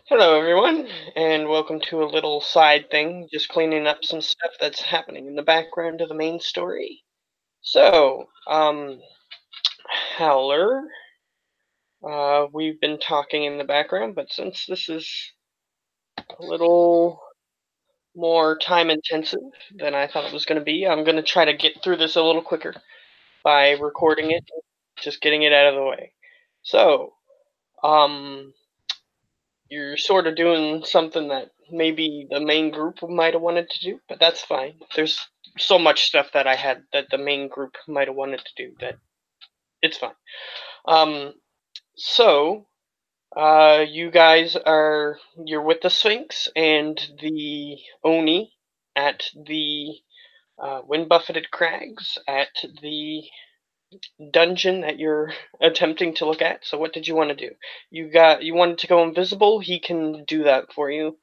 Hello, everyone, and welcome to a little side thing, just cleaning up some stuff that's happening in the background of the main story. So, Howler, we've been talking in the background, but since this is a little more time intensive than I thought it was going to be, I'm going to try to get through this a little quicker by recording it, just getting it out of the way. So, um, you're sort of doing something that maybe the main group might have wanted to do, but that's fine. There's so much stuff that I had that the main group might have wanted to do that it's fine. Um, so you guys you're with the Sphinx and the Oni at the wind buffeted crags at the dungeon that you're attempting to look at. So what did you want to do? You wanted to go invisible. He can do that for you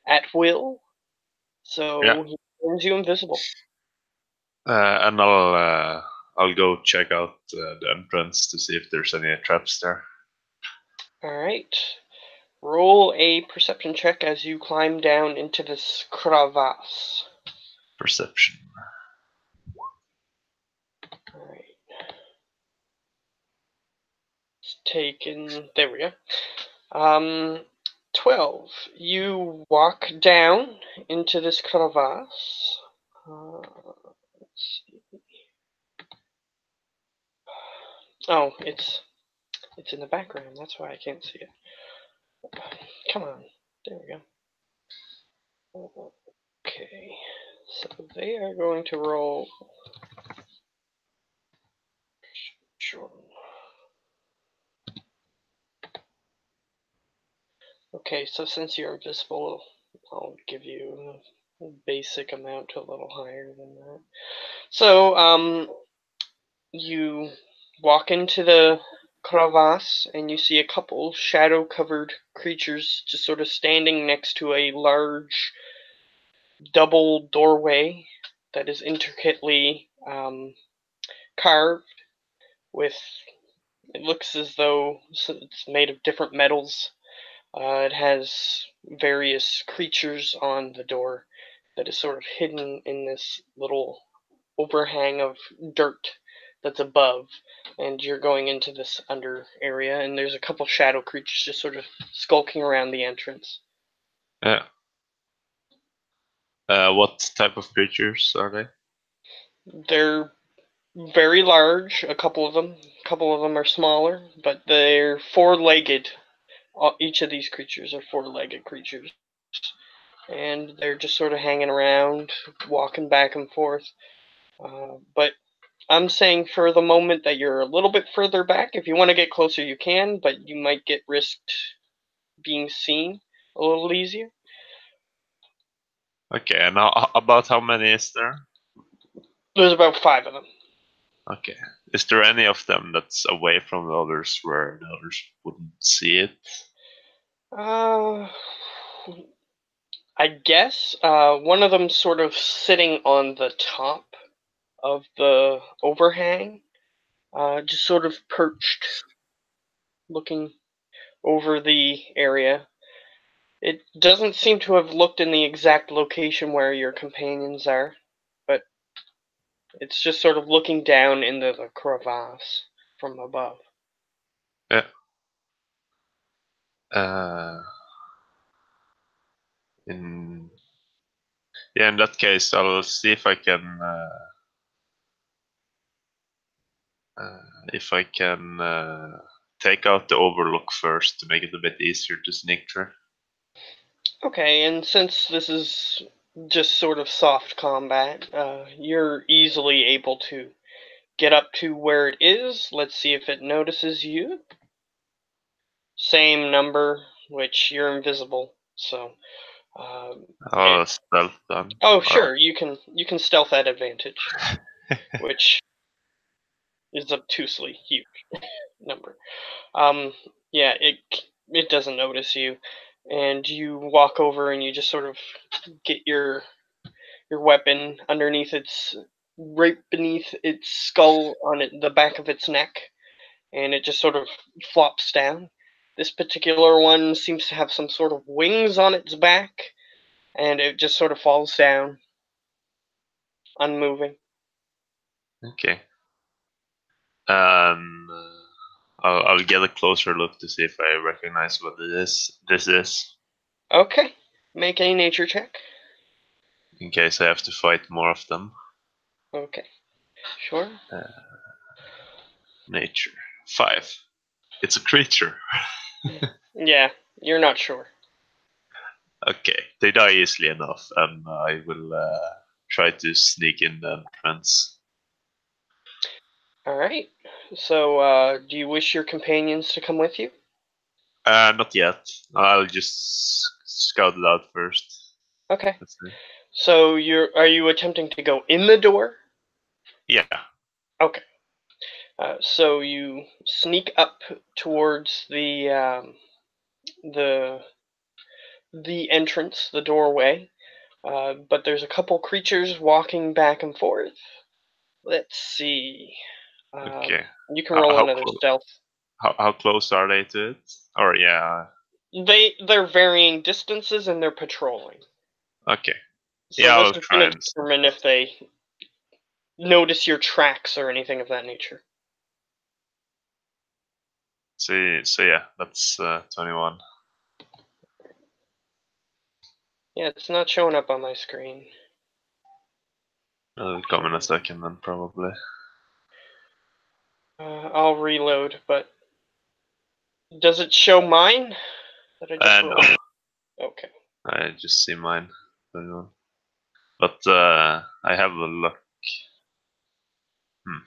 at will. Yeah, So he turns you invisible. and I'll go check out the entrance to see if there's any traps there. All right. Roll a perception check as you climb down into this crevasse. Perception. All right. It's taken. There we go. 12. You walk down into this crevasse. Let's see. Oh, it's in the background. That's why I can't see it. Come on. There we go. Okay. So they are going to roll. Sure. Okay, so since you're invisible, I'll give you a basic amount a little higher than that. So, you walk into the crevasse and you see a couple shadow-covered creatures just sort of standing next to a large double doorway that is intricately carved with. It looks as though it's made of different metals. It has various creatures on the door that is sort of hidden in this little overhang of dirt that's above, and you're going into this under area, and there's a couple shadow creatures just sort of skulking around the entrance. Yeah. What type of creatures are they? They're very large, a couple of them. A couple of them are smaller, but they're four-legged. Each of these creatures are four-legged creatures. And they're just sort of hanging around, walking back and forth. But I'm saying for the moment that you're a little bit further back. If you want to get closer, you can, but you might get risked being seen a little easier. Okay, and about how many is there? There's about 5 of them. Okay. Is there any of them that's away from the others where the others wouldn't see it? Uh, I guess one of them sort of sitting on the top of the overhang, just sort of perched, looking over the area. It doesn't seem to have looked in the exact location where your companions are, but it's just sort of looking down into the crevasse from above. Yeah. Uh, in yeah, in that case, I'll see if I can take out the overlook first to make it a bit easier to sneak through. Okay, and since this is just sort of soft combat, you're easily able to get up to where it is. Let's see if it notices you. Same number, which you're invisible. So, Oh, stealth then. oh Or sure, you can stealth at advantage, which is obtusely huge number. Um, yeah, it doesn't notice you, and you walk over and you just sort of get your weapon underneath right beneath its skull on the back of its neck, and it just sort of flops down. This particular one seems to have some sort of wings on its back, and it just sort of falls down, unmoving. Okay. I'll get a closer look to see if I recognize what it is. This is, Okay, make a nature check. in case I have to fight more of them. Okay, sure. Nature 5. It's a creature. Yeah, you're not sure. Okay, they die easily enough, and I will try to sneak in the entrance. All right. So, do you wish your companions to come with you? Not yet. I'll just scout it out first. Okay. Let's see. So, are you attempting to go in the door? Yeah. Okay. So you sneak up towards the the entrance, the doorway. But there's a couple creatures walking back and forth. Let's see. Okay. You can How roll how, another clo- stealth. how close are they to it? Or yeah. They're varying distances and they're patrolling. Okay. So Yeah, this I'll is try going to and sneak determine up. if they notice your tracks or anything of that nature. See. So yeah, that's 21. Yeah, it's not showing up on my screen. It'll come in a second then, probably. I'll reload, but does it show mine that I just No, rolled? Okay. I just see mine. 21. But I have a luck. Hmm.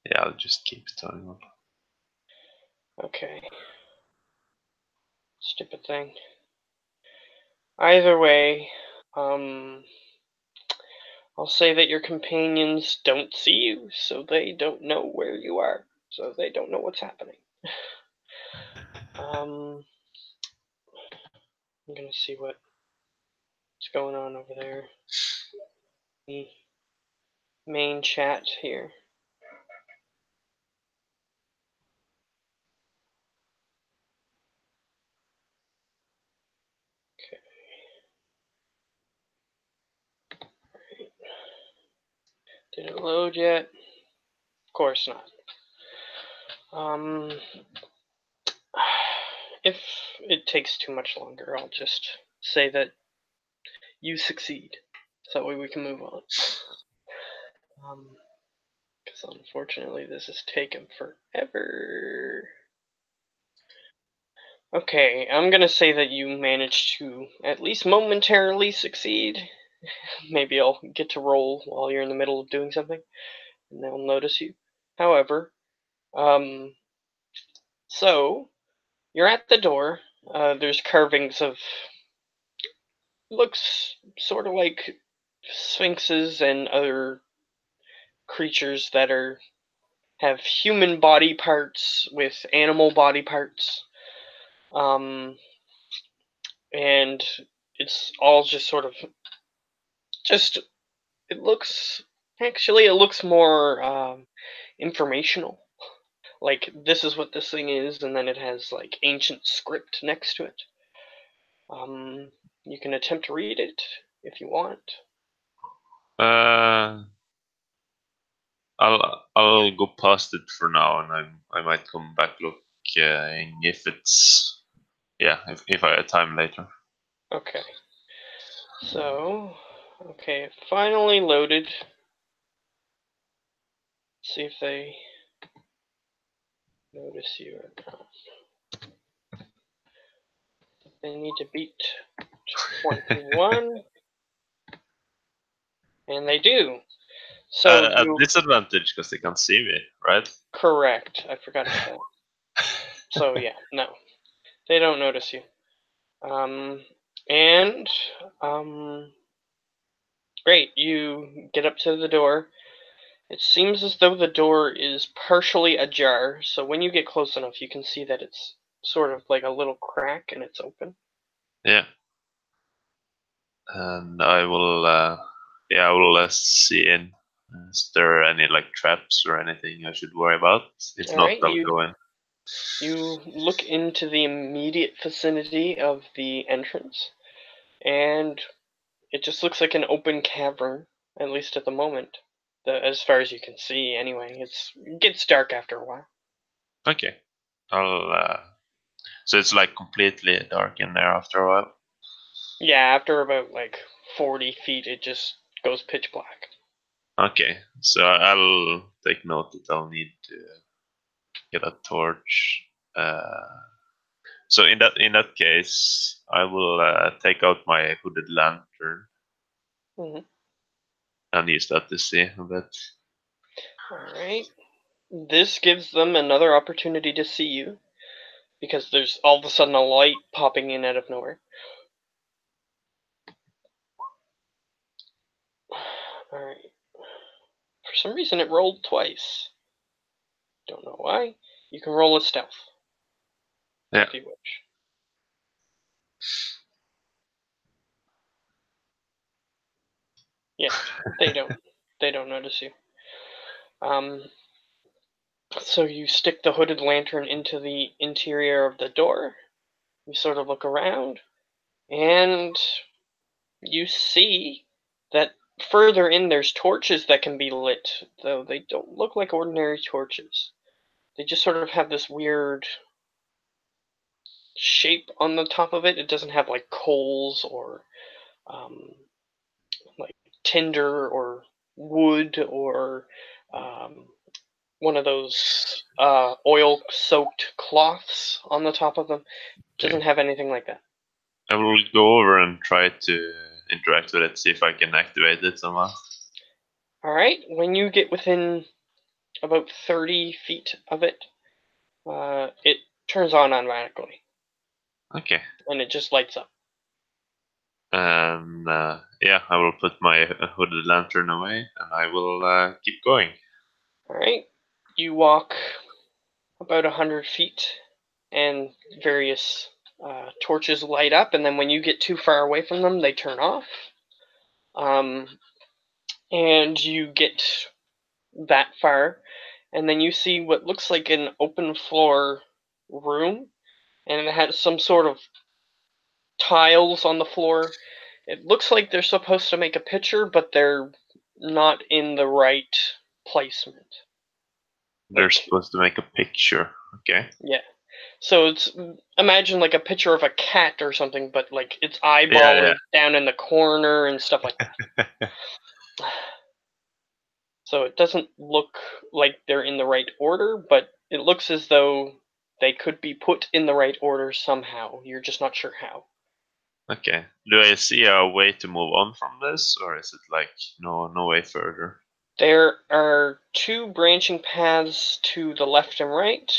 Yeah, I'll just keep 21. Okay. Stupid thing. Either way, um, I'll say that your companions don't see you, so they don't know where you are, so they don't know what's happening. I'm gonna see what's going on over there. The main chat here. Okay. Did it load yet? Of course not. If it takes too much longer, I'll just say that you succeed. So that way we can move on. Because unfortunately this has taken forever. Okay, I'm gonna say that you managed to at least momentarily succeed. Maybe I'll get to roll while you're in the middle of doing something, and they'll notice you. However, um, so you're at the door. There's carvings of looks sort of like sphinxes and other creatures that are have human body parts with animal body parts. Um, and it's all just sort of just it looks it looks more informational. Like this is what this thing is, and then it has like ancient script next to it. You can attempt to read it if you want. Uh, I'll go past it for now, and I might come back looking if it's if I have time later. Okay. So, okay, it finally loaded. See if they notice you or not. They need to beat 21, and they do. So At you disadvantage because they can't see me, right? correct. I forgot about that. So yeah, no, they don't notice you. And um, great. You get up to the door. It seems as though the door is partially ajar. So when you get close enough, you can see that it's sort of like a little crack, and it's open. Yeah, and I will see in. Is there any like traps or anything I should worry about? If All not, right, I'll go in. You look into the immediate vicinity of the entrance, and it just looks like an open cavern, at least at the moment. As far as you can see, anyway. It gets dark after a while. Okay. I'll. So it's like completely dark in there after a while. Yeah, after about like 40 feet, it just goes pitch black. Okay. So I'll take note that I'll need to get a torch. So in that case, I will take out my hooded lantern Hmm. and use that to see a bit. Alright. This gives them another opportunity to see you, because there's all of a sudden a light popping in out of nowhere. Alright. For some reason, it rolled twice. Don't know why. You can roll a stealth, Yeah. if you wish. Yeah, they don't. They don't notice you. Um, so you stick the hooded lantern into the interior of the door. You sort of look around, and you see that further in there's torches that can be lit, though they don't look like ordinary torches. They just sort of have this weird shape on the top of it. It doesn't have like coals or um, like tinder or wood or um, one of those oil-soaked cloths on the top of them. It Okay. doesn't have anything like that. I will go over and try to interact with it, see if I can activate it somehow. All right, when you get within about 30 feet of it, it turns on automatically Okay. and it just lights up. And yeah, I will put my hooded lantern away and I will keep going. All right, you walk about 100 feet, and various torches light up, and then when you get too far away from them, they turn off. Um, and you get that far, and then you see what looks like an open floor room, and it has some sort of tiles on the floor. It looks like they're supposed to make a picture, but they're not in the right placement. They're Like, supposed to make a picture. Okay. yeah. So it's imagine like a picture of a cat or something, but like its eyeball Yeah, is down in the corner and stuff like that. yeah. So it doesn't look like they're in the right order, but it looks as though they could be put in the right order somehow. You're just not sure how. Okay. Do I see a way to move on from this, or is it like no way further? There are two branching paths to the left and right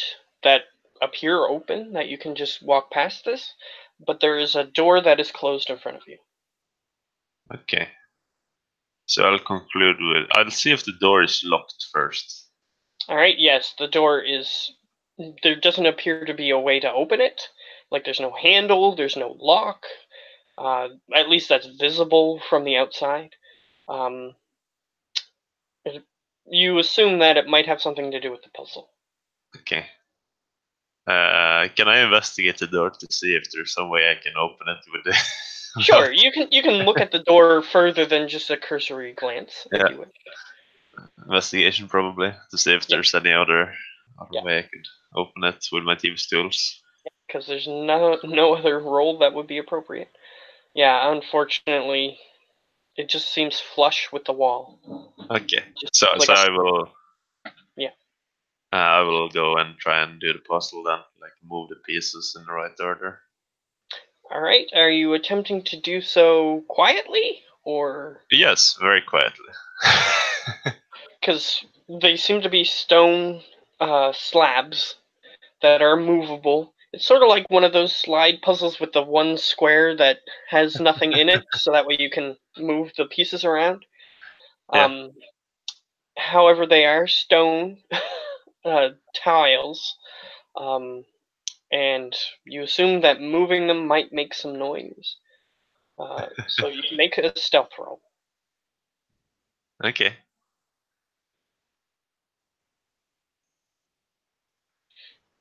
that appear open that you can just walk past this, but there is a door that is closed in front of you. Okay. So I'll conclude with I'll see if the door is locked first. All right, yes, the door is. There doesn't appear to be a way to open it. Like there's no handle, there's no lock. At least that's visible from the outside. Um, you assume that it might have something to do with the puzzle. Okay. Can I investigate the door to see if there's some way I can open it with the Sure, without? you can look at the door further than just a cursory glance, if Yeah, you wish. investigation probably to see if Yeah, there's any other yeah, way I could open it with my team's tools. because there's no other role that would be appropriate. Yeah, unfortunately, it just seems flush with the wall. Okay. Just So like so a yeah. I will go and try and do the puzzle then, like move the pieces in the right order. All right, are you attempting to do so quietly or Yes, very quietly. because they seem to be stone slabs that are movable. It's sort of like one of those slide puzzles with the one square that has nothing in it, so that way you can move the pieces around. Yeah. Um, however, they are stone tiles, um, and you assume that moving them might make some noise. So you can make a stealth roll. Okay.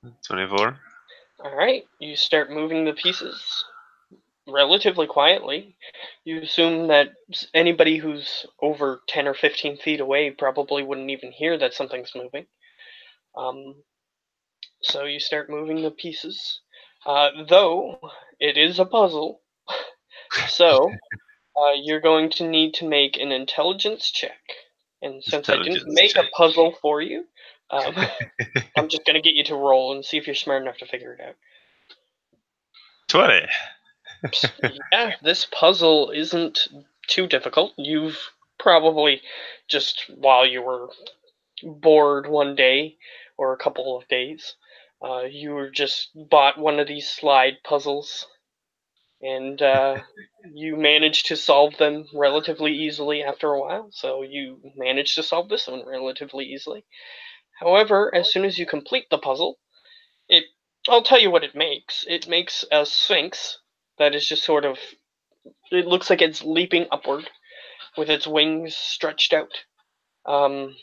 24. Alright, you start moving the pieces relatively quietly. You assume that anybody who's over 10 or 15 feet away probably wouldn't even hear that something's moving. So you start moving the pieces. Though it is a puzzle, so you're going to need to make an intelligence check. And since I didn't Intelligence make a check. puzzle for you, I'm just going to get you to roll and see if you're smart enough to figure it out. 20. Yeah, this puzzle isn't too difficult. You've probably just while you were bored one day or a couple of days, you were just bought one of these slide puzzles, and you managed to solve them relatively easily after a while. So you managed to solve this one relatively easily. However, as soon as you complete the puzzle, it I'll tell you what it makes. It makes a sphinx that is just sort of it looks like it's leaping upward with its wings stretched out. Um,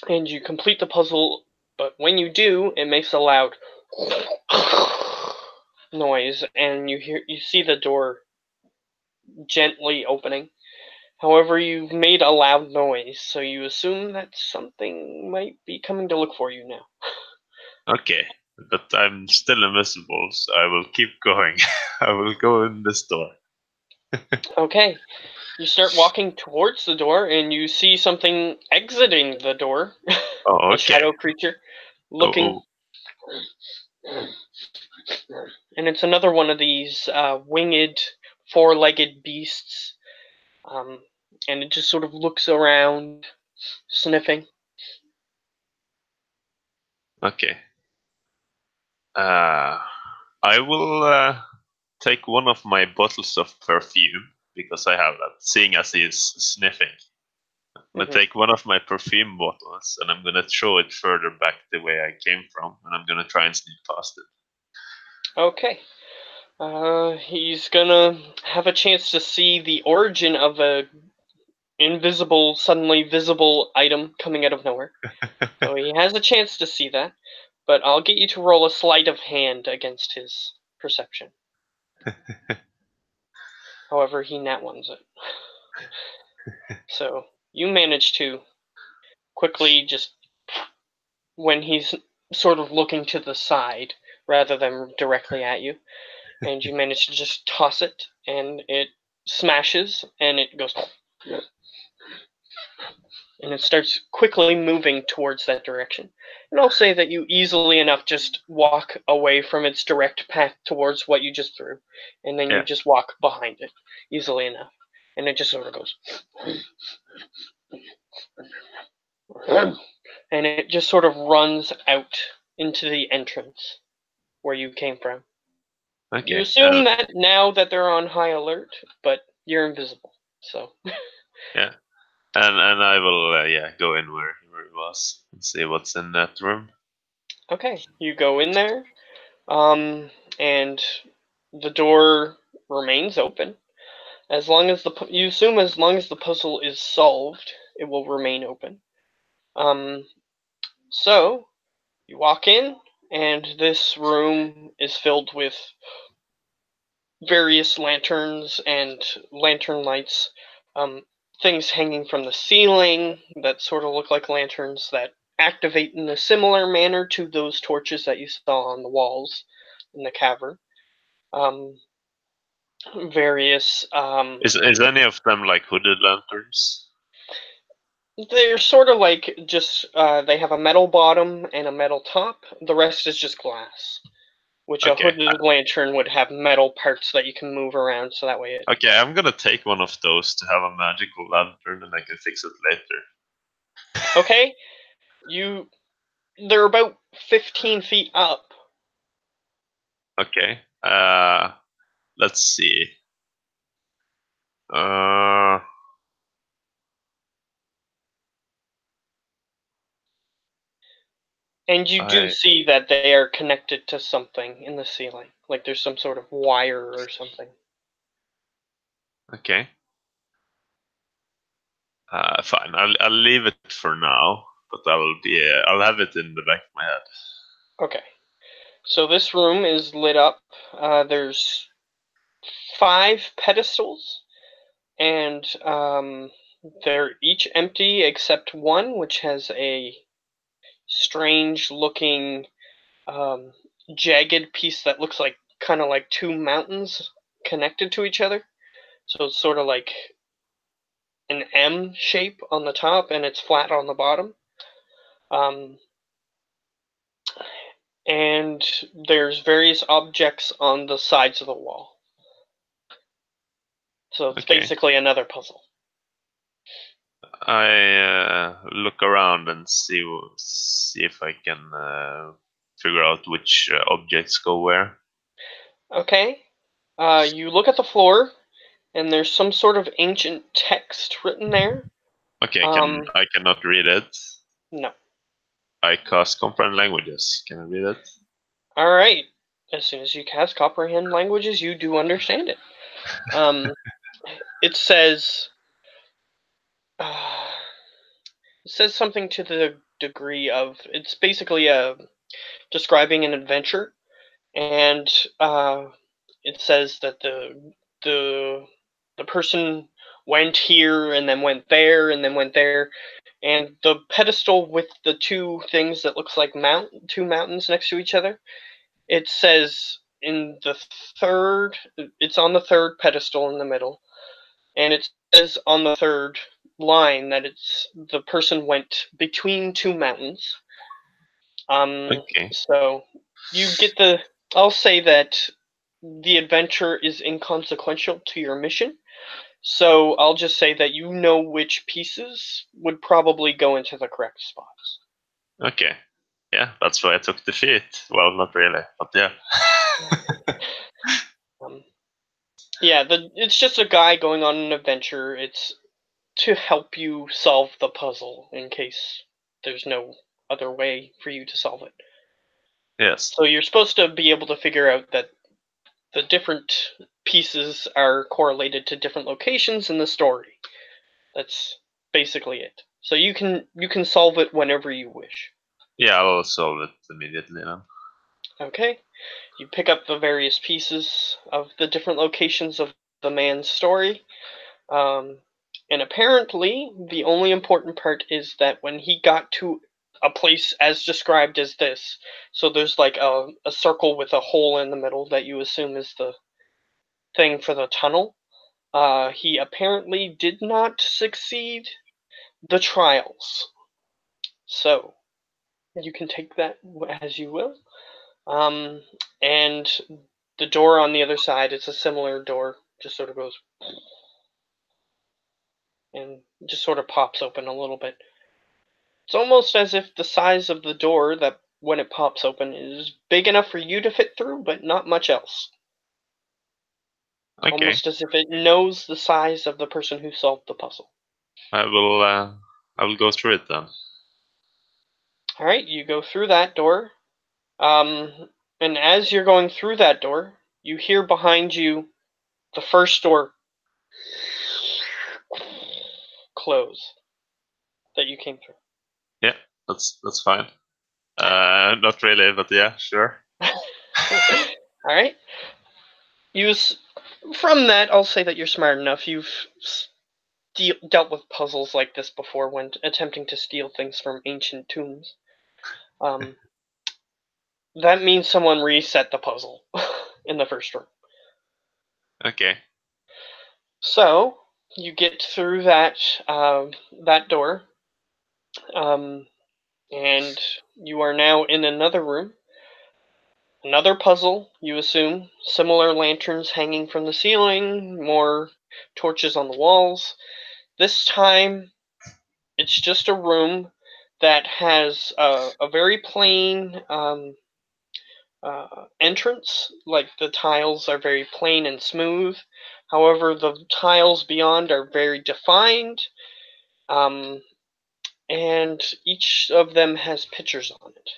and you complete the puzzle, but when you do, it makes a loud noise, and you see the door gently opening. However, you've made a loud noise, so you assume that something might be coming to look for you now. Okay, but I'm still invisible, so I will keep going. I will go in this door. Okay, you start walking towards the door, and you see something exiting the door. Oh, A okay. shadow creature Oh, looking, oh, and it's another one of these winged, four-legged beasts. Um, and it just sort of looks around, sniffing. okay. I will take one of my bottles of perfume because I have that. Seeing as he is sniffing, I'm gonna Mhm. take one of my perfume bottles and I'm gonna throw it further back the way I came from, and I'm gonna try and sneak past it. Okay. He's gonna have a chance to see the origin of a invisible, suddenly visible item coming out of nowhere. So he has a chance to see that, but I'll get you to roll a sleight of hand against his perception. However, he nat ones it. So you manage to quickly just when he's sort of looking to the side rather than directly at you, and you manage to just toss it, and it smashes, and it goes, and it starts quickly moving towards that direction. And I'll say that you easily enough just walk away from its direct path towards what you just threw, and then you Yeah. just walk behind it easily enough, and it just sort of goes, and it just sort of runs out into the entrance where you came from. You Okay. assume that now that they're on high alert, but you're invisible. So Yeah. And I will go in where it was and see what's in that room. okay, you go in there, and the door remains open. As long as you assume as long as the puzzle is solved, it will remain open. Um, so you walk in, and this room is filled with various lanterns and lantern lights, um, things hanging from the ceiling that sort of look like lanterns that activate in a similar manner to those torches that you saw on the walls in the cavern. Um, various Is any of them like hooded lanterns? they're sort of like just they have a metal bottom and a metal top. The rest is just glass, which a Okay. hooded lantern would have metal parts that you can move around, so that way it. Okay, I'm gonna take one of those to have a magical lantern, and I can fix it later. Okay, you they're about 15 feet up, Okay. Let's see. Uh, and you do I see that they are connected to something in the ceiling, like there's some sort of wire or something. okay. Fine. I'll leave it for now, but I'll have it in the back of my head. Okay. So this room is lit up. There's 5 pedestals, and they're each empty except one, which has a strange-looking jagged piece that looks like kind of like 2 mountains connected to each other. So it's sort of like an M shape on the top, and it's flat on the bottom. Um, and there's various objects on the sides of the wall. So it's Okay. basically another puzzle. I look around and see if I can figure out which objects go where. Okay. You look at the floor, and there's some sort of ancient text written there. Okay, I cannot read it. No. I cast comprehend languages. Can I read it? All right. As soon as you cast comprehend languages, you do understand it. It says, uh, it says something to the degree of, it's basically describing an adventure, and it says that the the person went here and then went there and then went there, and the pedestal with the 2 things that looks like 2 mountains next to each other. It says in the third, it's on the third pedestal in the middle, and it says on the third line that it's the person went between 2 mountains. Okay. So you get the. I'll say that the adventure is inconsequential to your mission. So I'll just say that you know which pieces would probably go into the correct spots. Okay. Yeah, that's why I took the feat. Well, not really, but yeah. Um, yeah, it's just a guy going on an adventure. It's to help you solve the puzzle in case there's no other way for you to solve it. Yes. So you're supposed to be able to figure out that the different pieces are correlated to different locations in the story. That's basically it. So you can solve it whenever you wish. Yeah, I'll solve it immediately then. Okay? You pick up the various pieces of the different locations of the man's story. Um, and apparently, the only important part is that when he got to a place as described as this, so there's like a circle with a hole in the middle that you assume is the thing for the tunnel. He apparently did not succeed the trials. So, you can take that as you will. Um, and the door on the other side is a similar door, just sort of goes and just sort of pops open a little bit. It's almost as if the size of the door that when it pops open is big enough for you to fit through, but not much else. Okay. Almost as if it knows the size of the person who solved the puzzle. I will go through it then. All right, you go through that door, and as you're going through that door, you hear behind you the first door close that you came through. Yeah, that's fine. Not really, but yeah, sure. All right. Use from that. I'll say that you're smart enough. You've dealt with puzzles like this before when attempting to steal things from ancient tombs. Um, that means someone reset the puzzle in the first room. Okay. So you get through that door, um, and you are now in another room. Another puzzle, you assume. Similar lanterns hanging from the ceiling, more torches on the walls. This time, it's just a room that has a very plain entrance. Like the tiles are very plain and smooth. However, the tiles beyond are very defined, um, and each of them has pictures on it.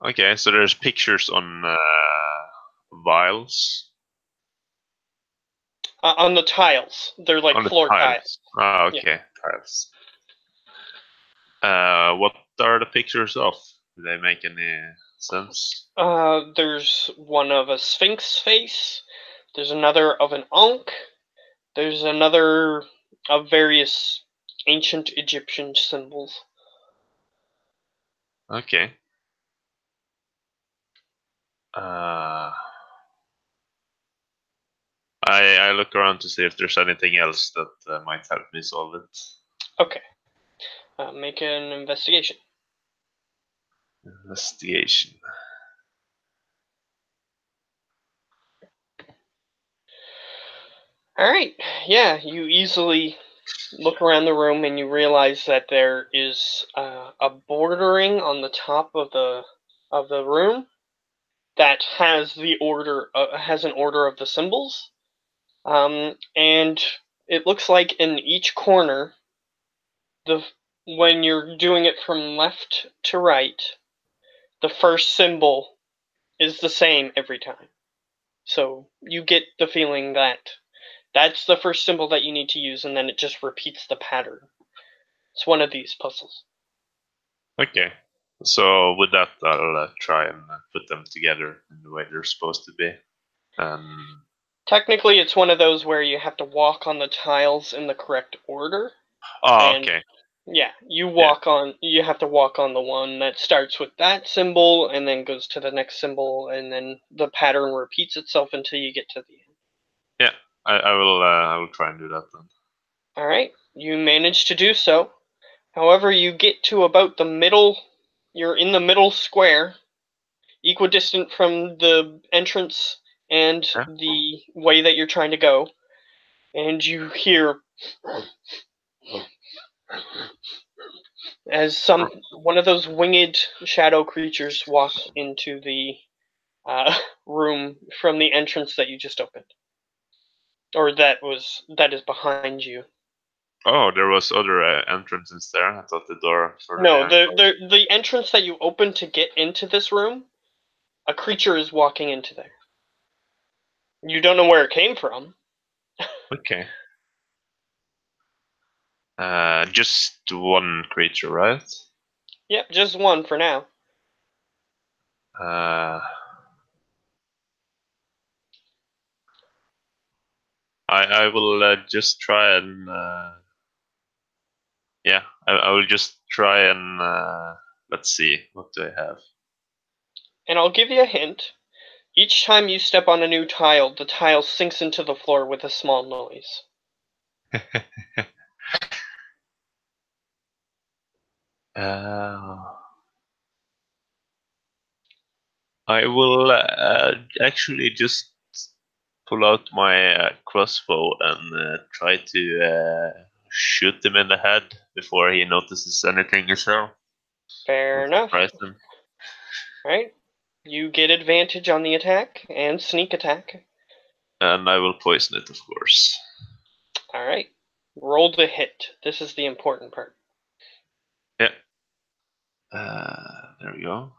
Okay, so there's pictures on vials On the tiles, they're like on the floor tiles. tiles. Ah, Yeah. okay, tiles. What are the pictures of? Do they make any sense? There's one of a sphinx face. There's another of an ankh. There's another of various ancient Egyptian symbols. Okay. Uh, I look around to see if there's anything else that might help me solve it. Okay. Make an investigation. Investigation. Alright, yeah, you easily look around the room and you realize that there is a bordering on the top of the room that has has an order of the symbols, and it looks like in each corner, the when you're doing it from left to right, the first symbol is the same every time. So you get the feeling that that's the first symbol that you need to use, and then it just repeats the pattern. It's one of these puzzles. Okay. So with that, I'll try and put them together in the way they're supposed to be. Technically, it's one of those where you have to walk on the tiles in the correct order, Oh, and okay. yeah, Yeah. you have to walk on the one that starts with that symbol and then goes to the next symbol, and then the pattern repeats itself until you get to the end. Yeah. I will try and do that then. All right, you manage to do so. However, you get to about the middle, you're in the middle square, equidistant from the entrance and Yeah. the way that you're trying to go, and you hear as one of those winged shadow creatures walk into the room from the entrance that you just opened, or that is behind you. Oh, there was other entrances there. I thought the door further No, behind. the entrance that you opened to get into this room, a creature is walking into there. You don't know where it came from. Okay. Just one creature, right? Yep, just one for now. Uh, I will just try and yeah, I will just try and let's see, what do I have? And I'll give you a hint. Each time you step on a new tile, the tile sinks into the floor with a small noise. uh, I will actually just pull out my crossbow and try to shoot him in the head before he notices anything as well. Fair I'll enough. surprise him. Right? You get advantage on the attack and sneak attack. And I will poison it, of course. Alright. Roll the hit. This is the important part. Yeah. There we go.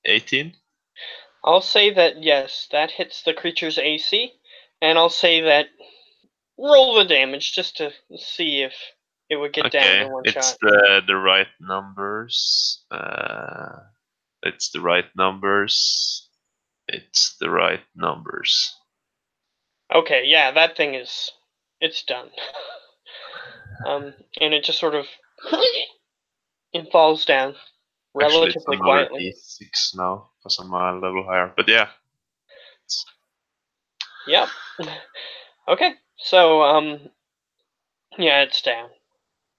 18. I'll say that yes, that hits the creature's AC, and I'll say that roll the damage just to see if it would get down Okay, to one it's shot. the right numbers. It's the right numbers. It's the right numbers. Okay, yeah, that thing it's done. And it just sort of it falls down Actually, it's relatively another quietly. D6 now because I'm a level higher. But yeah, Yep. Okay. So yeah, it's down.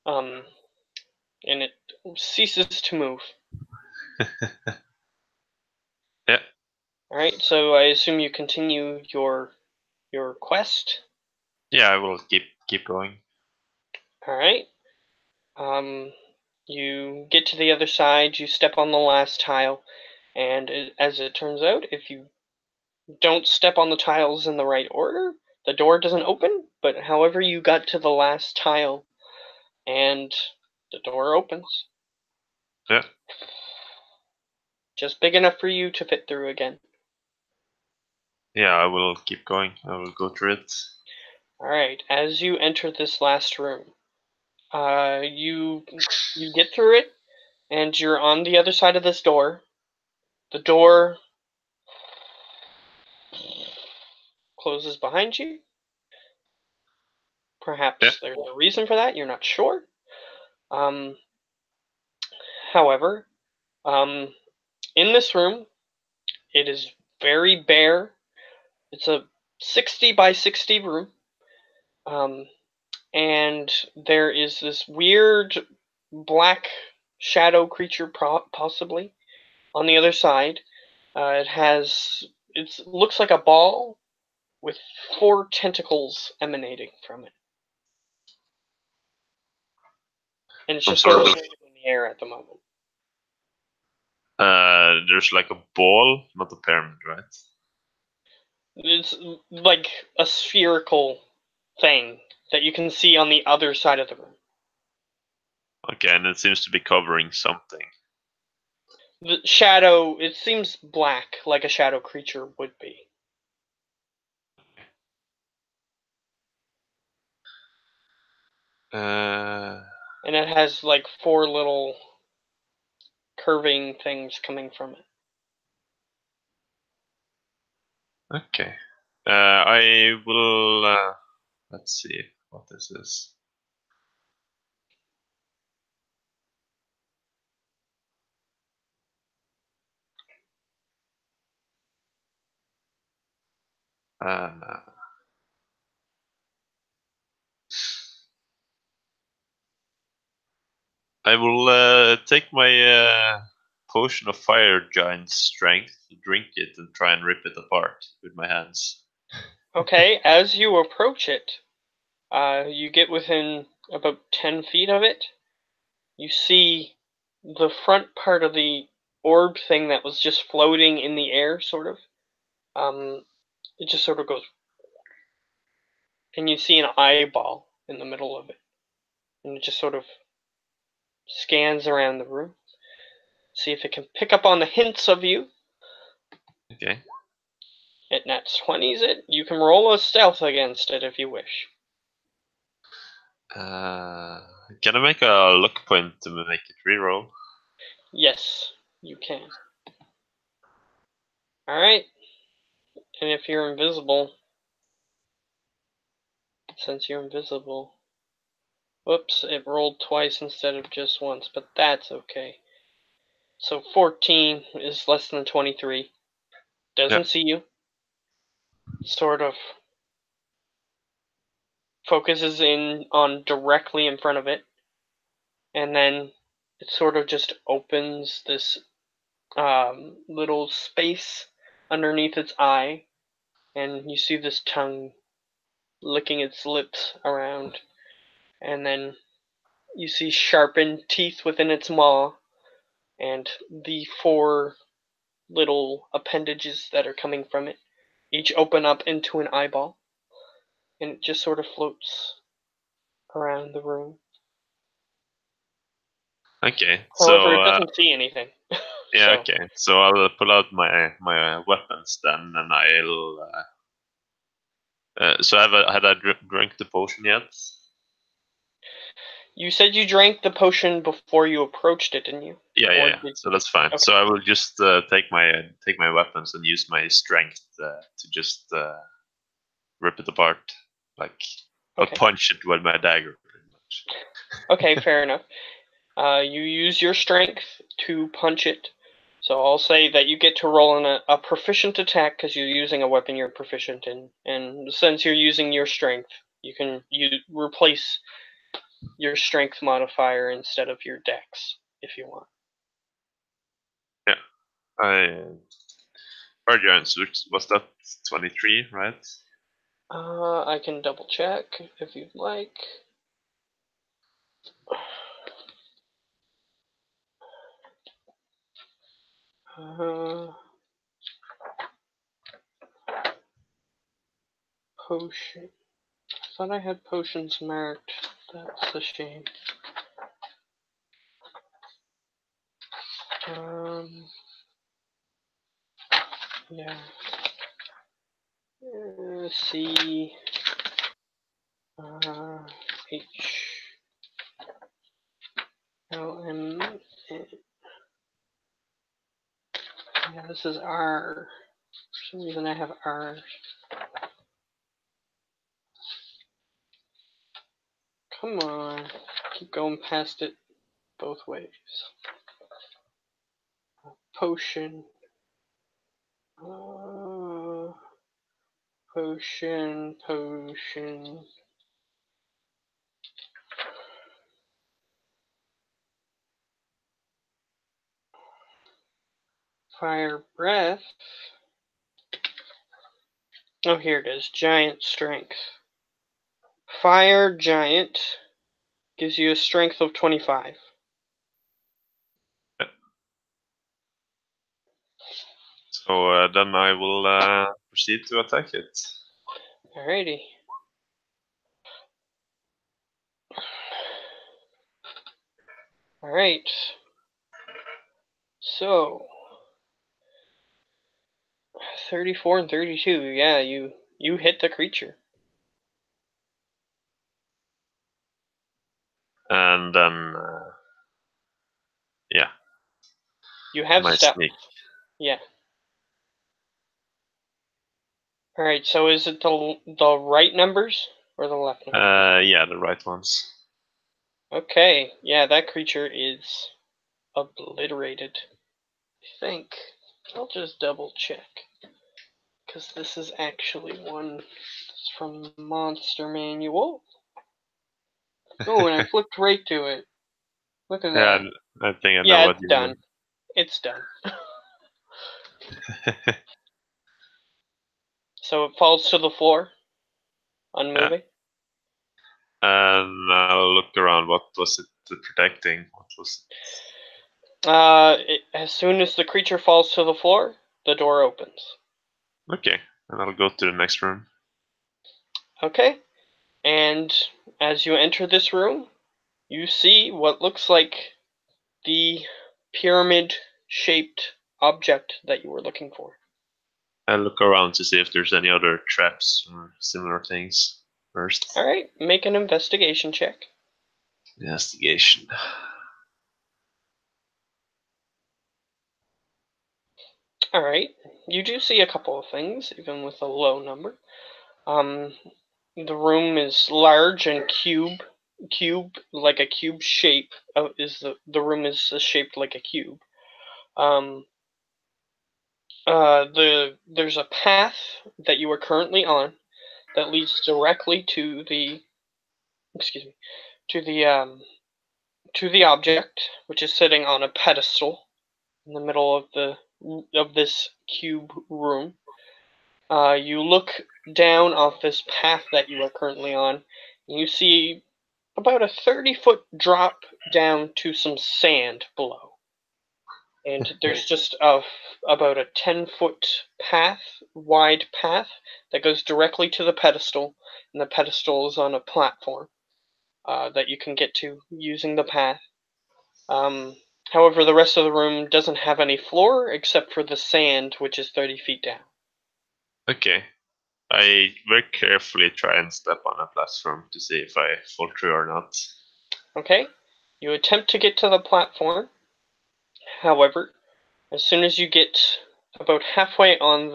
Um and it ceases to move. yeah, All right. So I assume you continue your quest. yeah. I will keep going. All right. Um you get to the other side, you step on the last tile, and as it turns out, if you don't step on the tiles in the right order, the door doesn't open, but however you got to the last tile and the door opens. Yeah, Just big enough for you to fit through again. yeah. I will keep going. I will go through it. Alright, as you enter this last room, you get through it, and you're on the other side of this door. The door closes behind you. Yeah. Perhaps there's a reason for that. You're not sure. However, um, in this room, it is very bare. It's a 60 by 60 room. And there is this weird black shadow creature, possibly, on the other side. It looks like a ball with 4 tentacles emanating from it. And it's Some just sort sort of of. floating in the air at the moment. There's like a ball, not a pyramid, right? It's like a spherical thing that you can see on the other side of the room. Okay, and it seems to be covering something. The shadow, it seems black, like a shadow creature would be. And it has like 4 little curving things coming from it. Okay. I will. Let's see what this is. Uh, I will take my potion of fire giant strength, drink it, and try and rip it apart with my hands. Okay, as you approach it, you get within about 10 feet of it. You see the front part of the orb thing that was just floating in the air, sort of. It just sort of goes, and you see an eyeball in the middle of it. And it just sort of scans around the room, see if it can pick up on the hints of you. Okay. It nat 20s it. You can roll a stealth against it if you wish. Can I make a luck point to make it reroll? Yes, you can. Alright. And if you're invisible, since you're invisible, whoops, it rolled twice instead of just once, but that's okay. So 14 is less than 23. Yeah. Doesn't see you. Sort of focuses in on directly in front of it. And then it sort of just opens this little space underneath its eye. And you see this tongue licking its lips around. And then you see sharpened teeth within its maw. And the 4 little appendages that are coming from it each open up into an eyeball, and it just sort of floats around the room. Okay. However, So it doesn't see anything. yeah. So, Okay. So I'll pull out my weapons then, and I'll. So had I drank the potion yet? you said you drank the potion before you approached it, didn't you? Yeah, Or yeah. So that's fine. okay. So I will just take my weapons and use my strength to just rip it apart. Like I'll Okay. punch it with my dagger, pretty much. Okay, fair enough. You use your strength to punch it. So I'll say that you get to roll on a proficient attack because you're using a weapon you're proficient in. And since you're using your strength, you replace your strength modifier instead of your dex if you want. Yeah. Fire giant was that 23, right? I can double check if you'd like. Potion. I thought I had potions marked. That's a shame. Yeah. C. H. L. M. Yeah, this is R. For some reason I have R. Come on. Keep going past it both ways. Potion. Potion. Fire breath. Oh, here it is. Giant strength. Fire giant gives you a strength of 25. So then I will proceed to attack it. Alrighty. Alright. So 34 and 32. Yeah, you hit the creature. And then, yeah, You have my stealth. sneak. Yeah. Alright, so is it the right numbers or the left numbers? Yeah, the right ones. Okay, yeah, that creature is obliterated. I think. I'll just double check. Because this is actually one that's from the Monster Manual. Oh, and I flipped right to it. Look at Yeah, that. I think I know Yeah, what it's you done. mean. It's done. So it falls to the floor, Yeah, unmoving. and I'll look around. What was it protecting? What was As soon as the creature falls to the floor, the door opens. it? Okay, and I'll go to the next room. Okay, and as you enter this room, you see what looks like the pyramid-shaped object that you were looking for. I'll look around to see if there's any other traps or similar things first. Alright, make an investigation check. Investigation. Alright, you do see a couple of things, even with a low number. The room is large and like a cube shape. Is the room is shaped like a cube. Um, there's a path that you are currently on that leads directly to the excuse me to the object, which is sitting on a pedestal in the middle of this cube room. You look down off this path that you are currently on, and you see about a 30-foot drop down to some sand below. And there's just about a 10-foot wide path, that goes directly to the pedestal, and the pedestal is on a platform that you can get to using the path. However, the rest of the room doesn't have any floor except for the sand, which is 30 feet down. Okay, I very carefully try and step on a platform to see if I fall through or not. Okay? You attempt to get to the platform. However, as soon as you get about halfway on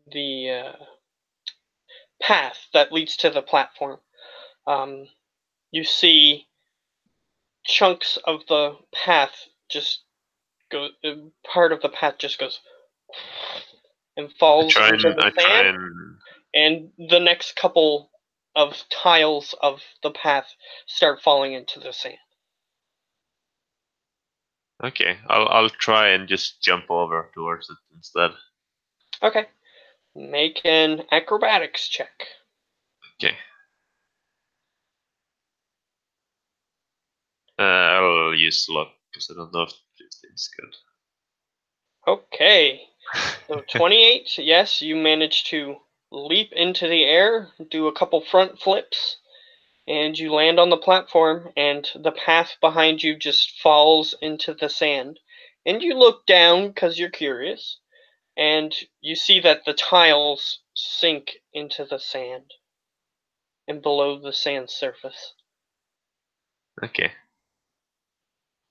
the path that leads to the platform, um, you see chunks of the path just go. Part of the path just goes and falls into the I try sand, and and the next couple of tiles of the path start falling into the sand. okay, I'll try and just jump over towards it instead. Okay, make an acrobatics check. Okay. I'll use luck because I don't know if 15 is good. Okay, so 28, yes, you manage to leap into the air, do a couple front flips, and you land on the platform, and the path behind you just falls into the sand. And you look down because you're curious, and you see that the tiles sink into the sand and below the sand surface. Okay.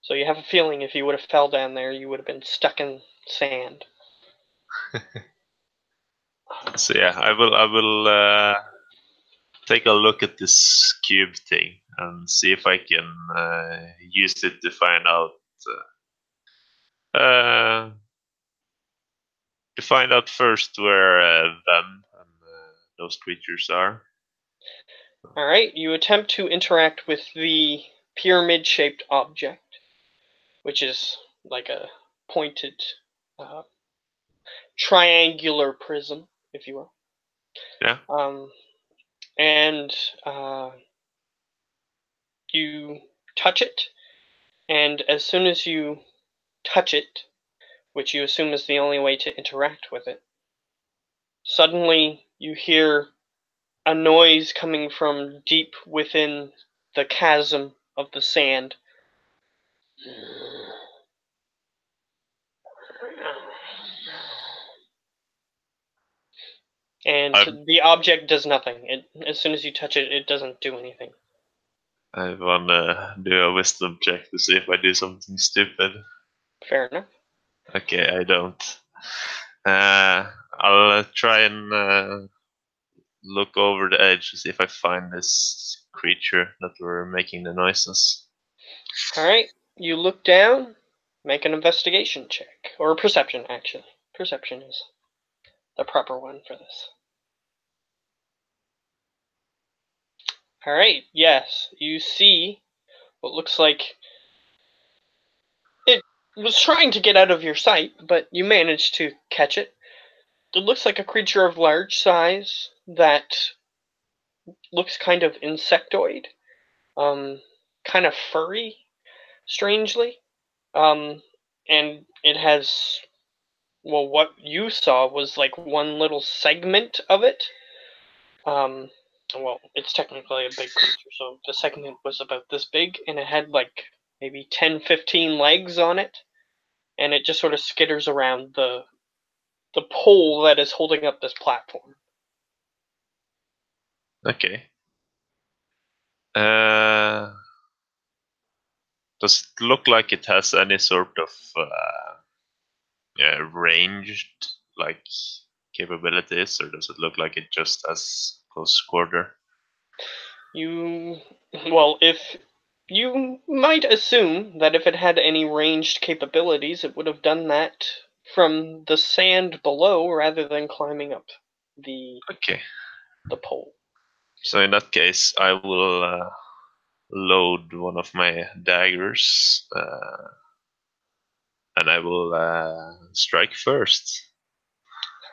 So you have a feeling if you would have fell down there, you would have been stuck in sand. So yeah, I will take a look at this cube thing and see if I can use it to find out uh, first where them and those creatures are. Alright, you attempt to interact with the pyramid-shaped object, which is like a pointed uh, triangular prism, if you will. Yeah. And you touch it, and as soon as you touch it, which you assume is the only way to interact with it, suddenly you hear a noise coming from deep within the chasm of the sand. And I the object does nothing. As soon as you touch it, it doesn't do anything. I wanna do a wisdom check to see if I do something stupid. Fair enough. Okay, I don't. I'll try and look over the edge to see if I find this creature that were making the noises. Alright, you look down, make an investigation check. Or a perception, actually. Perception is the proper one for this. Alright, yes, you see what looks like it was trying to get out of your sight, but you managed to catch it. It looks like a creature of large size that looks kind of insectoid, kind of furry, strangely. Um, and it has, well, what you saw was like one little segment of it. Um, well, it's technically a big creature, so the segment was about this big, and it had like maybe 10, 15 legs on it, and it just sort of skitters around the pole that is holding up this platform. Okay. Does it look like it has any sort of ranged like capabilities, or does it look like it just has close quarter? You, well, if you might assume that if it had any ranged capabilities, it would have done that from the sand below rather than climbing up the Okay. the pole. So in that case, I will load one of my daggers, and I will strike first.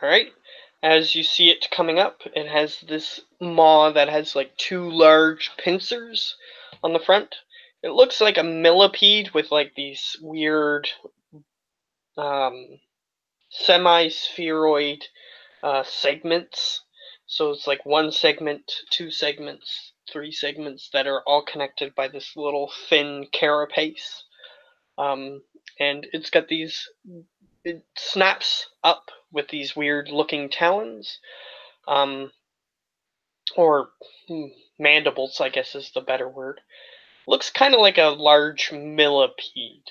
All right. As you see it coming up, it has this maw that has like two large pincers on the front. It looks like a millipede with like these weird um, semi-spheroid segments. So it's like one segment, two segments, three segments that are all connected by this little thin carapace. And it's got these, it snaps up with these weird looking talons, um, or mandibles, I guess is the better word. Looks kind of like a large millipede,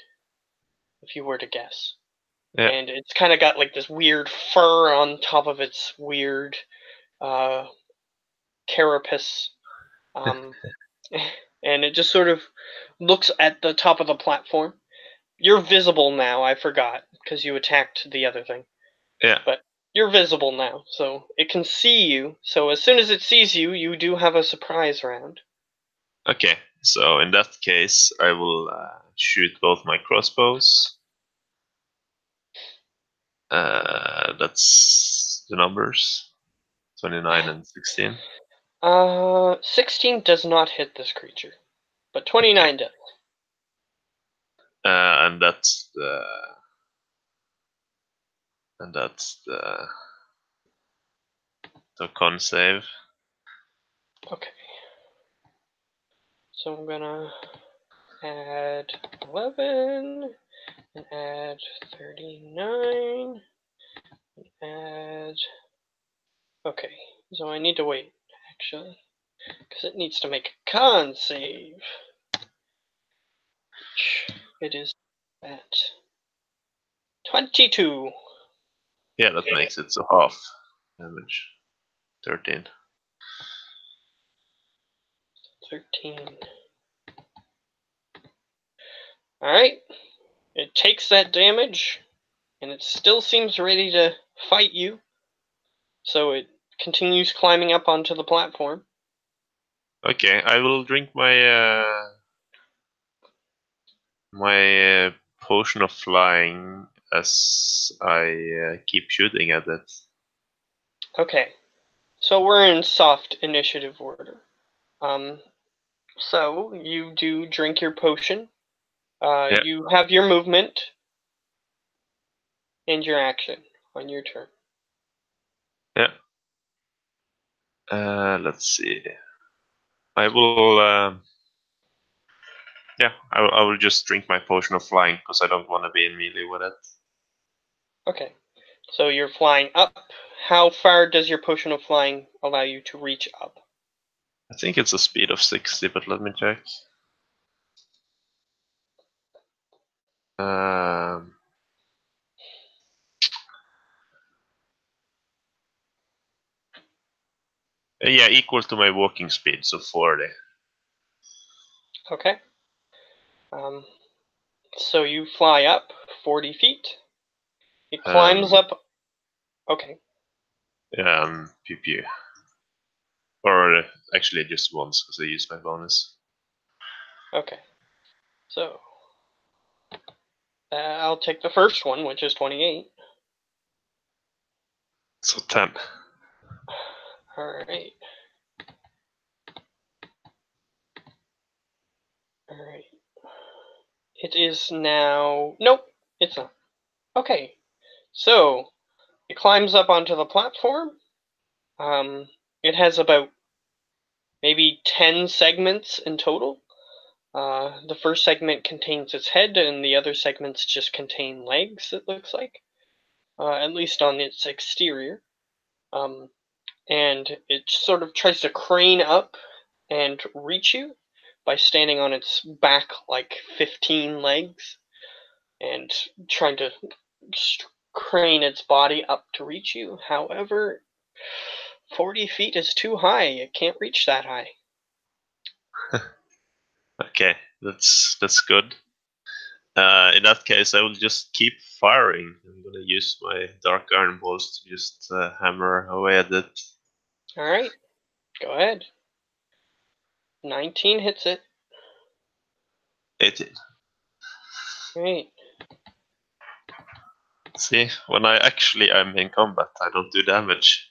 if you were to guess. Yeah. And it's kind of got like this weird fur on top of its weird uh, carapace, um, and it just sort of looks at the top of the platform. You're visible now. I forgot because you attacked the other thing, Yeah. but you're visible now, so it can see you. So as soon as it sees you, you do have a surprise round. Okay. So in that case, I will shoot both my crossbows. That's the numbers 29 and 16. 16 does not hit this creature, but Okay. 29 does. And that's the con save. Okay, so I'm gonna add 11, and add 39, add... Okay, so I need to wait, actually, because it needs to make a con save. It is at 22. Yeah, that makes it so half damage. 13. 13. Alright. It takes that damage, and it still seems ready to fight you. So it continues climbing up onto the platform. Okay, I will drink my potion of flying as I keep shooting at it. Okay. So we're in soft initiative order. So you do drink your potion. Yeah. You have your movement and your action on your turn. Yeah. Let's see. I will. Yeah, I will just drink my potion of flying because I don't want to be in melee with it. Okay. So you're flying up. How far does your potion of flying allow you to reach up? I think it's a speed of 60, but let me check. Um, yeah, equal to my walking speed, so 40. Okay. So you fly up 40 feet. It climbs up. Okay. Pew pew. Or actually just once because I used my bonus. Okay. So I'll take the first one, which is 28. So 10. Alright. Alright. It is now. Nope, it's not. Okay. So it climbs up onto the platform. It has about maybe 10 segments in total. The first segment contains its head, and the other segments just contain legs, it looks like, at least on its exterior. And it sort of tries to crane up and reach you by standing on its back like 15 legs and trying to crane its body up to reach you. However, 40 feet is too high. It can't reach that high. Okay, that's good. In that case, I will just keep firing. I'm gonna use my dark iron balls to just hammer away at it. Alright, go ahead. 19 hits it. 18. Great. See, when I actually am in combat, I don't do damage.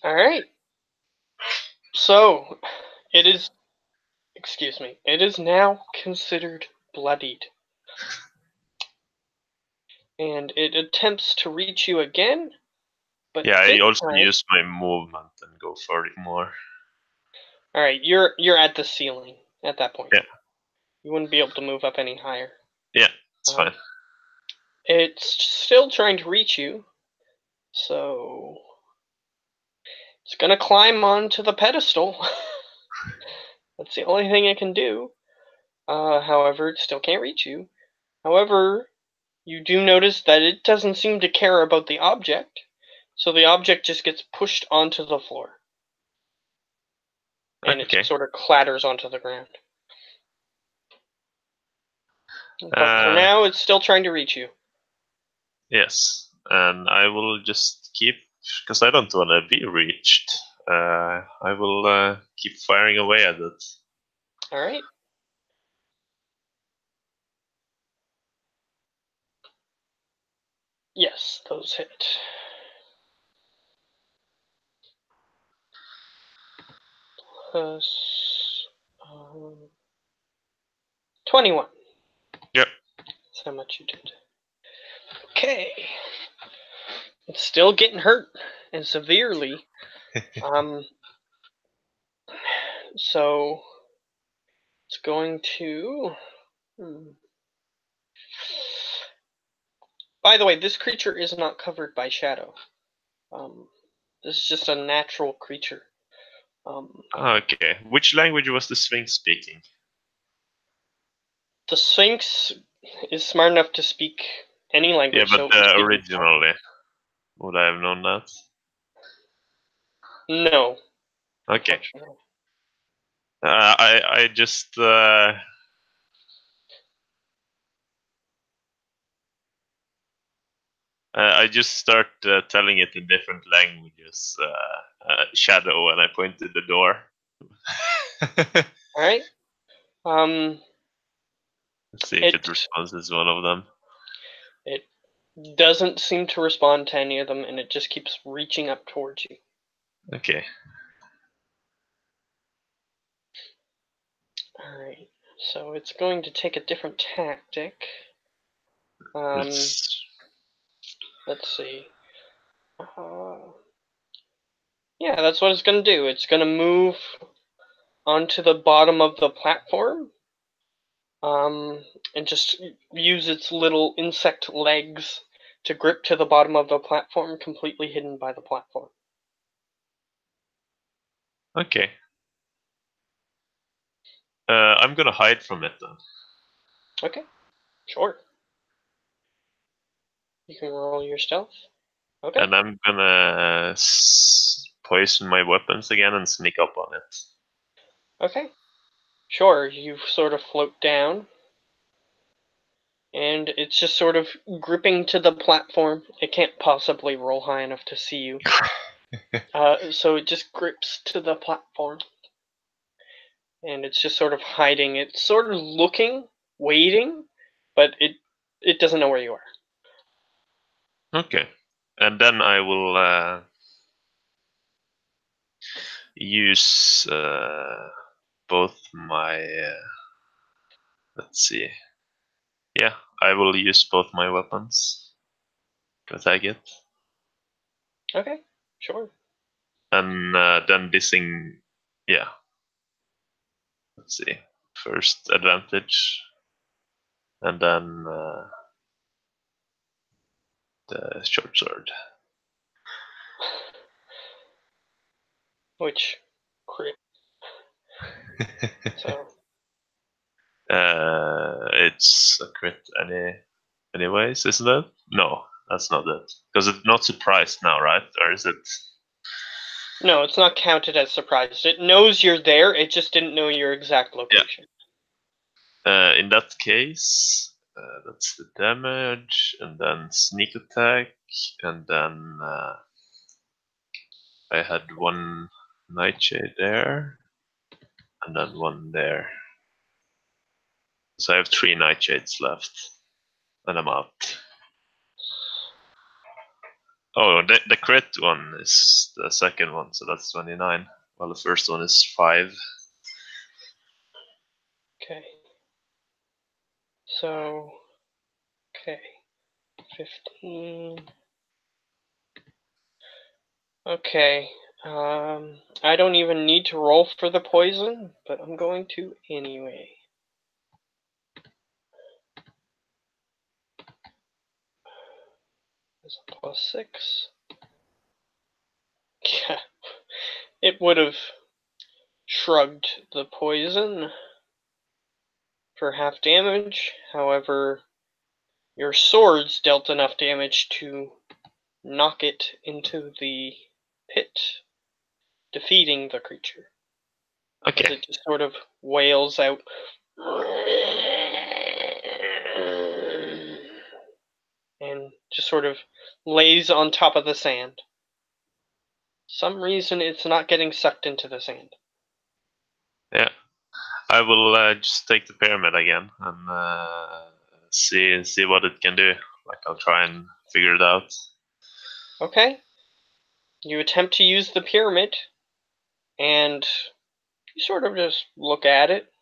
Alright. So, it is, excuse me, it is now considered bloodied. And it attempts to reach you again, but Yeah, I this also time, use my movement and go for it more. alright, you're at the ceiling at that point. Yeah. You wouldn't be able to move up any higher. Yeah, it's Um, fine. it's still trying to reach you, so it's gonna climb onto the pedestal. That's the only thing it can do. However, it still can't reach you. However, you do notice that it doesn't seem to care about the object, so the object just gets pushed onto the floor. And it Okay. sort of clatters onto the ground. But for now, it's still trying to reach you. Yes, and I will just keep, because I don't want to be reached. I will keep firing away at it. Alright. Yes, those hit. Plus 21. Yep. That's how much you did. Okay. It's still getting hurt, and severely. So it's going to. By the way, this creature is not covered by shadow. This is just a natural creature. Okay. Which language was the Sphinx speaking? The Sphinx is smart enough to speak any Yeah, language, but so it was speaking. originally, would I have known that? No, Okay. unfortunately. I just I just start telling it in different languages. Shadow, and I point to the door. All right. Um, Let's see if it it responds as one of them. it doesn't seem to respond to any of them, and it just keeps reaching up towards you. Okay. All right. So it's going to take a different tactic. Let's. Let's see. Yeah, that's what it's going to do. It's going to move onto the bottom of the platform, and just use its little insect legs to grip to the bottom of the platform, completely hidden by the platform. Okay. I'm gonna hide from it then. Okay, sure. You can roll your stealth. Okay. And I'm gonna poison my weapons again and sneak up on it. Okay. Sure, you sort of float down, and it's just sort of gripping to the platform. It can't possibly roll high enough to see you. So it just grips to the platform, and it's just sort of hiding. It's sort of looking, waiting, but it doesn't know where you are. Okay. And then I will use both my. Let's see. Yeah, I will use both my weapons to attack it. Okay, sure. And then dissing. Yeah. Let's see. First advantage. And then the short sword. Which crit? So It's a crit anyways, isn't it? No, that's not it. Because it's not surprised now, right? Or is it? no, it's not counted as surprised. It knows you're there. It just didn't know your exact Yeah. location. In that case, that's the damage, and then sneak attack, and then I had one nightshade there, and then one there. So I have 3 nightshades left, and I'm out. Oh, the crit one is the second one, so that's 29. Well, the first one is 5. Okay. So okay, 15. Okay. I don't even need to roll for the poison, but I'm going to anyway. There's a +6. Yeah, it would have shrugged the poison for half damage. However, your swords dealt enough damage to knock it into the pit, defeating the creature. As Okay. it just sort of wails out. And just sort of lays on top of the sand. Some reason it's not getting sucked into the sand. Yeah. I will just take the pyramid again and see what it can do. Like I'll try and figure it out. Okay? You attempt to use the pyramid, and you sort of just look at it.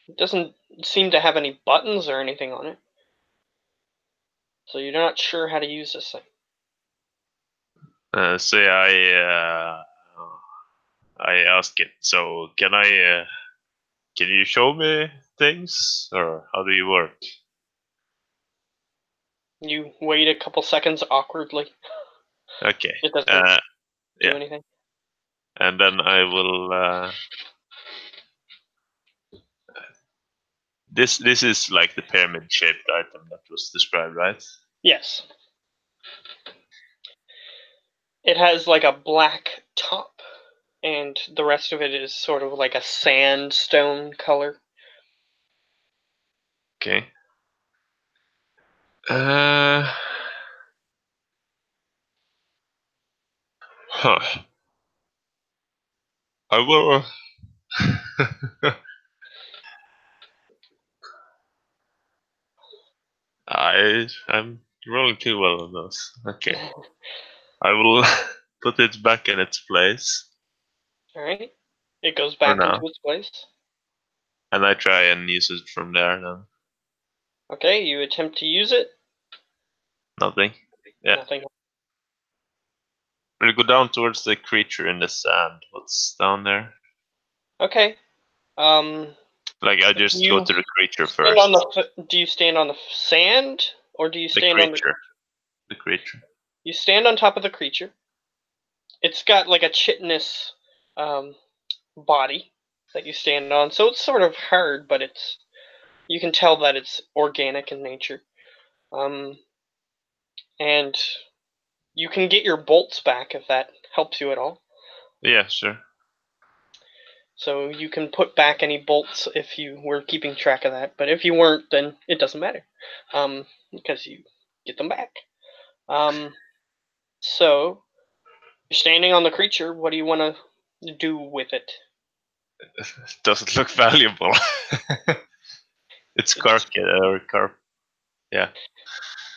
It doesn't seem to have any buttons or anything on it. So you're not sure how to use this thing. So yeah, I ask it. So can you show me things, or how do you work? You wait a couple seconds awkwardly. Okay. It doesn't do Yeah. anything. And then I will This is like the pyramid-shaped item that was described, right? Yes. It has like a black top, and the rest of it is sort of like a sandstone color. Okay. Huh. I will. I'm rolling too well on those. Okay. I will put it back in its place Alright. It goes for back into now, its place. and I try and use it from there. Then Okay, you attempt to use it. nothing. Yeah. Nothing. We'll go down towards the creature in the sand. What's down there? Okay. Like I Do just go you to the creature stand on first. do you stand on the sand, or do you The stand on the? creature. The creature. You stand on top of the creature. It's got like a chitinous um, body that you stand on, so it's sort of hard, but you can tell that it's organic in nature. Um, and you can get your bolts back if that helps you at all. Yeah, sure. So you can put back any bolts if you were keeping track of that, but if you weren't, then it doesn't matter, because you get them back. So you're standing on the creature. What do you want to do with it? Does it look valuable? It's It's cark or carp. Yeah.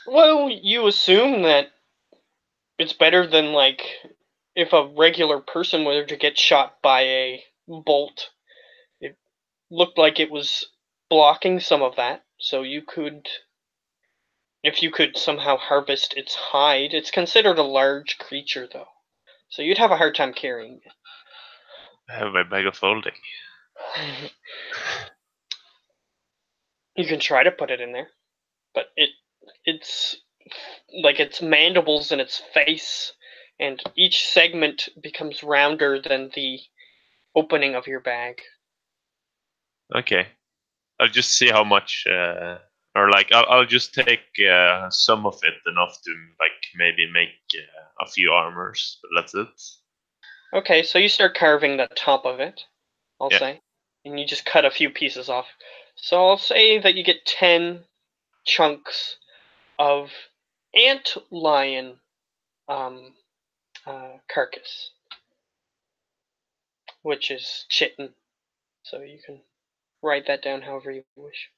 Well, you assume that it's better than like if a regular person were to get shot by a bolt. It looked like it was blocking some of that, so you could, if you could somehow harvest its hide. It's considered a large creature though, so you'd have a hard time carrying I have my bag of holding. it. You can try to put it in there, but it's like its mandibles and its face, and each segment becomes rounder than the opening of your bag. Okay. I'll just see how much, or like I'll just take some of it, enough to like maybe make a few armors, but that's it. Okay, so you start carving the top of it, I'll Yeah. say, and you just cut a few pieces off. So I'll say that you get 10 chunks of ant lion um, carcass, which is chitin. So you can write that down however you wish.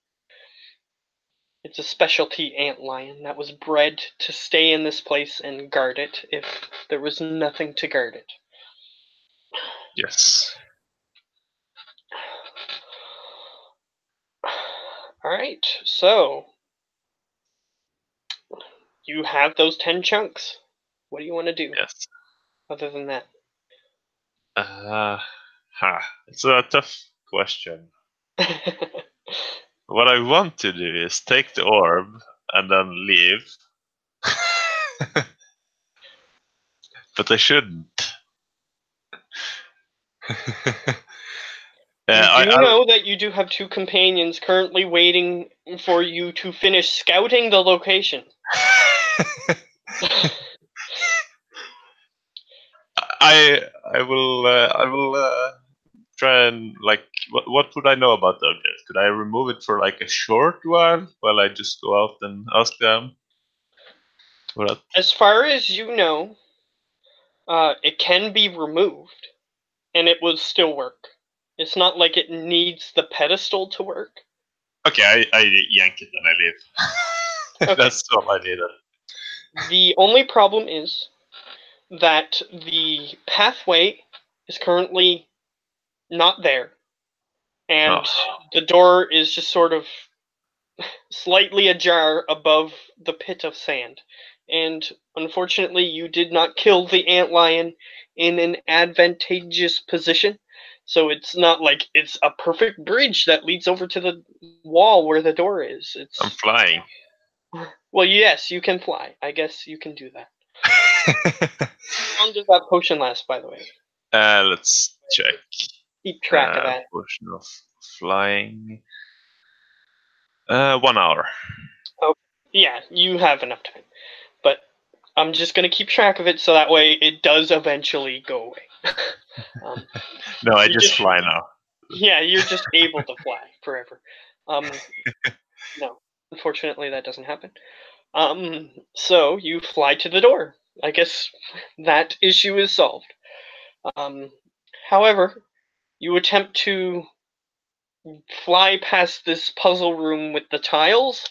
It's a specialty ant lion that was bred to stay in this place and guard it if there was nothing to guard it. Yes. Alright, so you have those 10 chunks. What do you want to do Yes. other than that? It's a tough question. What I want to do is take the orb and then leave, but I shouldn't. You I, do know that you do have two companions currently waiting for you to finish scouting the location. I will try and like what would I know about the object? Could I remove it for like a short while I just go out and ask them? What? As far as you know, it can be removed and it will still work. It's not like it needs the pedestal to work. Okay, I yank it and I leave. Okay. That's all I needed. The only problem is that the pathway is currently not there, Oh, and the door is just sort of slightly ajar above the pit of sand. And unfortunately, you did not kill the antlion in an advantageous position. So it's not like it's a perfect bridge that leads over to the wall where the door is. I'm It's flying. Well, yes, you can fly. I guess you can do that. How long does that potion last, by the way? Let's check. Keep track of that. Portion of flying. 1 hour. Oh, yeah, you have enough time. But I'm just gonna keep track of it so that way it does eventually go away. um, No, I you just just, fly now. yeah, you're just able to fly forever. No, unfortunately that doesn't happen. So you fly to the door. I guess that issue is solved. Um, however, you attempt to fly past this puzzle room with the tiles,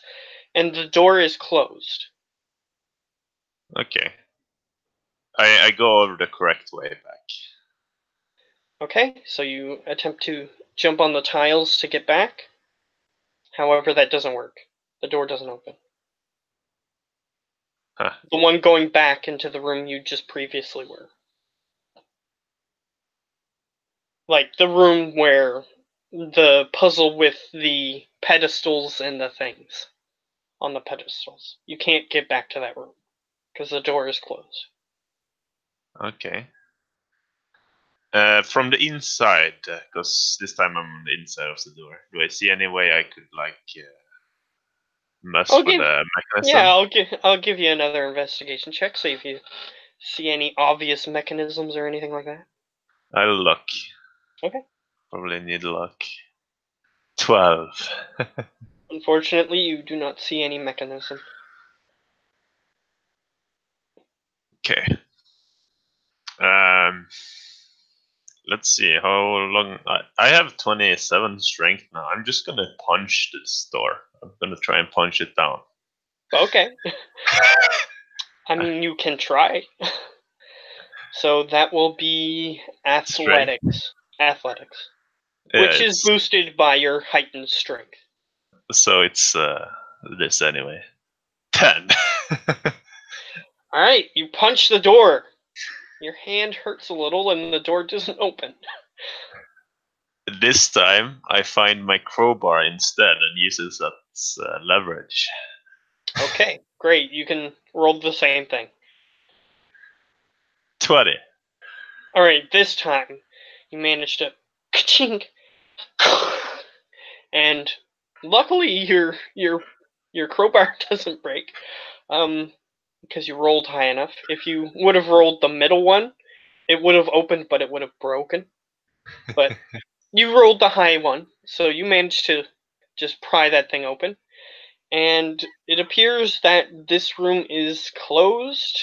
and the door is closed. Okay. I go over the correct way back. Okay, so you attempt to jump on the tiles to get back. However, that doesn't work. The door doesn't open. Huh. The one going back into the room you just previously were. Like the room where the puzzle with the pedestals and the things on the pedestals. You can't get back to that room because the door is closed. Okay. From the inside, because this time I'm on the inside of the door. Do I see any way I could mess I'll with give the Yeah, mechanism? I'll give you another investigation check. See if you see any obvious mechanisms or anything like that. I'll look. Okay. Probably need luck. 12. Unfortunately, you do not see any mechanism. Okay. Um, let's see how long. I have 27 strength now. I'm just gonna punch this door. I'm gonna try and punch it down. Okay. I mean, you can try. So that will be Strength? athletics. Athletics. Yeah, Which is it's boosted by your heightened strength. so it's this anyway. 10. Alright, you punch the door. Your hand hurts a little and the door doesn't open. This time I find my crowbar instead and uses that as leverage. Okay, great. You can roll the same thing. 20. Alright, this time you manage to ka-chink, and luckily your crowbar doesn't break. Because you rolled high enough. If you would have rolled the middle one, it would have opened, but it would have broken. But you rolled the high one, so you managed to just pry that thing open. And it appears that this room is closed.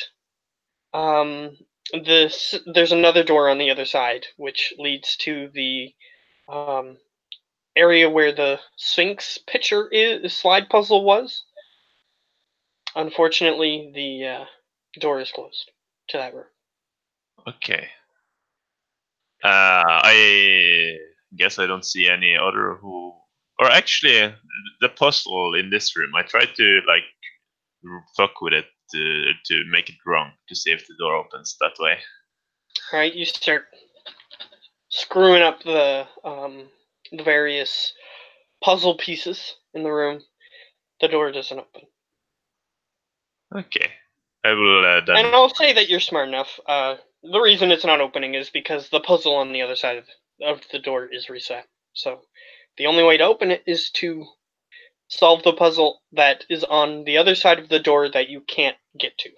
There's another door on the other side, which leads to the um, area where the Sphinx picture is slide puzzle was. Unfortunately, the door is closed to that room. Okay. I guess I don't see any other who. Or actually, the puzzle in this room, I tried to fuck with it to make it wrong to see if the door opens that way. All right, you start screwing up the various puzzle pieces in the room. The door doesn't open. Okay. I will And then. I'll say that you're smart enough. The reason it's not opening is because the puzzle on the other side of the door is reset. So the only way to open it is to solve the puzzle that is on the other side of the door that you can't get to.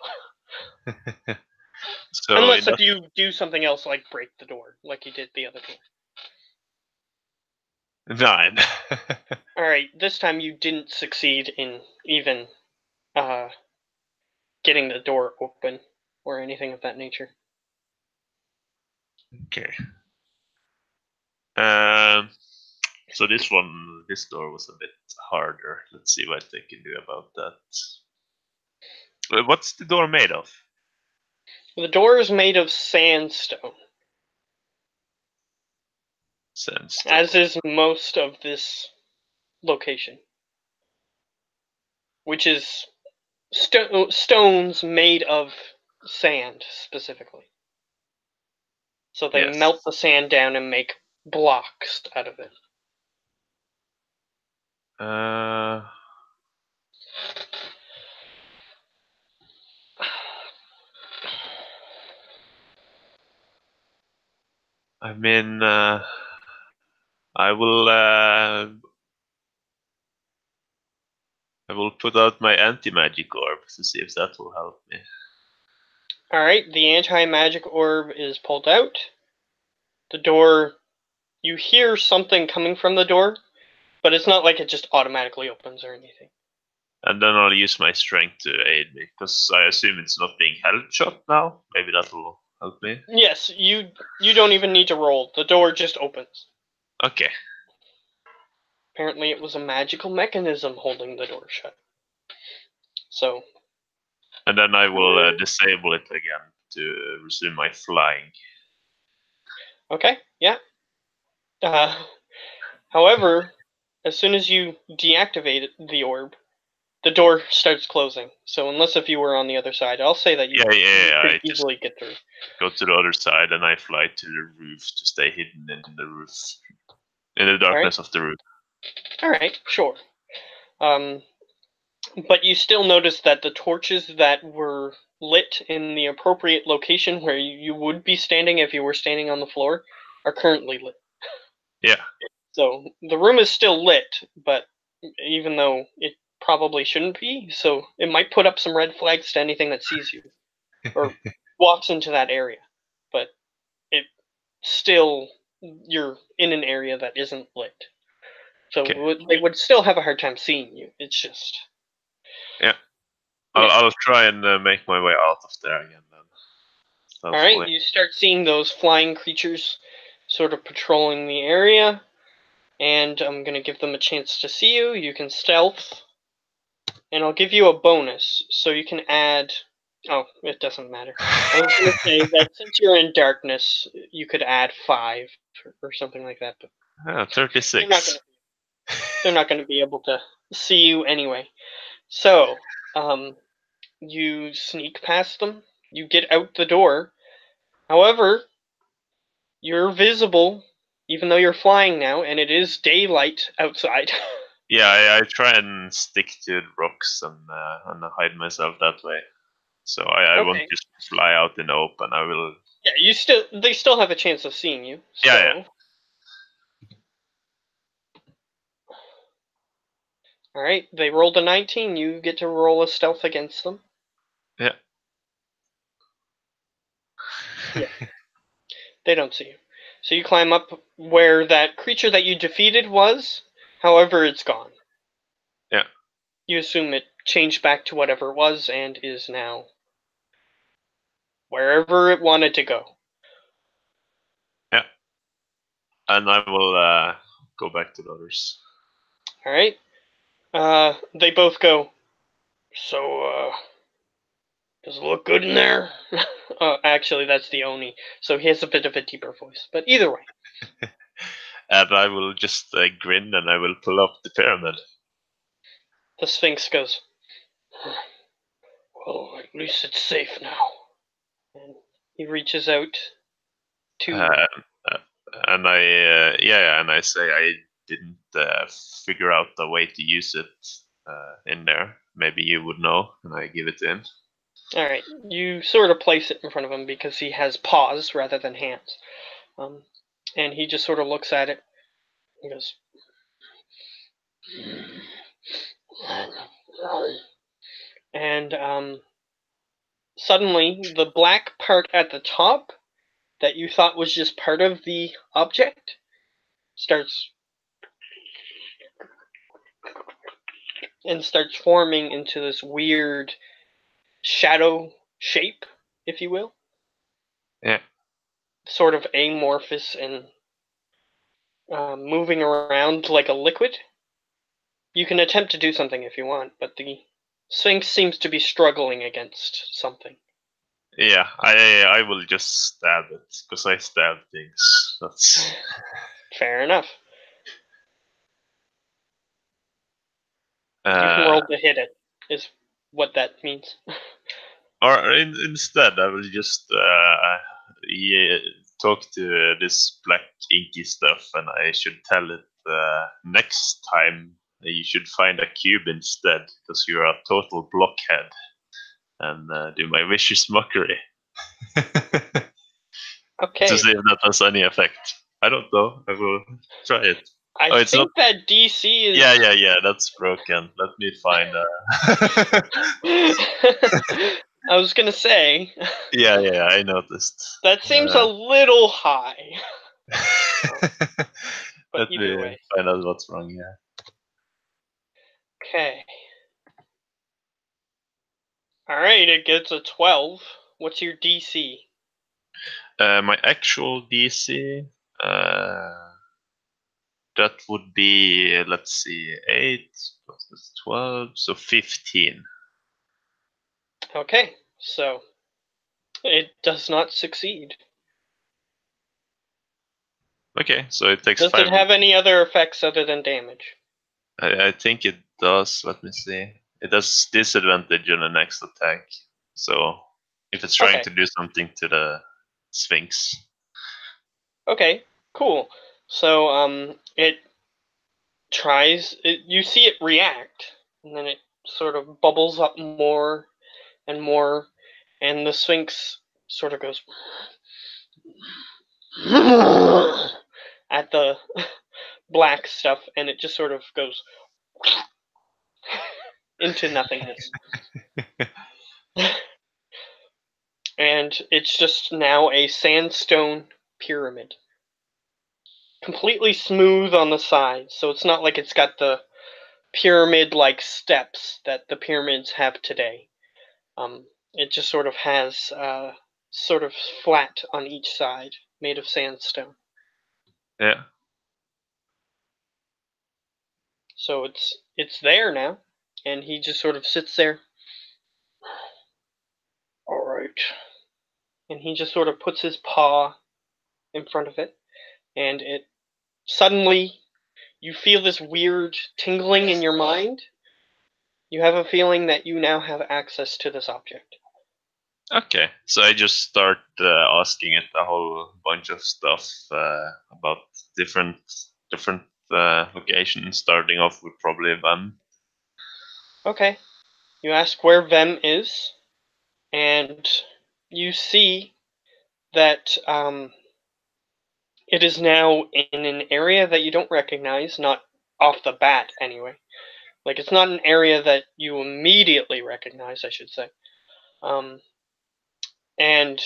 So Unless in if that you do something else like break the door, like you did the other door. 9. Alright, this time you didn't succeed in even uh, getting the door open or anything of that nature. Okay. Um. So this door was a bit harder. Let's see what they can do about that. What's the door made of? The door is made of sandstone, as Sandstone. is most of this location, which is stones made of sand specifically. So they Yes. melt the sand down and make blocks out of it. Uh. I mean, I will I will put out my anti-magic orb to see if that will help me. Alright, the anti-magic orb is pulled out. The door, you hear something coming from the door, but it's not like it just automatically opens or anything. And then I'll use my strength to aid me, because I assume it's not being held shut now. Maybe that will help me. Yes, you don't even need to roll. The door just opens. Okay. Apparently it was a magical mechanism holding the door shut. So. And then I will disable it again to resume my flying. Okay, yeah. However, as soon as you deactivate the orb, the door starts closing. So unless if you were on the other side, I'll say that you could I just easily get through. go to the other side and I fly to the roof to stay hidden in the roof. In the darkness of the roof. Alright, sure. But you still notice that the torches that were lit in the appropriate location where you would be standing if you were standing on the floor are currently lit. Yeah. So the room is still lit, but even though it probably shouldn't be, so it might put up some red flags to anything that sees you or walks into that area. But it still, you're in an area that isn't lit. So Okay. they would still have a hard time seeing you. It's just. Yeah. Yeah. I'll try and make my way out of there again then. Alright, you start seeing those flying creatures sort of patrolling the area, and I'm going to give them a chance to see you. You can stealth, and I'll give you a bonus, so you can add. Oh, it doesn't matter. I was going to say that since you're in darkness, you could add 5 or something like that, but 36. They're not going to be able to see you anyway. So, you sneak past them, you get out the door. However, you're visible, even though you're flying now, and it is daylight outside. Yeah, I try and stick to the rocks and hide myself that way. So I won't Okay. just fly out in the open. I will. Yeah, they still have a chance of seeing you. So. Yeah. All right, they rolled a 19. You get to roll a stealth against them. Yeah. Yeah. They don't see you. So you climb up where that creature that you defeated was. However, it's gone. Yeah. You assume it changed back to whatever it was and is now wherever it wanted to go. Yeah. And I will go back to the others. All right. They both go. So, does it look good in there? Actually, that's the Oni. So he has a bit of a deeper voice. But either way. And I will just grin and I will pull up the pyramid. The Sphinx goes, well, at least it's safe now. And he reaches out to. And I say I didn't figure out the way to use it in there. Maybe you would know, and I give it in. Alright, you sort of place it in front of him because he has paws rather than hands. And he just sort of looks at it. He goes, and suddenly the black part at the top that you thought was just part of the object starts forming into this weird shadow shape, if you will. Yeah. Sort of amorphous and moving around like a liquid. You can attempt to do something if you want, but the Sphinx seems to be struggling against something. Yeah, I will just stab it because I stab things. That's fair enough. You can roll to hit it, is what that means. Or instead, I will just talk to this black inky stuff, and I should tell it next time you should find a cube instead, because you're a total blockhead, and do my vicious mockery. Okay. To see if that has any effect. I don't know. I will try it. I Oh, it's not. think that DC is. Yeah. That's broken. Let me find. I was gonna say Yeah. I noticed. that seems a little high, but Let either me way. find out what's wrong here. Okay. All right, it gets a 12. What's your DC? My actual DC. That would be, let's see, 8 plus this 12, so 15. Okay, so it does not succeed. Okay, so it takes Does it 5. have any other effects other than damage? I think it does. Let me see. It does disadvantage on the next attack. So if it's trying Okay. to do something to the Sphinx. Okay, cool. So it tries you see it react, and then it sort of bubbles up more and more, and the Sphinx sort of goes at the black stuff, and it just sort of goes into nothingness. And it's just now a sandstone pyramid. Completely smooth on the sides, so it's not like it's got the pyramid-like steps that the pyramids have today. It just sort of has sort of flat on each side, made of sandstone. Yeah. So it's there now, and he just sort of sits there. All right, and he just sort of puts his paw in front of it, and it suddenly you feel this weird tingling in your mind. You have a feeling that you now have access to this object. Okay, so I just start asking it a whole bunch of stuff about different locations, starting off with probably Van. Okay, you ask where Vem is, and you see that it is now in an area that you don't recognize, not off the bat anyway. Like, it's not an area that you immediately recognize, I should say. Um, and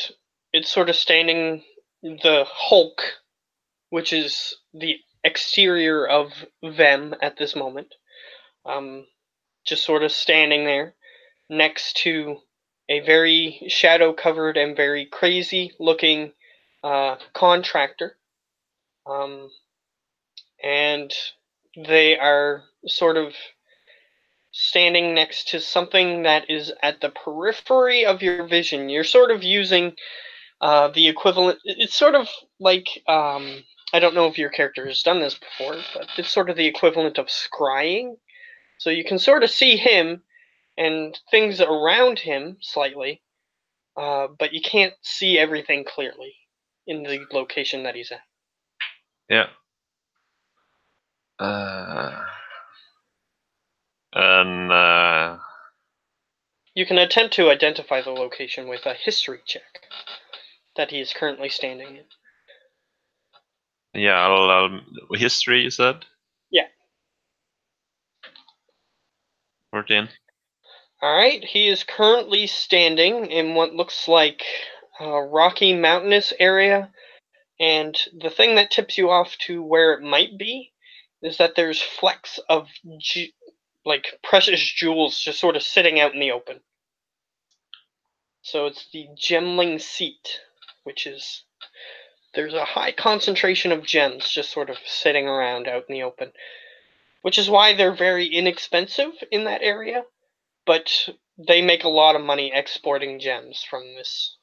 it's sort of standing the Hulk, which is the exterior of Vem at this moment, just sort of standing there next to a very shadow covered and very crazy looking contractor. Um, and they are sort of standing next to something that is at the periphery of your vision. You're sort of using the equivalent. It's sort of like I don't know if your character has done this before, but it's sort of the equivalent of scrying. So you can sort of see him and things around him slightly, but you can't see everything clearly in the location that he's at. Yeah. Uh, and You can attempt to identify the location with a history check that he is currently standing in. yeah, I'll history. You said Yeah. 14. All right. He is currently standing in what looks like a rocky mountainous area, and the thing that tips you off to where it might be is that there's flecks of like precious jewels just sort of sitting out in the open. So it's the gemling seat, which is there's a high concentration of gems just sort of sitting around out in the open, which is why they're very inexpensive in that area, but they make a lot of money exporting gems from this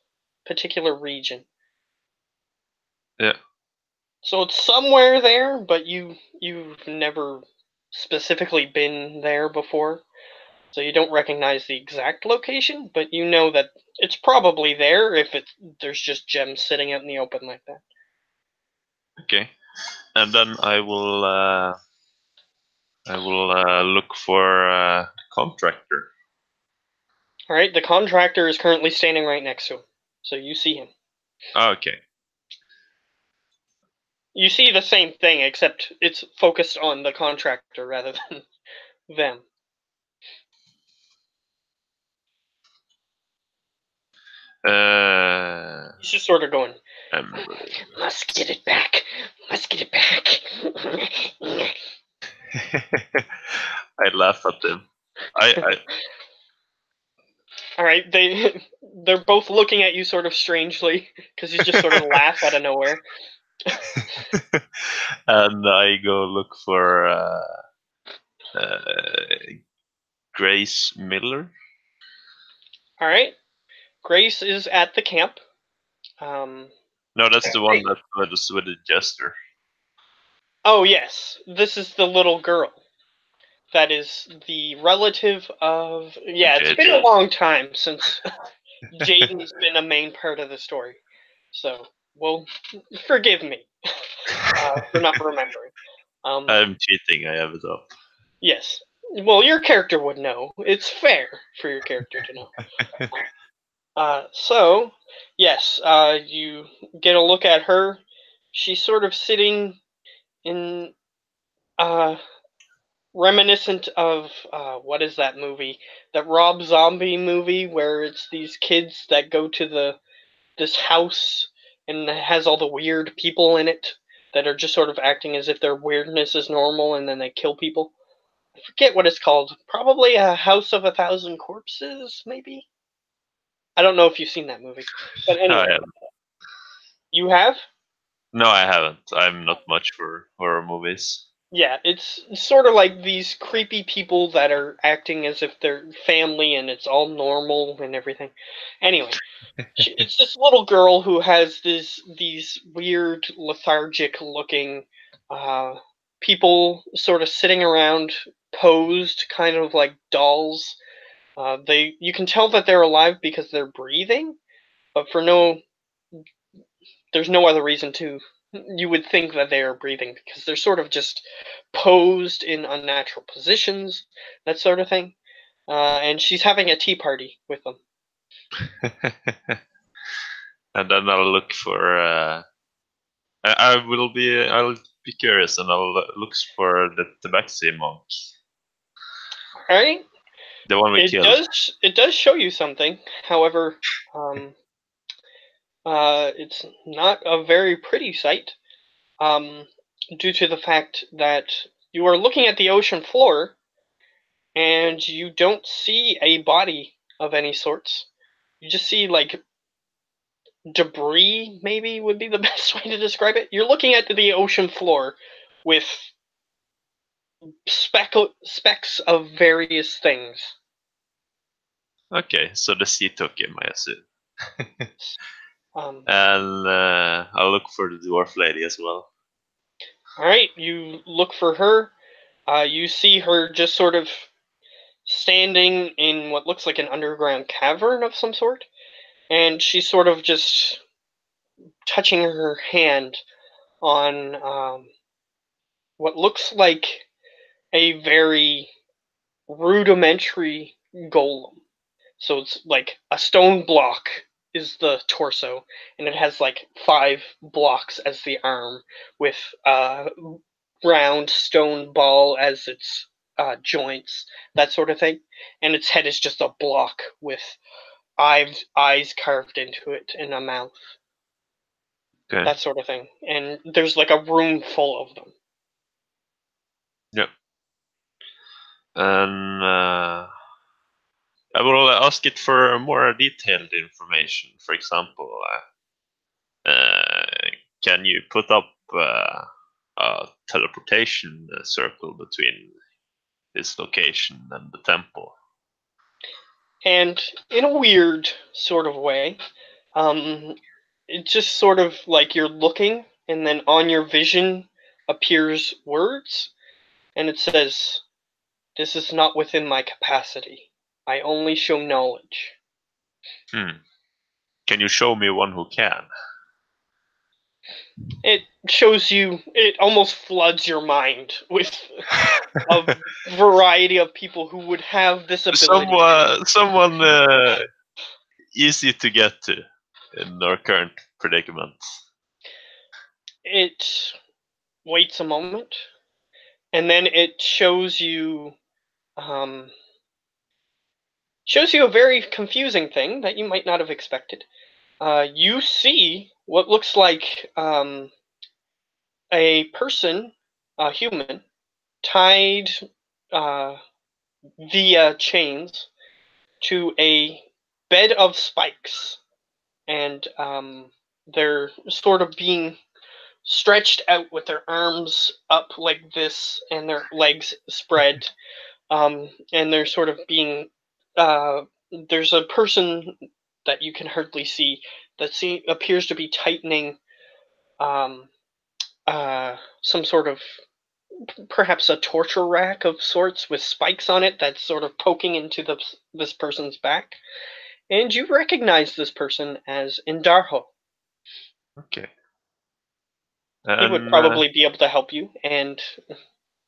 particular region. Yeah. So it's somewhere there, but you've never specifically been there before. So you don't recognize the exact location, but you know that it's probably there if there's just gems sitting out in the open like that. Okay. And then I will look for the contractor. All right, the contractor is currently standing right next to him, so you see him. Okay. You see the same thing, except it's focused on the contractor rather than them. He's just sort of going, Memory. must get it back. Must get it back. I laugh at him. I All right, they're both looking at you sort of strangely because you just sort of laugh out of nowhere. and I go look for Grace Miller. All right, Grace is at the camp. Um, No, that's the one that was with the jester. oh yes, this is the little girl. That is the relative of. Yeah, it's been a JJ. long time since Jaden's been a main part of the story, so well, forgive me for not remembering. I'm cheating. I have it up. Yes. Well, your character would know. It's fair for your character to know. So, yes, you get a look at her. She's sort of sitting in, uh, reminiscent of, what is that movie? That Rob Zombie movie where it's these kids that go to this house and it has all the weird people in it that are just sort of acting as if their weirdness is normal and then they kill people. I forget what it's called. Probably a House of a Thousand Corpses, maybe? I don't know if you've seen that movie. But I anyway, have. you have? No, I haven't. I'm not much for horror movies. Yeah, it's sort of like these creepy people that are acting as if they're family and it's all normal and everything. Anyway, it's this little girl who has these weird lethargic looking uh, people sort of sitting around posed kind of like dolls. They you can tell that they're alive because they're breathing, but for no there's no other reason to you would think that they are breathing because they're sort of just posed in unnatural positions, that sort of thing. And she's having a tea party with them. And then I'll look for. I will be. I'll be curious, and I'll look for the Tabaxi monk, All right. the one we killed. It does show you something. However, um, it's not a very pretty sight, um, due to the fact that you are looking at the ocean floor and you don't see a body of any sorts. You just see like debris, maybe would be the best way to describe it. You're looking at the ocean floor with specks of various things. Okay, so the sea took him, I assume. Um, And I'll look for the dwarf lady as well. all right, you look for her. You see her just sort of standing in what looks like an underground cavern of some sort, and she's sort of just touching her hand on what looks like a very rudimentary golem. So it's like a stone block is the torso, and it has like 5 blocks as the arm, with a round stone ball as its joints, that sort of thing. And its head is just a block with eyes carved into it and a mouth, Okay. that sort of thing. And there's like a room full of them. Yep. And I will ask it for more detailed information. For example, can you put up a teleportation circle between this location and the temple? And in a weird sort of way, um, it's just sort of like you're looking, and then on your vision appears words, and it says, "This is not within my capacity. I only show knowledge." Can you show me one who can? It shows you, it almost floods your mind with a variety of people who would have this ability. Someone easy to get to in our current predicament. It waits a moment, and then it um, shows you a very confusing thing that you might not have expected. You see what looks like a person, a human, tied uh, via chains to a bed of spikes, and they're sort of being stretched out with their arms up like this and their legs spread, and they're sort of being. There's a person that you can hardly see that appears to be tightening um, some sort of perhaps a torture rack of sorts with spikes on it that's sort of poking into this person's back. And you recognize this person as Indarho. Okay. He would And probably be able to help you, and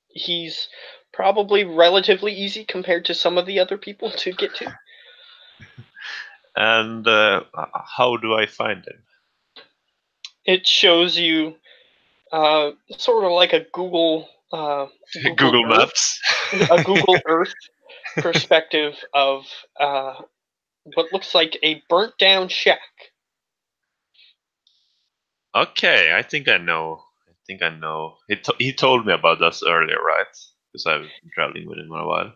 he's probably relatively easy compared to some of the other people to get to. how do I find him? It shows you sort of like a Google Google Earth, Maps. a Google Earth perspective of what looks like a burnt down shack. Okay, I think I know. I think I know. He told me about this earlier, right? Because I've been traveling with him for a while.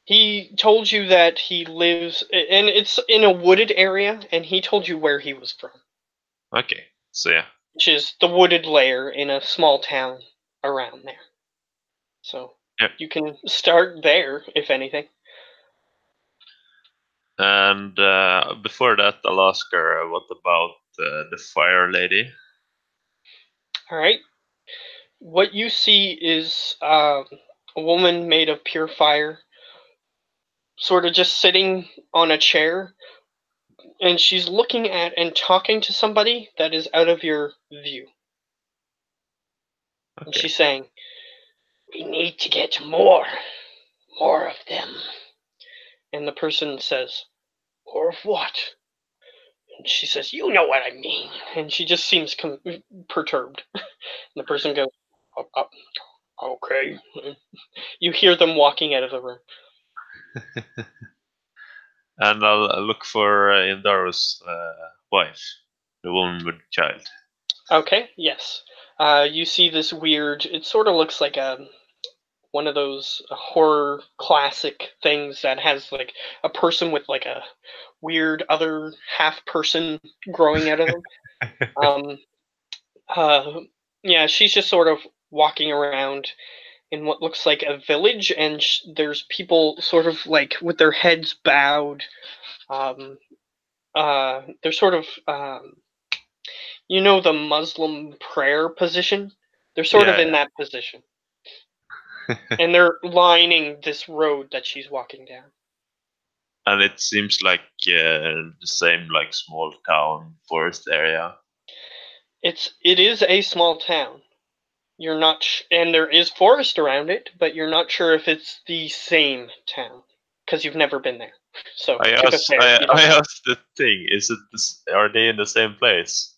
He told you that he lives, and it's in a wooded area, and he told you where he was from, Okay, so yeah. which is the wooded layer in a small town around there. So Yeah. you can start there, if anything. And before that, I'll ask her what about the fire lady? All right. What you see is a woman made of pure fire, sort of just sitting on a chair, and she's looking at and talking to somebody that is out of your view. And Okay. she's saying, "We need to get more of them." And the person says, "More of what?" And she says, "You know what I mean." And she just seems perturbed. And the person goes, "Oh, okay." You hear them walking out of the room. And I'll look for Indaro's wife, the woman with the child. Okay, yes. You see this weird, it sort of looks like a one of those horror classic things that has like a person with like a weird other half person growing out of them. Um, uh, yeah, she's just sort of walking around in what looks like a village, and there's people sort of like with their heads bowed. Um, they're sort of, the Muslim prayer position. They're sort of Yeah, in that position, and they're lining this road that she's walking down. and it seems like the same like small town forest area. It is a small town. You're not, and there is forest around it, but you're not sure if it's the same town because you've never been there. So I to be asked, fair, I, you I don't know. asked the thing: is it this? Are they in the same place?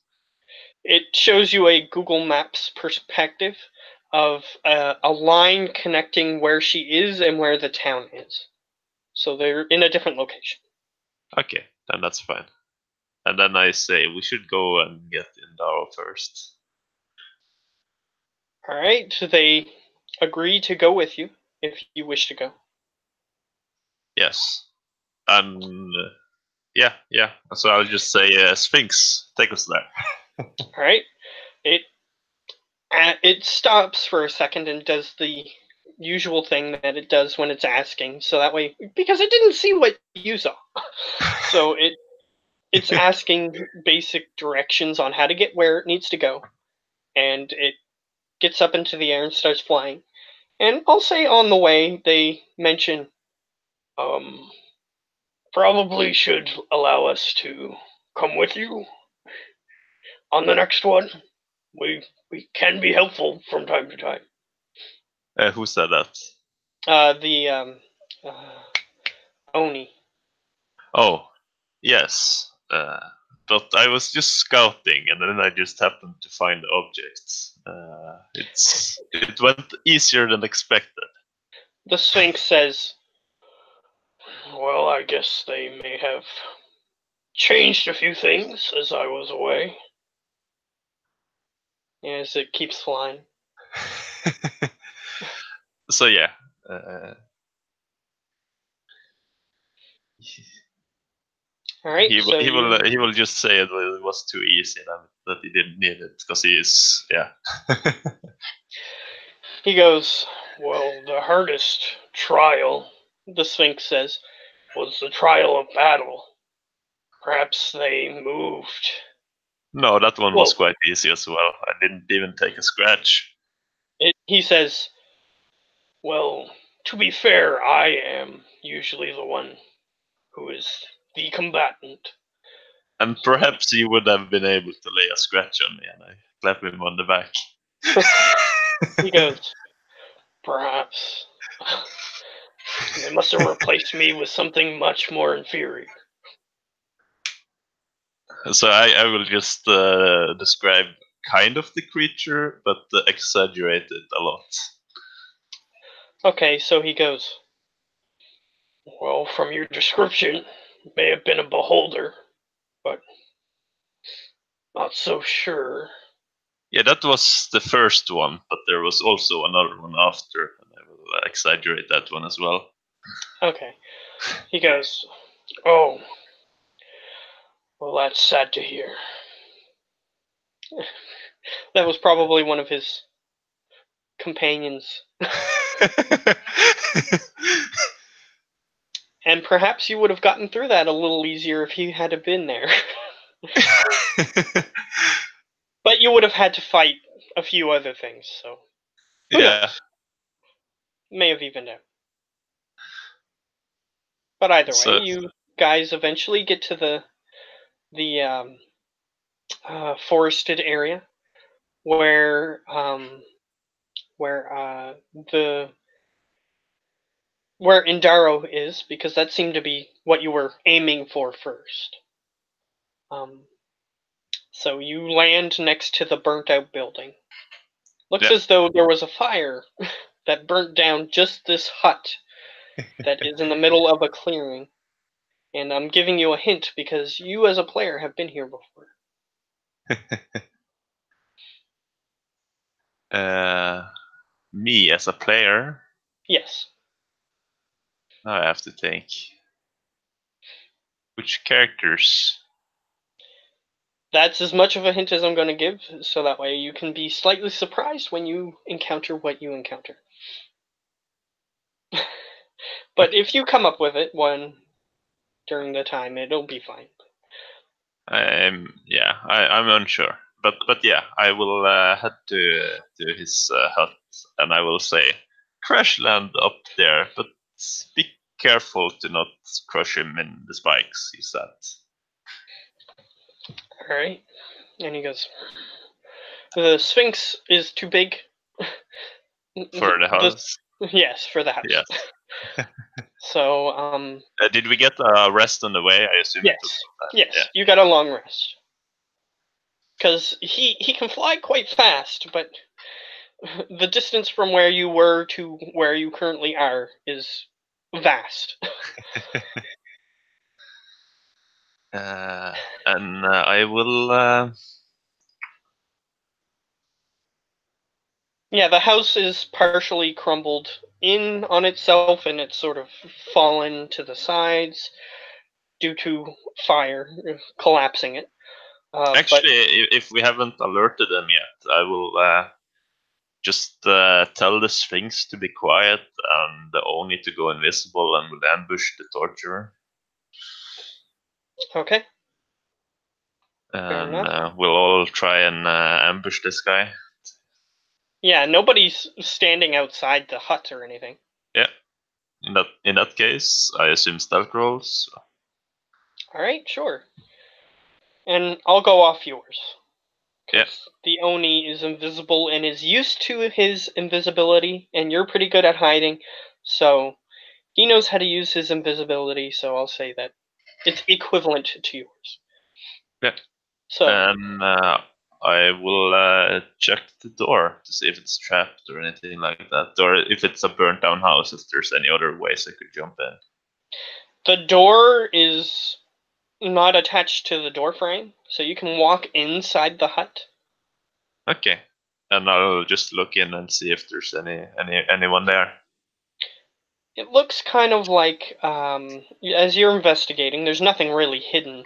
It shows you a Google Maps perspective of a line connecting where she is and where the town is. So they're in a different location. Okay, then that's fine. And then I say we should go and get Indaro first. All right, so they agree to go with you if you wish to go. Yes, and yeah. So I'll just say Sphinx, take us there. All right, it it stops for a second and does the usual thing that it does when it's asking. So that way, because it didn't see what you saw, so it's asking basic directions on how to get where it needs to go, and it gets up into the air and starts flying. And I'll say on the way they mention, um, probably should allow us to come with you on the next one. We can be helpful from time to time. Who said that? The uh, Oni. Oh, yes. but I was just scouting, and then I just happened to find objects. It went easier than expected. The Sphinx says, "Well, I guess they may have changed a few things as I was away." As it keeps flying. So yeah, uh, All right, he will so he will you he will just say it was too easy that he didn't need it because he is he goes, "Well, the hardest trial," the Sphinx says, "was the trial of battle. Perhaps they moved." No, that one was Well, quite easy as well. I didn't even take a scratch. he says, "Well, to be fair, I am usually the one who is the combatant." And So perhaps he would have been able to lay a scratch on me, and I clap him on the back. he goes, "Perhaps they must have replaced me with something much more inferior." So I will just describe kind of the creature, but exaggerate it a lot. Okay, so he goes, "Well, from your description, it may have been a beholder, but not so sure." Yeah, that was the first one, but there was also another one after, and I will exaggerate that one as well. Okay. He goes, "Oh, well, that's sad to hear." That was probably one of his companions. And perhaps you would have gotten through that a little easier if he had been there. But you would have had to fight a few other things, so who Yeah. knows? May have evened out. But either way, So you guys eventually get to the forested area where where the where Indaro is, because that seemed to be what you were aiming for first. Um, so you land next to the burnt out building. Looks yeah. as though there was a fire that burnt down just this hut that is in the middle of a clearing. And I'm giving you a hint because you as a player have been here before. Me as a player, Yes. now I have to think. Which characters? That's as much of a hint as I'm going to give, so that way you can be slightly surprised when you encounter what you encounter. But if you come up with it during the time, it'll be fine. I'm unsure, but yeah, I will head to his hut, and I will say, crash land up there, but be careful to not crush him in the spikes. He said. All right. And he goes, "The Sphinx is too big." For the The house. Yes, for the house. Yes. So, Did we get a rest on the way? I assume it took yes, some time. yes, Yeah. you got a long rest because he can fly quite fast, but the distance from where you were to where you currently are is vast. And I will. Yeah, the house is partially crumbled in on itself, and it's sort of fallen to the sides due to fire collapsing it. But Actually, if we haven't alerted them yet, I will just tell the Sphinx to be quiet and the Oni to go invisible and will ambush the torturer. okay, fair And enough. we'll all try and ambush this guy. Yeah, nobody's standing outside the hut or anything. Yeah. In that case, I assume stealth rolls. All right, sure. And I'll go off yours Yeah. because the Oni is invisible and is used to his invisibility, and you're pretty good at hiding, so he knows how to use his invisibility. So I'll say that it's equivalent to yours. Yeah. So And I will check the door to see if it's trapped or anything like that, or if it's a burnt down house. If there's any other ways I could jump in. the door is not attached to the door frame, so you can walk inside the hut. Okay. And I'll just look in and see if there's anyone there. It looks kind of like, as you're investigating, there's nothing really hidden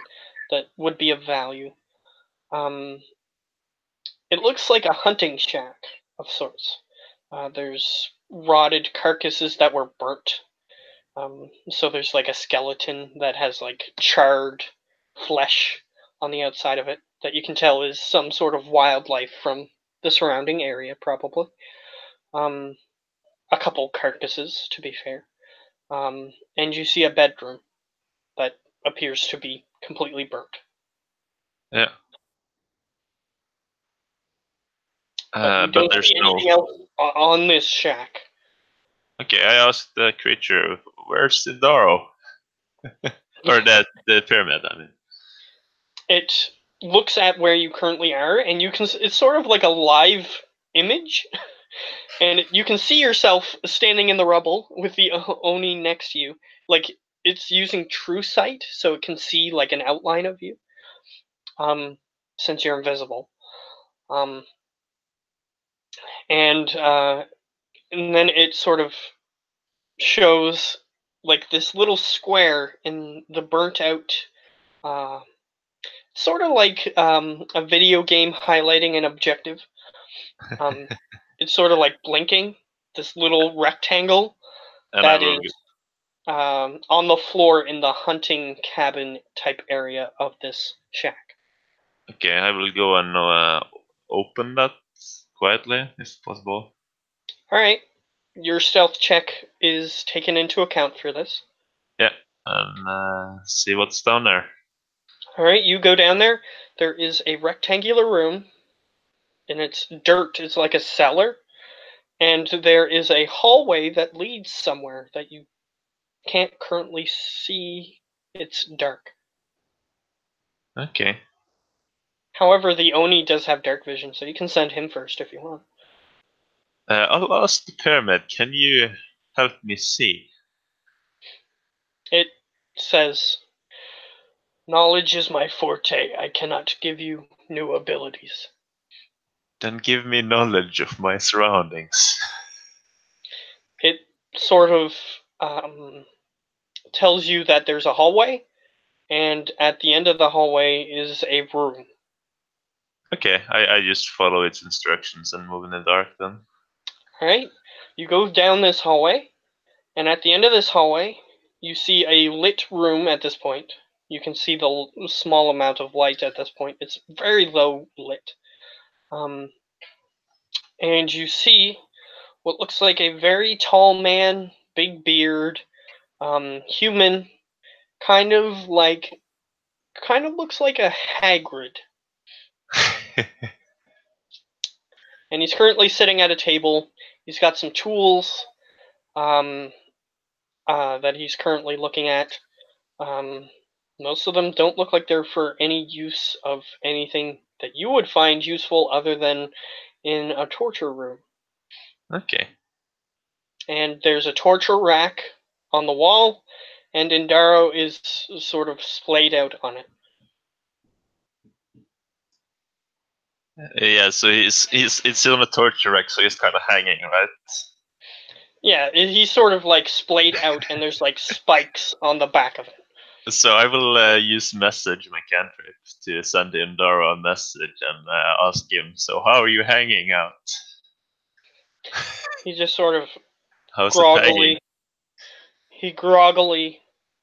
that would be of value. It looks like a hunting shack of sorts. There's rotted carcasses that were burnt. So there's like a skeleton that has like charred flesh on the outside of it that you can tell is some sort of wildlife from the surrounding area, probably. Um, a couple carcasses, to be fair. And you see a bedroom that appears to be completely burnt. Yeah. But you But don't there's see no. anything else on this shack. Okay, I asked the creature, "Where's Sindaro?" Or the pyramid. I mean. It looks at where you currently are, and you can. It's sort of like a live image, and you can see yourself standing in the rubble with the Oni next to you. Like it's using true sight, so it can see like an outline of you. Um, since you're invisible. Um, and then it sort of shows like this little square in the burnt out, uh, sort of like a video game highlighting an objective. Um, it's sort of like blinking. This little rectangle And I that will. is on the floor in the hunting cabin type area of this shack. Okay, I will go and open that quietly, if possible. All right, your stealth check is taken into account for this. Yeah, and see what's down there. All right, you go down there. There is a rectangular room, and it's dirt. It's like a cellar, and there is a hallway that leads somewhere that you can't currently see. It's dark. Okay. However, the Oni does have dark vision, so you can send him first if you want. I'll ask the pyramid. Can you help me see? It says, "Knowledge is my forte. I cannot give you new abilities." Then give me knowledge of my surroundings. It sort of tells you that there's a hallway, and at the end of the hallway is a room. Okay, I just follow its instructions and move in the dark then. All right, you go down this hallway, and at the end of this hallway, you see a lit room. At this point, you can see the small amount of light at this point. It's very low lit, um, and you see what looks like a very tall man, big beard, human, kind of like, kind of looks like a Hagrid. And he's currently sitting at a table. He's got some tools um, that he's currently looking at. Um, most of them don't look like they're for any use of anything that you would find useful other than in a torture room. Okay. And there's a torture rack on the wall, and Indaro is sort of splayed out on it. Yeah, so he's it's on a torture rack, so he's kind of hanging, right? Yeah, he's sort of like splayed out, and there's like spikes on the back of it. So I will use message my cantrip to send Indaro a message and ask him. So how are you hanging out? He just sort of How's it hanging? groggily, he groggily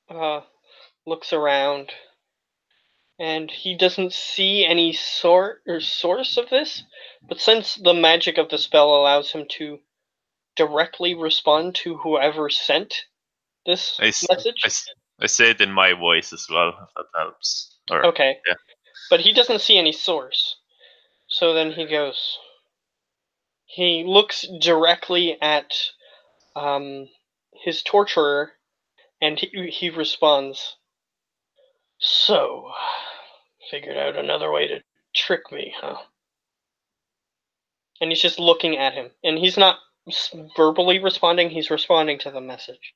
uh, looks around, and he doesn't see any sort or source of this. But since the magic of the spell allows him to directly respond to whoever sent this I, s- I, message, s- I say it in my voice as well, if that helps. Or okay, yeah. but he doesn't see any source. So then he goes. He looks directly at his torturer, and he responds, "So, Figured out another way to trick me, huh? And he's just looking at him, and he's not verbally responding. He's responding to the message.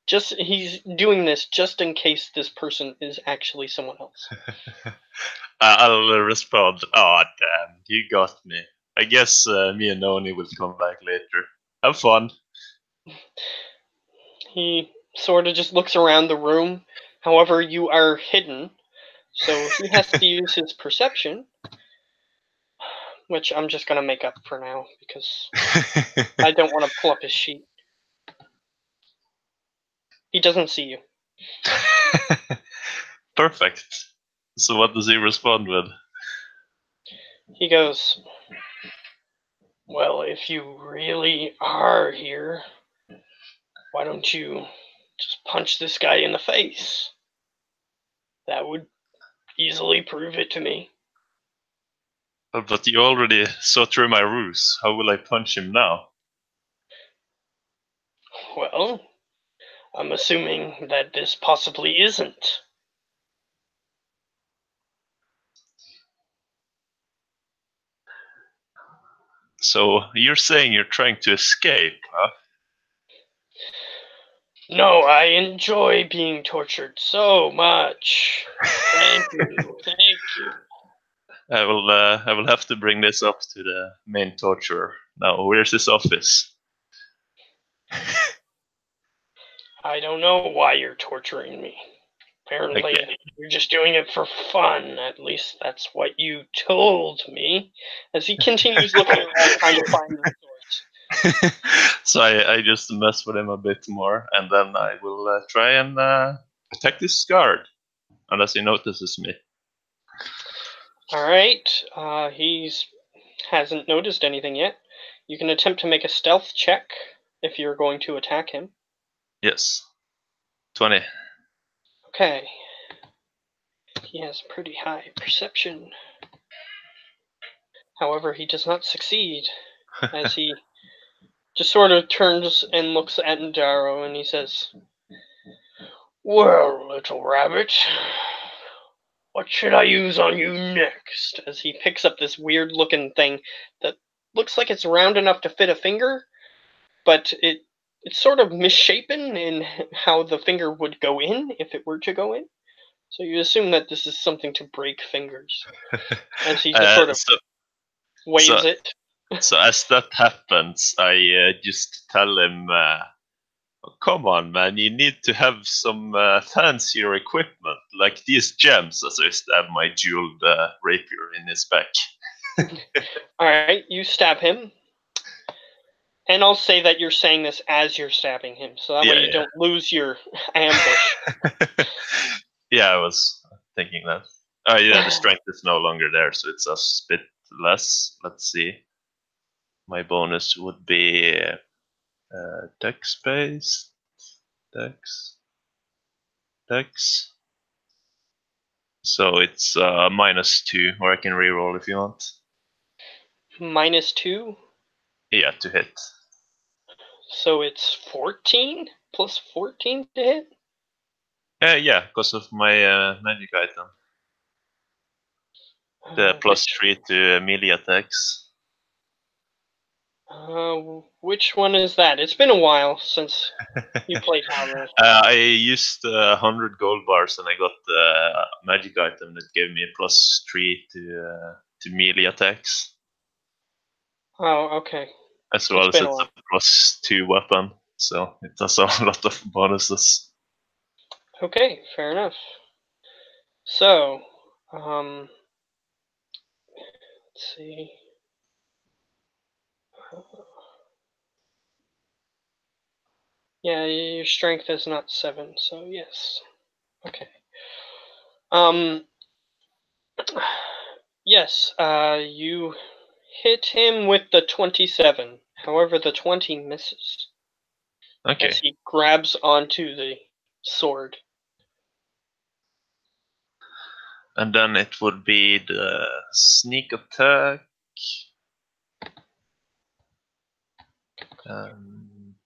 Just he's doing this just in case this person is actually someone else. I'll respond. Oh, damn, you got me. I guess me and Noni will come back later. Have fun. He sort of just looks around the room. However, you are hidden, so he has to use his perception, which I'm just gonna make up for now because I don't want to pull up his sheet. He doesn't see you. Perfect. So what does he respond with? He goes, "Well, if you really are here, why don't you just punch this guy in the face? That would easily prove it to me." But you already saw through my ruse. How will I punch him now? Well, I'm assuming that this possibly isn't. So you're saying you're trying to escape, huh? No, I enjoy being tortured so much. Thank you, thank you. I will have to bring this up to the main torturer. Now, where's his office? I don't know why you're torturing me. Apparently, Okay. you're just doing it for fun. At least that's what you told me. As he continues looking around trying to find the source. So I just mess with him a bit more, and then I will try and attack this guard, unless he notices me. Alright, he's hasn't noticed anything yet. You can attempt to make a stealth check if you're going to attack him. Yes. 20. Okay. He has pretty high perception. However, he does not succeed, as he just sort of turns and looks at Ndaro and he says, "Well, little rabbit, what should I use on you next?" As he picks up this weird looking thing that looks like it's round enough to fit a finger, but it's sort of misshapen in how the finger would go in if it were to go in. So you assume that this is something to break fingers. As he just sort of so, so, waves it. so as that happens, I just tell him, "Oh, come on, man, you need to have some fancier equipment, like these gems," as I stab my jeweled rapier in his back. Alright, you stab him. And I'll say that you're saying this as you're stabbing him, so that way you Yeah, don't lose your ambush. yeah. Yeah, I was thinking that. Oh, yeah, the strength is no longer there, so it's a bit less. Let's see. My bonus would be dex based. Dex. Dex. So it's -2, or I can reroll if you want. -2, Yeah, to hit. so it's 14 plus 14 to hit. Yeah, because of my magic item. The Which +3 to melee attacks. which one is that? It's been a while since you played Howler. I used 100 gold bars, and I got the magic item that gave me a +3 to melee attacks, Oh, okay. as It's well as been a it's a while. +2 weapon. So it does a lot of bonuses. Okay, fair enough. So, let's see. Yeah, your strength is not 7, so yes. Okay. Um, yes, you hit him with the 27. However, the 20 misses as Okay, he grabs onto the sword. and then it would be the sneak attack. And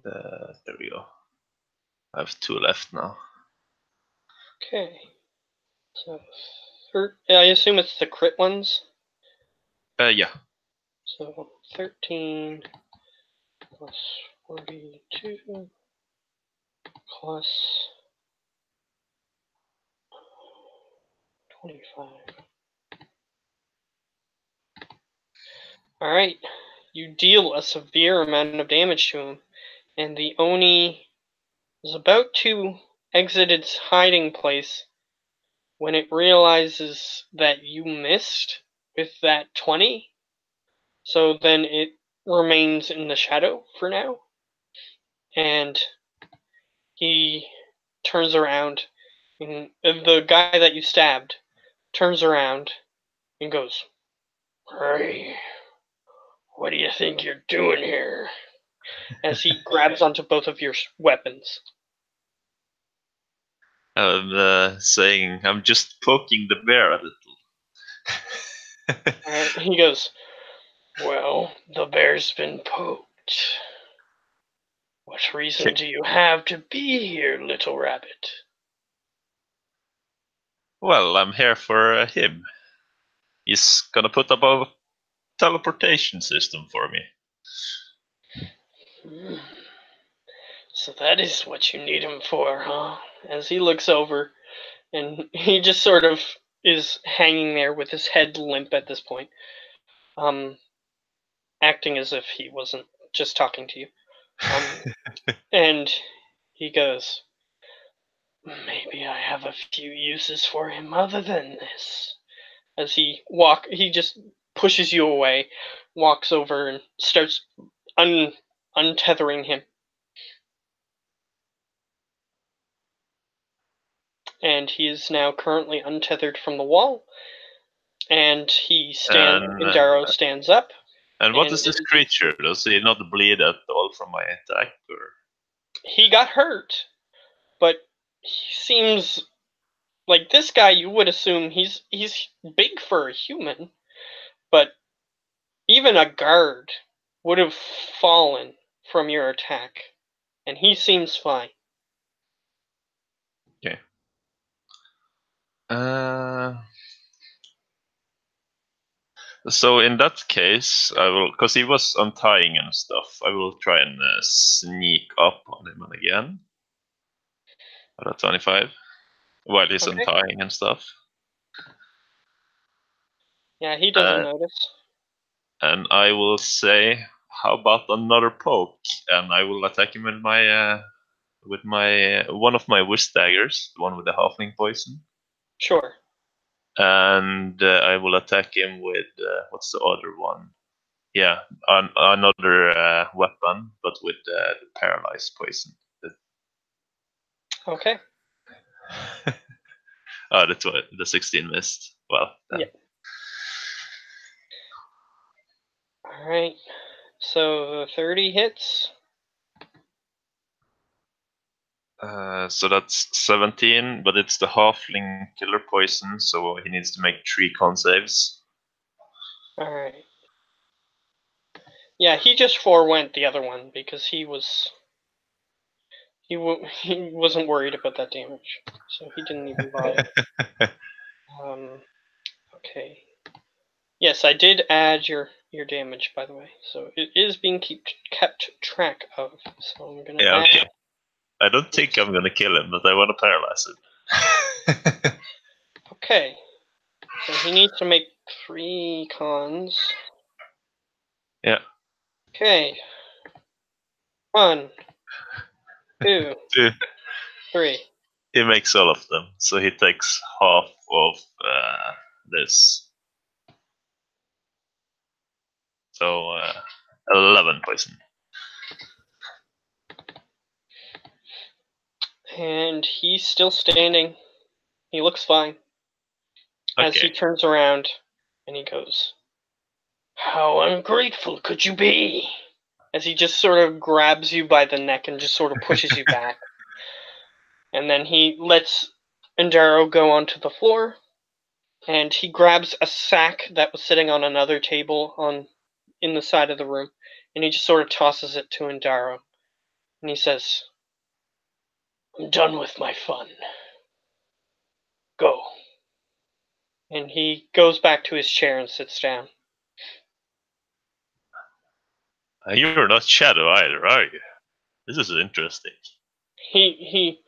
there we go. I have 2 left now. Okay. So, I assume it's the crit ones. Yeah. So 13 plus 42 plus 25. Alright, you deal a severe amount of damage to him, and the Oni is about to exit its hiding place when it realizes that you missed with that 20. So then it remains in the shadow for now, and he turns around, and the guy that you stabbed turns around and goes, "Hey, what do you think you're doing here?" As he grabs onto both of your weapons. I'm saying I'm just poking the bear a little. Alright, he goes, "Well, the bear's been poked. What reason do you have to be here, little rabbit?" Well, I'm here for him. He's gonna put up a teleportation system for me. Hmm. So that is what you need him for, huh? As he looks over, and he just sort of is hanging there with his head limp at this point, acting as if he wasn't just talking to you. And he goes, "Maybe I have a few uses for him other than this." As he just pushes you away, walks over and starts untethering him. And he is now currently untethered from the wall. And And Indaro stands up, and what and is this creature? Does he not bleed at all from my attack? Or he got hurt, but he seems like this guy. You would assume he's big for a human, but even a guard would have fallen from your attack, and he seems fine. okay. So in that case, I will, because he was untying and stuff. I will try and sneak up on him again. At 25, while he's Okay. untying and stuff. Yeah, he doesn't notice. And I will say, how about another poke? And I will attack him with my one of my wish daggers, the one with the halfling poison. Sure. And I will attack him with what's the other one? Yeah, another weapon, but with the paralyzed poison. Okay. Oh, the 16 missed. Well, then. Yeah. All right. So 30 hits. So that's 17, but it's the halfling killer poison, so he needs to make 3 con saves. All right. Yeah, he just forewent the other one because he wasn't worried about that damage, so he didn't even bother. Okay. Yes, I did add your damage, by the way, so it is being kept track of. So I'm gonna Yeah, okay. add. I don't think I'm gonna kill him, but I want to paralyze him. Okay. So he needs to make 3 cons. Yeah. Okay. 1, 2, Two. 3. He makes all of them, so he takes half of this. So 11 poison. And he's still standing. He looks fine. As he Okay. turns around and he goes, "How ungrateful could you be?" As he just sort of grabs you by the neck and just sort of pushes you back. And then he lets Endaro go onto the floor, and he grabs a sack that was sitting on another table in the side of the room, and he just sort of tosses it to Endaro. And he says, "I'm done with my fun. Go." And he goes back to his chair and sits down. You're not Shadow either, are you? This is interesting. He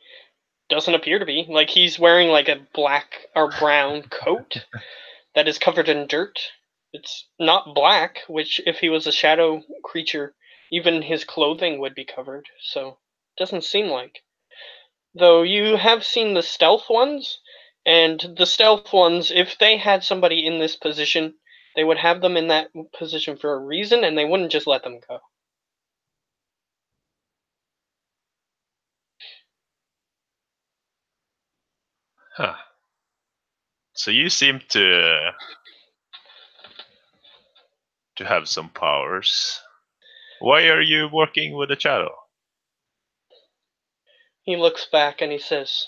doesn't appear to be. Like, he's wearing like a black or brown coat that is covered in dirt. It's not black, which if he was a shadow creature, even his clothing would be covered. So it doesn't seem like. Though you have seen the stealth ones, and the stealth ones, if they had somebody in this position, they would have them in that position for a reason, and they wouldn't just let them go. Huh. So you seem to have some powers. Why are you working with a shadow? He looks back and he says,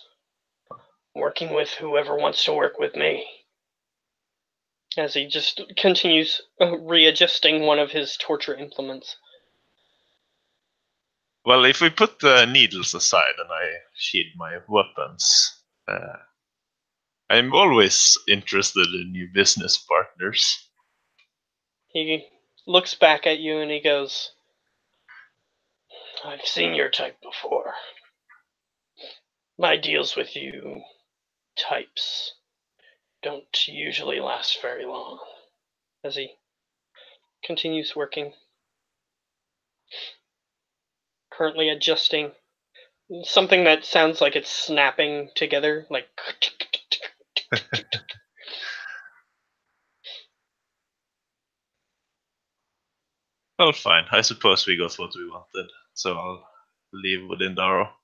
"Working with whoever wants to work with me." As he just continues readjusting one of his torture implements. Well, if we put the needles aside and I sheathe my weapons, I'm always interested in new business partners. He looks back at you and he goes, "I've seen your type before. My deals with you types don't usually last very long." As he continues working, currently adjusting something that sounds like it's snapping together, like. Well, fine. I suppose we got what we wanted, so I'll leave within the arrow.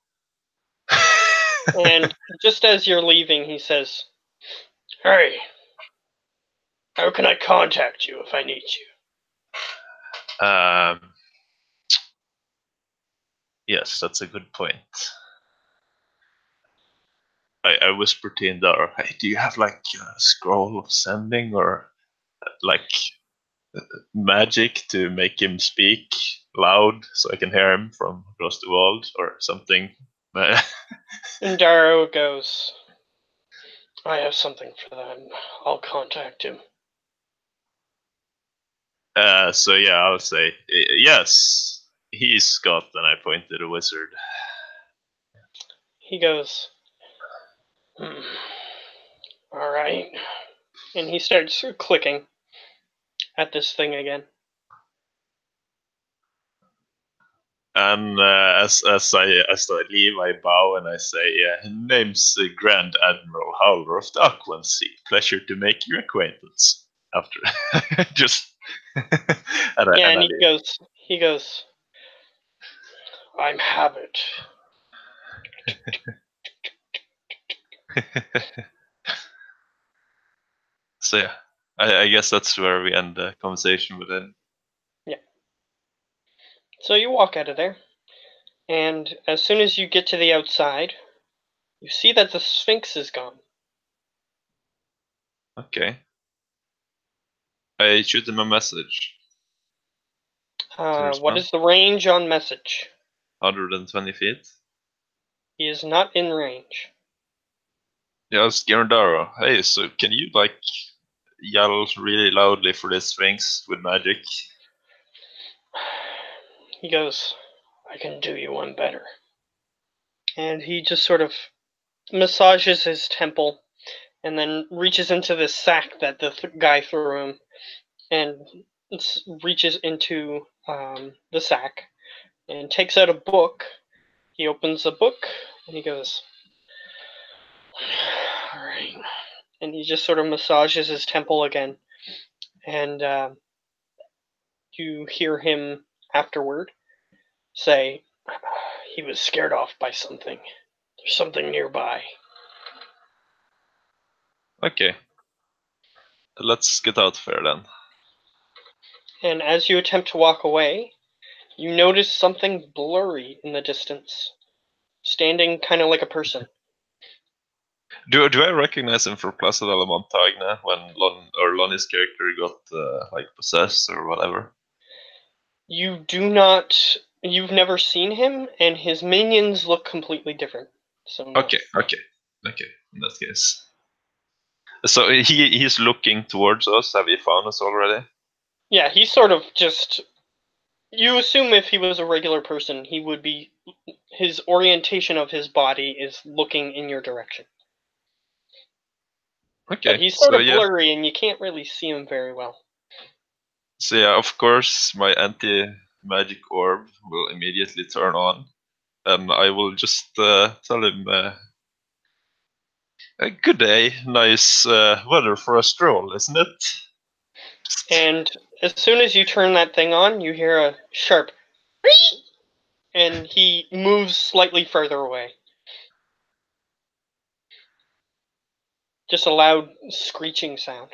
And just as you're leaving, he says, "Hey, how can I contact you if I need you?" Yes, that's a good point. I whispered to Indar, hey, do you have like a scroll of sending or like magic to make him speak loud so I can hear him from across the world or something? And Darrow goes, "I have something for that. I'll contact him." So yeah, I'll say yes. He's Scott, and I point to the wizard. He goes, "All right." And he starts clicking at this thing again. And as I leave, I bow and I say, "Name's Grand Admiral Howler of the Aquan Sea. Pleasure to make your acquaintance." After just and Yeah, I and leave. he goes, "I'm Habit." So yeah, I guess that's where we end the conversation with him. Yeah. So you walk out of there, and as soon as you get to the outside, you see that the Sphinx is gone. Okay. I shoot him a message to What respond. is the range on message? 120 feet. He is not in range. Yeah, it's Girandaro. Hey, so can you like yell really loudly for this Sphinx with magic? He goes, "I can do you one better." And he just sort of massages his temple and then reaches into this sack that the guy threw him and reaches into the sack and takes out a book. He opens a book and he goes, "All right." And he just sort of massages his temple again. And you hear him afterward say, "He was scared off by something. There's something nearby." Okay, let's get out of here then. And as you attempt to walk away, you notice something blurry in the distance, standing kind of like a person. Do I recognize him from Plaza de la Montagne when Lonnie's character got like possessed or whatever? You do not. You've never seen him, and his minions look completely different. So no. Okay. In that case. So he's looking towards us. Have you found us already? Yeah, he's sort of just. You assume if he was a regular person, he would be. His orientation of his body is looking in your direction. But Okay. he's sort So of yeah. blurry and you can't really see him very well. So yeah, of course, my anti-magic orb will immediately turn on, and I will just tell him, "Good day, nice weather for a stroll, isn't it?" And as soon as you turn that thing on, you hear a sharp and he moves slightly further away. Just a loud screeching sound.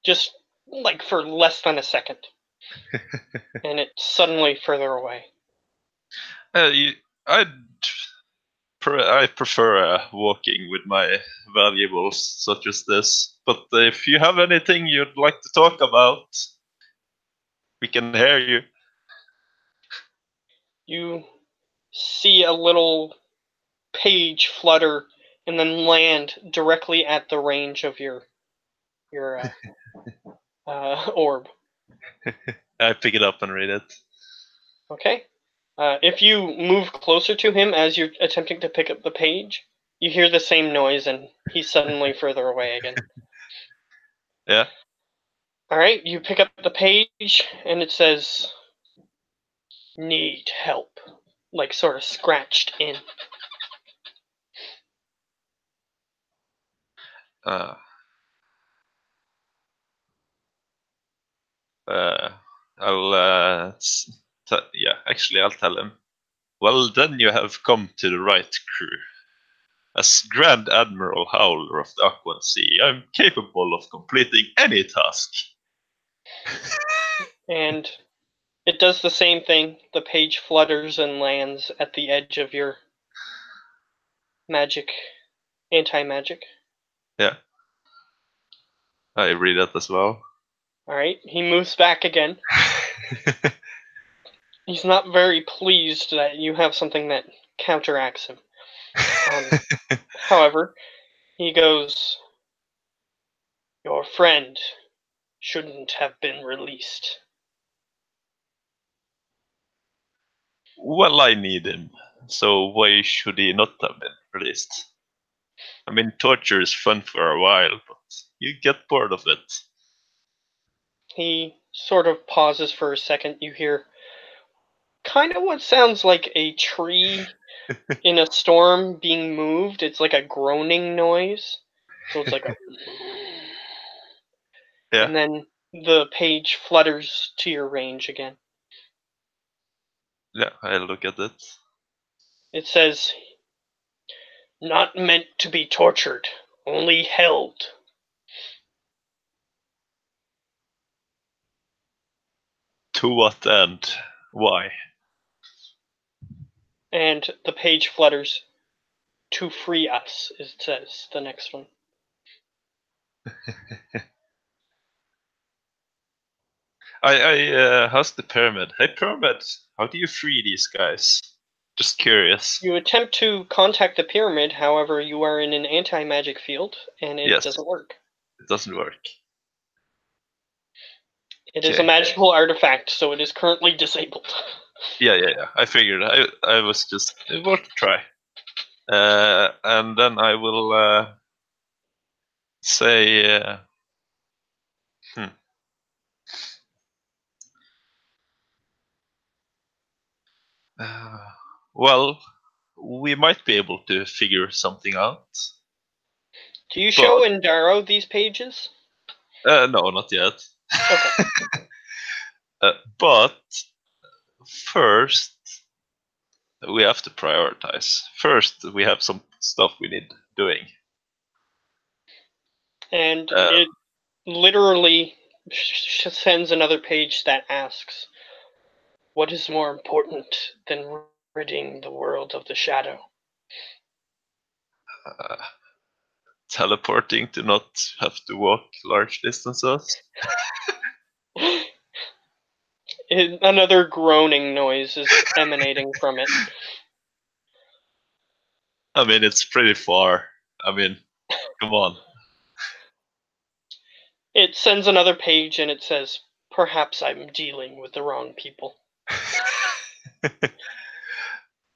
Just like for less than a second. And it's suddenly further away. You, I prefer walking with my valuables such as this. But if you have anything you'd like to talk about, we can hear you. You see a little page flutter and then land directly at the range of your orb. I pick it up and read it. Okay. If you move closer to him as you're attempting to pick up the page, you hear the same noise and he's suddenly further away again. Yeah. All right, you pick up the page and it says, need help, like sort of scratched in. Uh, I'll yeah. Actually, I'll tell him. Well, then you have come to the right crew. As Grand Admiral Howler of the Aquan Sea, I'm capable of completing any task. And it does the same thing. The page flutters and lands at the edge of your magic, anti-magic. Yeah, I read that as well. All right, he moves back again. He's not very pleased that you have something that counteracts him. However, he goes, your friend shouldn't have been released. Well, I need him, so why should he not have been released? I mean, torture is fun for a while, but you get bored of it. He sort of pauses for a second. You hear kind of what sounds like a tree in a storm being moved. It's like a groaning noise. So it's like a. Yeah, And then the page flutters to your range again. yeah, I look at it. It says, not meant to be tortured, only held. To what end? Why? And the page flutters to free us, it says, the next one. How's the pyramid? Hey, pyramid, how do you free these guys? Just curious. You attempt to contact the pyramid, however, you are in an anti-magic field, and it Yes, doesn't work. it doesn't work. It is a Okay. magical artifact, so it is currently disabled. Yeah. I figured. I was just worth a try. And then I will say, hmm. Well, we might be able to figure something out, Do you show but Endaro these pages? no, not yet. Okay. But first, we have to prioritize. First, we have some stuff we need doing. And Uh, it literally sends another page that asks, what is more important than ridding the world of the shadow? uh, Teleporting to not have to walk large distances. Another groaning noise is emanating from it. I mean, it's pretty far. I mean, Come on. It sends another page and it says, "Perhaps I'm dealing with the wrong people."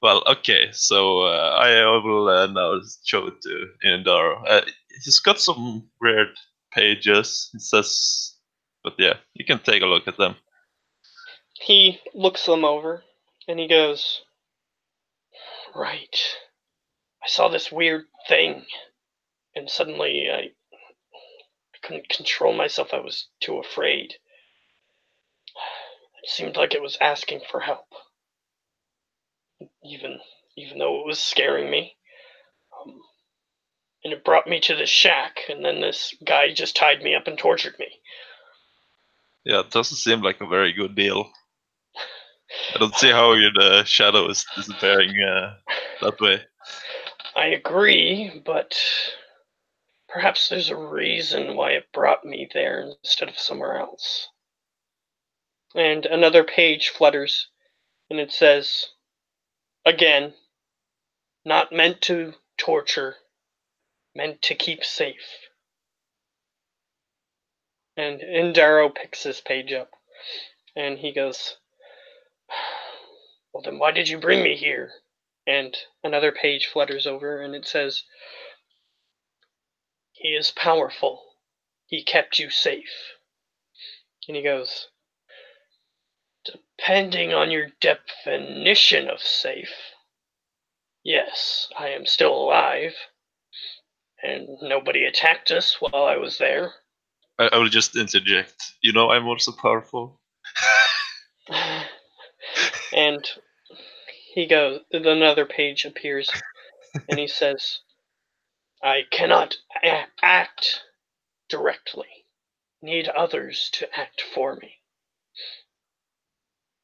Well, okay, so I will now show it to Indaro. He's got some weird pages. It says, but yeah, you can take a look at them. He looks them over and he goes, "Right. I saw this weird thing, and suddenly I couldn't control myself. I was too afraid. It seemed like it was asking for help, even even though it was scaring me. Um, and it brought me to this shack, and then this guy just tied me up and tortured me." Yeah, it doesn't seem like a very good deal. I don't see how the shadow is disappearing that way. I agree, but perhaps there's a reason why it brought me there instead of somewhere else. And another page flutters, and it says, again, "Not meant to torture, meant to keep safe." And Indaro picks this page up, and he goes, "Well, then why did you bring me here?" And another page flutters over, and it says, "He is powerful. He kept you safe." And he goes, "Depending on your definition of safe, yes, I am still alive, and nobody attacked us while I was there." I will just interject. You know, I'm also powerful. And he goes, another page appears, and he says, "I cannot act directly. Need others to act for me."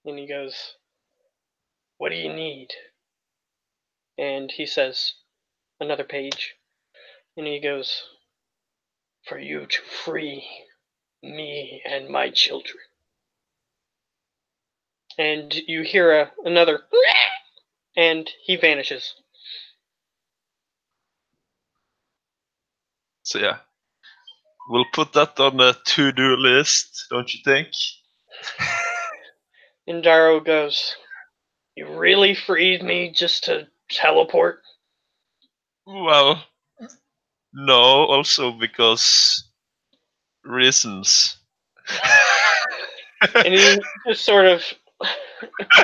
And he goes, "What do you need?" And he says, another page, and he goes, "For you to free me and my children." And you hear another, and he vanishes. So yeah, we'll put that on the to-do list, don't you think? And Darrow goes, "You really freed me just to teleport?" Well, no, also because reasons. And he just sort of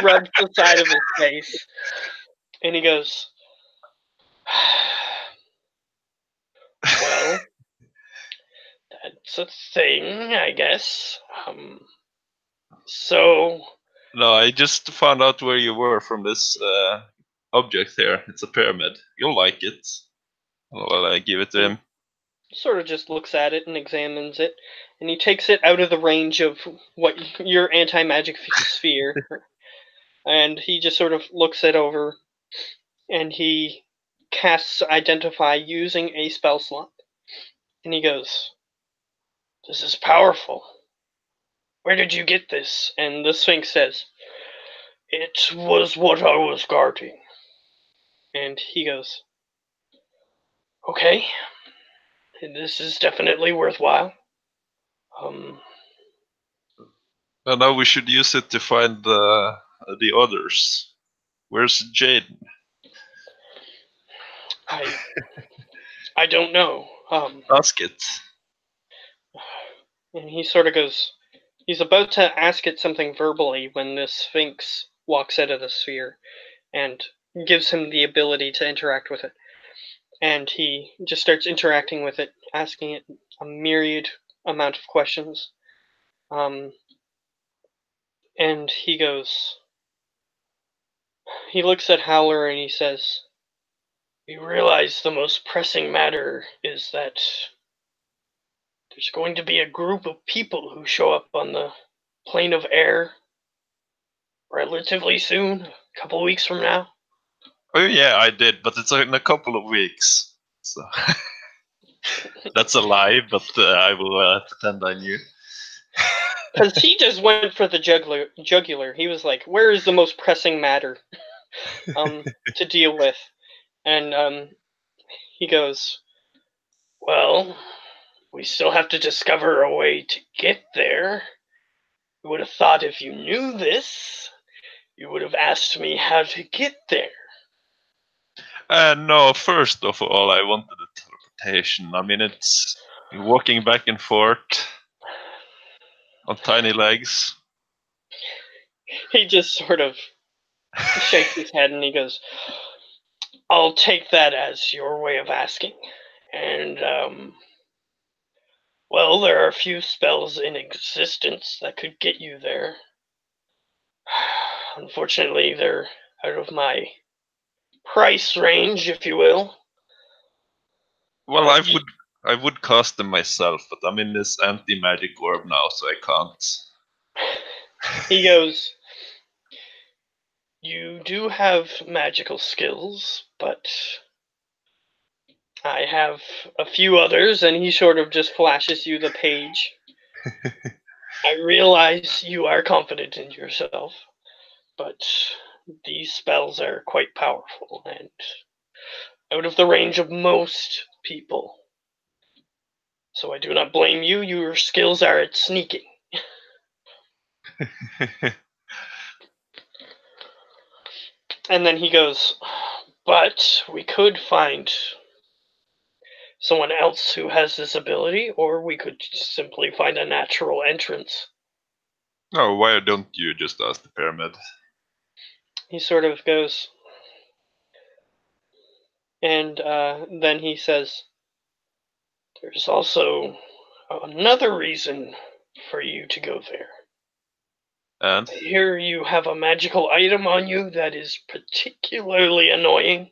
rubs the side of his face, and he goes, "Well, that's a thing, I guess. So No, I just found out where you were from this object here. It's a pyramid. You'll like it. Well, I give it to he him. sort of just looks at it and examines it, and he takes it out of the range of what your anti-magic sphere, and he just sort of looks it over, and he casts Identify using a spell slot, and he goes, "This is powerful. Where did you get this?" And the Sphinx says, "It was what I was guarding." And he goes, "Okay, this is definitely worthwhile. Um, And now we should use it to find the others. Where's Jaden? I I don't know." Ask it. And he sort of goes, he's about to ask it something verbally when this Sphinx walks out of the sphere and gives him the ability to interact with it. And he just starts interacting with it, asking it a myriad amount of questions. Um, and he looks at Howler and he says, "We realize the most pressing matter is that there's going to be a group of people who show up on the plane of air relatively soon, a couple weeks from now." Oh yeah, I did, but it's in a couple of weeks. So that's a lie, but I will pretend I knew. Because he just went for the jugular. He was like, "Where is the most pressing matter to deal with?" And he goes, Well, we still have to discover a way to get there. You would have thought if you knew this, you would have asked me how to get there. No, first of all, I wanted the teleportation. I mean, it's walking back and forth on tiny legs. He just sort of shakes his head and he goes, I'll take that as your way of asking. And, well, there are a few spells in existence that could get you there. Unfortunately, they're out of my price range, if you will. Well, But I would cast them myself, but I'm in this anti-magic orb now, so I can't. he goes, you do have magical skills, but I have a few others, and he sort of just flashes you the page. I realize you are confident in yourself, but these spells are quite powerful and out of the range of most people. So I do not blame you. Your skills are at sneaking. And then he goes, but we could find someone else who has this ability, or we could simply find a natural entrance. Oh, why don't you just ask the pyramid? He sort of goes, and then he says, there's also another reason for you to go there. And Here you have a magical item on you that is particularly annoying.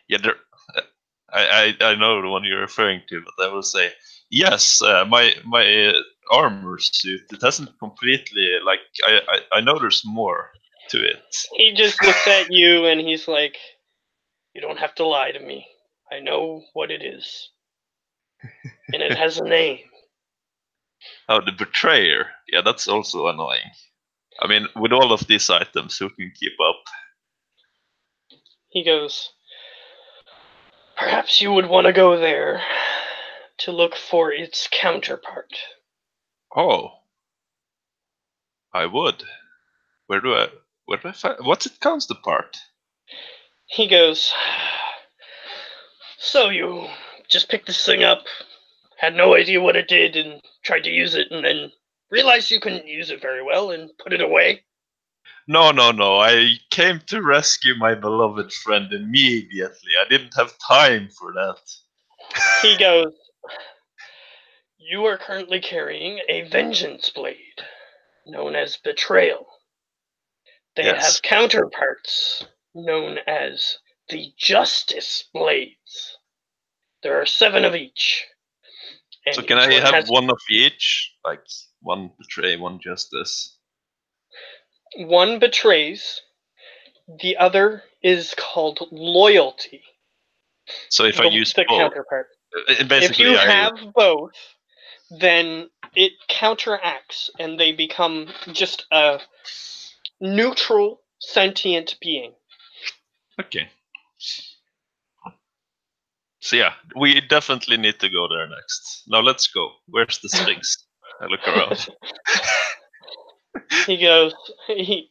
yeah, there, I know the one you're referring to, but I will say yes. My armor suit, it hasn't completely like I know there's more to it. He just looks at you and he's like, you don't have to lie to me. I know what it is. And it has a name. Oh, the betrayer. Yeah, that's also annoying. I mean, with all of these items, who can keep up? He goes, perhaps you would want to go there to look for its counterpart. Oh, I would. Where do I find? What's it counterpart? He goes, so you just picked this thing up, had no idea what it did, and tried to use it, and then realized you couldn't use it very well and put it away? No, no, no. I came to rescue my beloved friend immediately. I didn't have time for that. He goes, you are currently carrying a vengeance blade, known as betrayal. They Yes. have counterparts, known as the justice blades. There are 7 of each, So and can each I one have has one of each? Like one betray, one justice. one betrays, the other is called loyalty, So if I use the both, counterpart. If basically you I have both, then it counteracts and they become just a neutral sentient being. okay. So yeah, we definitely need to go there next. Now let's go. Where's the Sphinx? I look around. He goes, he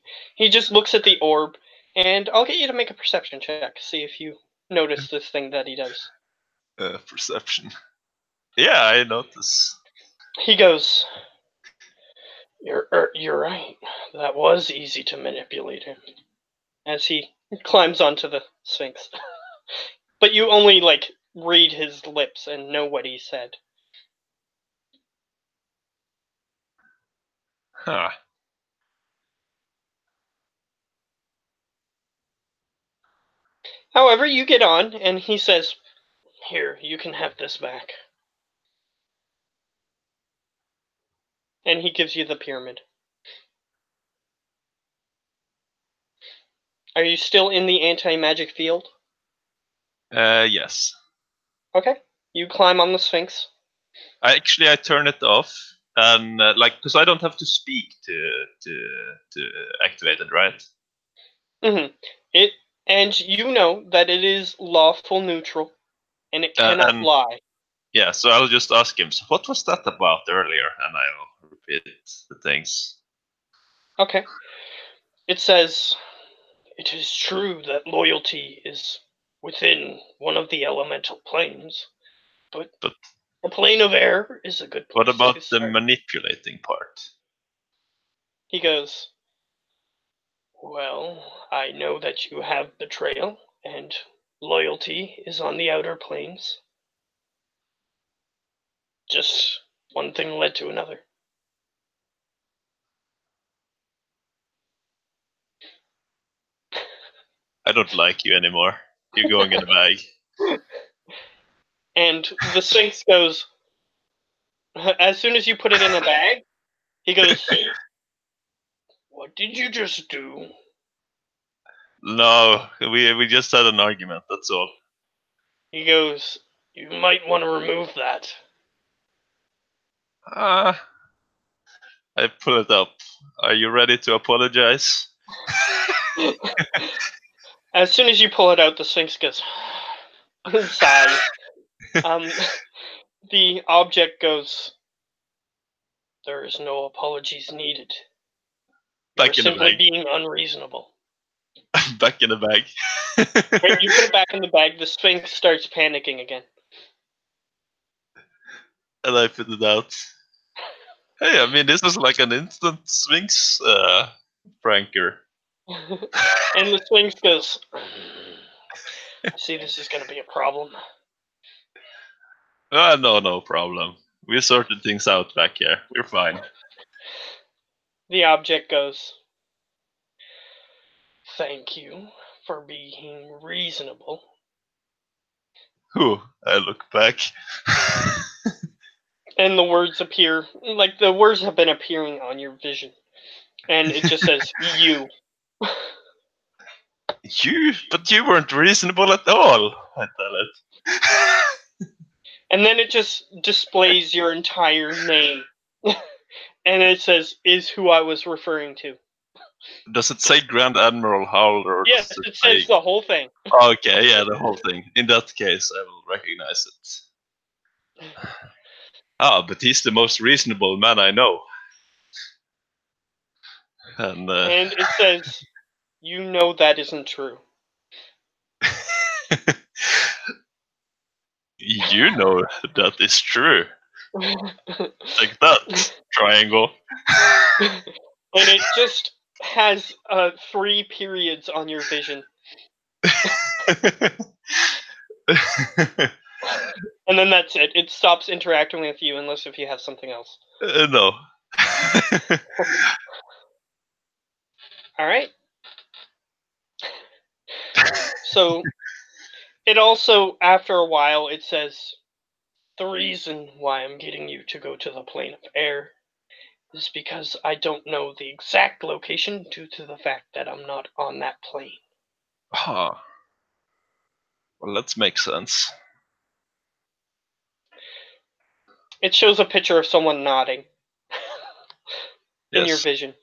just looks at the orb, and I'll get you to make a perception check, see if you notice this thing that he does. Perception. Yeah, I notice. He goes, you're right. That was easy to manipulate him. As he climbs onto the Sphinx. But you only, like, read his lips and know what he said. Huh. However, you get on, and he says, here, you can have this back. And he gives you the pyramid. Are you still in the anti-magic field? Yes. Okay. You climb on the Sphinx. I turn it off and like because I don't have to speak to activate it, right? Mm-hmm. It And you know that it is lawful neutral, and it cannot And lie. yeah, so I'll just ask him. So what was that about earlier? And I'll repeat the things. Okay. It says, "It is true that loyalty is within one of the elemental planes, but But the plane of air is a good what place to about the start." manipulating part? He goes, "Well, I know that you have betrayal, and loyalty is on the outer planes. Just one thing led to another." I don't like you anymore. You're going in the bag. And the Sphinx goes, as soon as you put it in a bag, he goes, "What did you just do?" No, we just had an argument. That's all. He goes, "You might want to remove that." Ah, I pull it up. Are you ready to apologize? As soon as you pull it out, the Sphinx goes, sighs. Um, the object goes, "There is no apologies needed. You are Back in the simply bag. being unreasonable." Back in the bag. Right, you put it back in the bag, the Sphinx starts panicking again. And I put it out. Hey, I mean, this is like an instant Sphinx pranker. And the Sphinx goes, "I see this is going to be a problem." Ah, no problem. We sorted things out back here. We're fine. The object goes, "Thank you for being reasonable." Whew, I look back. And the words appear, like the words have been appearing on your vision. And it just says, "You." But you weren't reasonable at all, I tell it. And then it just displays your entire name. And it says, "Is who I was referring to." Does it say Grand Admiral Howler or Yes, does it it says say... the whole thing. Okay, yeah, the whole thing. In that case, I will recognize it. Ah, but he's the most reasonable man I know. And And it says, "You know that isn't true." you know that is true. Like that, triangle. And it just has 3 periods on your vision. And then that's it. It stops interacting with you unless if you have something else. No. All right. So it also, after a while, it says, "The reason why I'm getting you to go to the plane of air is because I don't know the exact location due to the fact that I'm not on that plane." Ah, well, that makes sense. It shows a picture of someone nodding in your Yes. vision.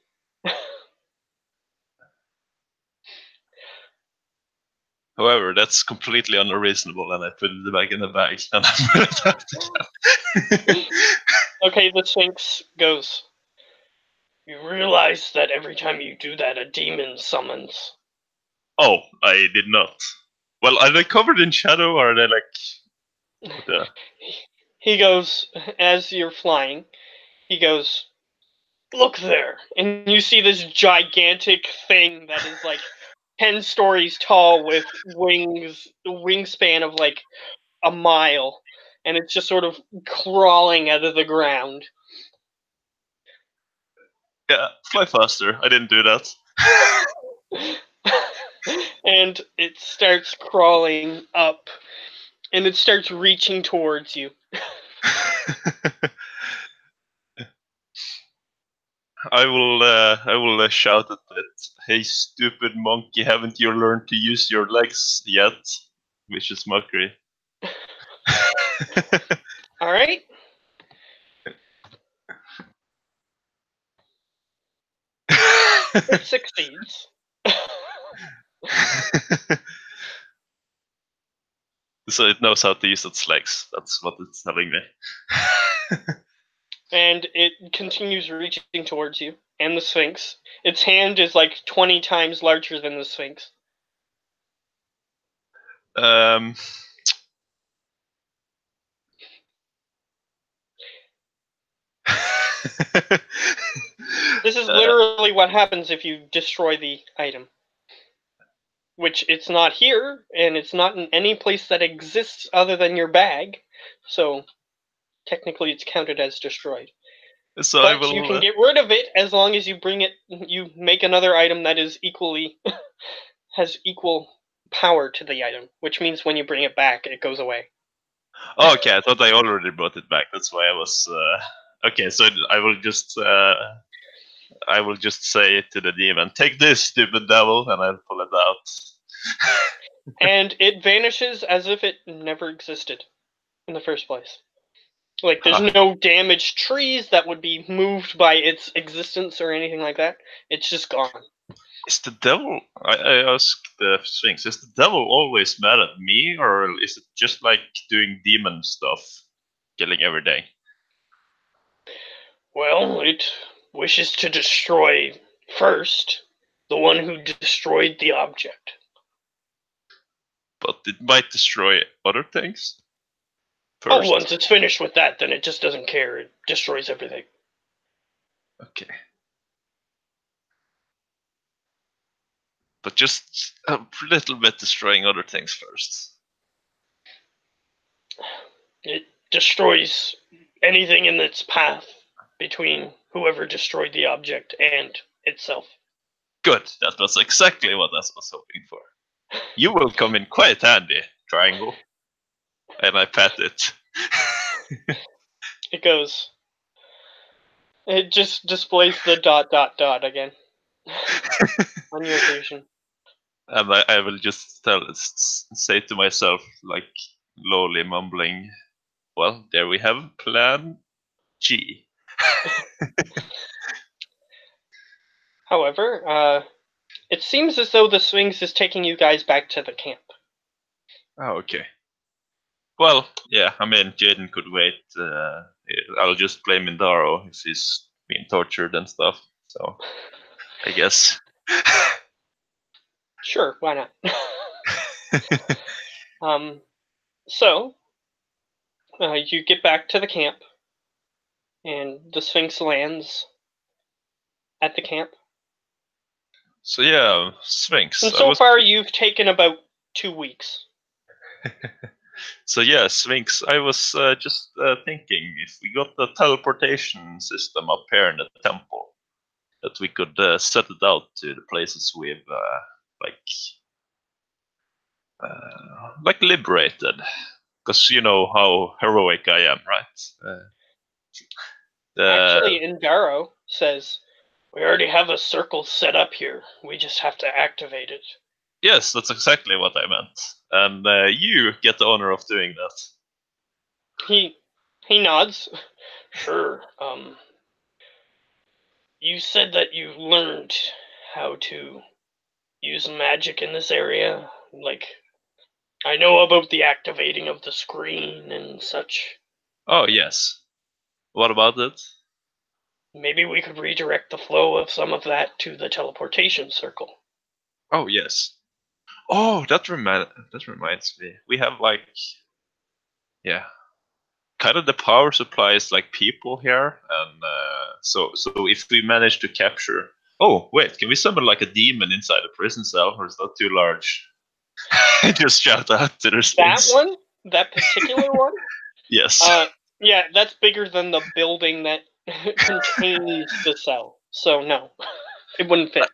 However, that's completely unreasonable, and I put it back in the bag, and I put it out again. Okay, the Sphinx goes, "You realize that every time you do that, a demon summons." Oh, I did not. Well, are they covered in shadow, or are they like... What the... He goes, as you're flying, he goes, "Look there." And you see this gigantic thing that is like 10 stories tall with wings, wingspan of like a mile. And it's just sort of crawling out of the ground. Yeah, fly faster. I didn't do that. And it starts crawling up and it starts reaching towards you. I will shout at it. Hey, stupid monkey! Haven't you learned to use your legs yet? Vicious mockery. All right. It succeeds. So it knows how to use its legs. That's what it's telling me. And it continues reaching towards you and the Sphinx. Its hand is like 20 times larger than the Sphinx. Um, This is literally what happens if you destroy the item. Which it's not here, and it's not in any place that exists other than your bag. So technically it's counted as destroyed. so I But you can will. get rid of it as long as you make another item that is equally has equal power to the item, which means when you bring it back, it goes away. Oh, okay, I thought I already brought it back. That's why I was. Okay, so I will just. I will just say to the demon, "Take this, stupid devil," and I'll pull it out. And it vanishes as if it never existed in the first place. Like, there's Huh. no damaged trees that would be moved by its existence or anything like that. It's just gone. Is the devil? I ask the Sphinx. Is the devil always mad at me, or is it just like doing demon stuff, killing every day? Well, it wishes to destroy first the one who destroyed the object. But it might destroy other things Oh, first. once it's finished with that, then it just doesn't care. It destroys everything. Okay. But just a little bit destroying other things first. It destroys anything in its path between whoever destroyed the object and itself. Good. That was exactly what I was hoping for. You will come in quite handy, Triangle. And I pat it. It goes. It just displays the ... again on your vision. And I will just say to myself, like lowly mumbling, well, there we have plan G. However, it seems as though the Sphinx is taking you guys back to the camp. Oh, okay. Well, yeah, I mean, Jaden could wait. I'll just blame Mindaro if he's being tortured and stuff. So, I guess. Sure, why not? um, so, you get back to the camp, and the Sphinx lands at the camp. So yeah, Sphinx. And I so was. far, you've taken about 2 weeks. So yeah, Sphinx. I was just thinking if we got the teleportation system up here in the temple, that we could set it out to the places we've like liberated, because you know how heroic I am, right? The Actually, Indaro says, we already have a circle set up here. We just have to activate it. Yes, that's exactly what I meant, and you get the honor of doing that. He he nods. Sure. You said that you learned how to use magic in this area. Like, I know about the activating of the screen and such. Oh yes. What about it? Maybe we could redirect the flow of some of that to the teleportation circle. Oh yes. Oh, that reminds me. We have like, yeah, kind of the power supply is like people here, and so if we manage to capture. Oh wait, can we summon like a demon inside a prison cell, or is that too large? Just shout out to their That things. one, that particular one, Yes. yeah, that's bigger than the building that contains the cell. So no, it wouldn't fit.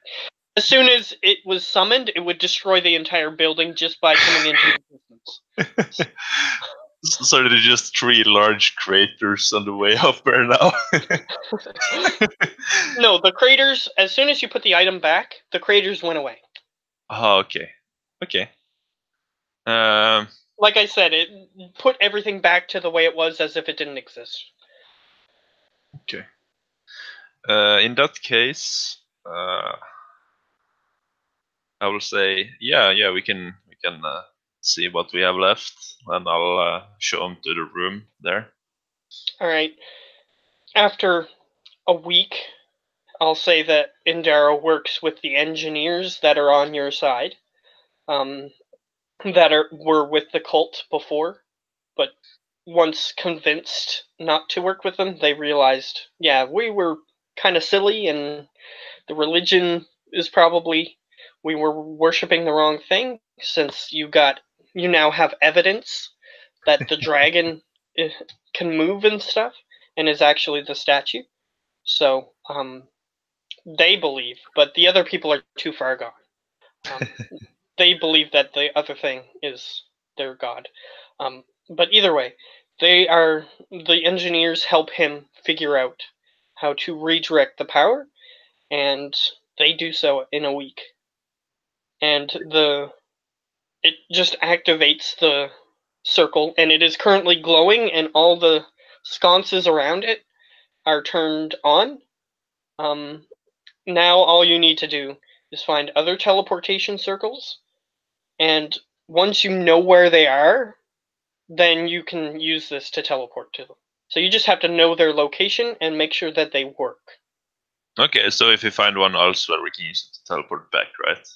As soon as it was summoned, it would destroy the entire building just by coming into existence. So there's just three large craters on the way up there now. No, the craters, as soon as you put the item back, the craters went away. Oh, okay. Okay. Um, Like I said, it put everything back to the way it was as if it didn't exist. okay. In that case, I will say, yeah, we can see what we have left, and I'll show him to the room there. All right. After a week, I'll say that Indara works with the engineers that are on your side, um, were with the cult before, but once convinced not to work with them, they realized, yeah, we were kind of silly, and the religion is probably we were worshiping the wrong thing. Since you now have evidence that the dragon can move and stuff, and is actually the statue. So they believe, but the other people are too far gone. Um, they believe that the other thing is their god. But either way, the engineers help him figure out how to redirect the power, and they do so in a week. And it just activates the circle, and it is currently glowing, and all the sconces around it are turned on. Now all you need to do is find other teleportation circles, and once you know where they are, then you can use this to teleport to them. So you just have to know their location and make sure that they work. Okay, so if we find one elsewhere, we can use it to teleport back, right?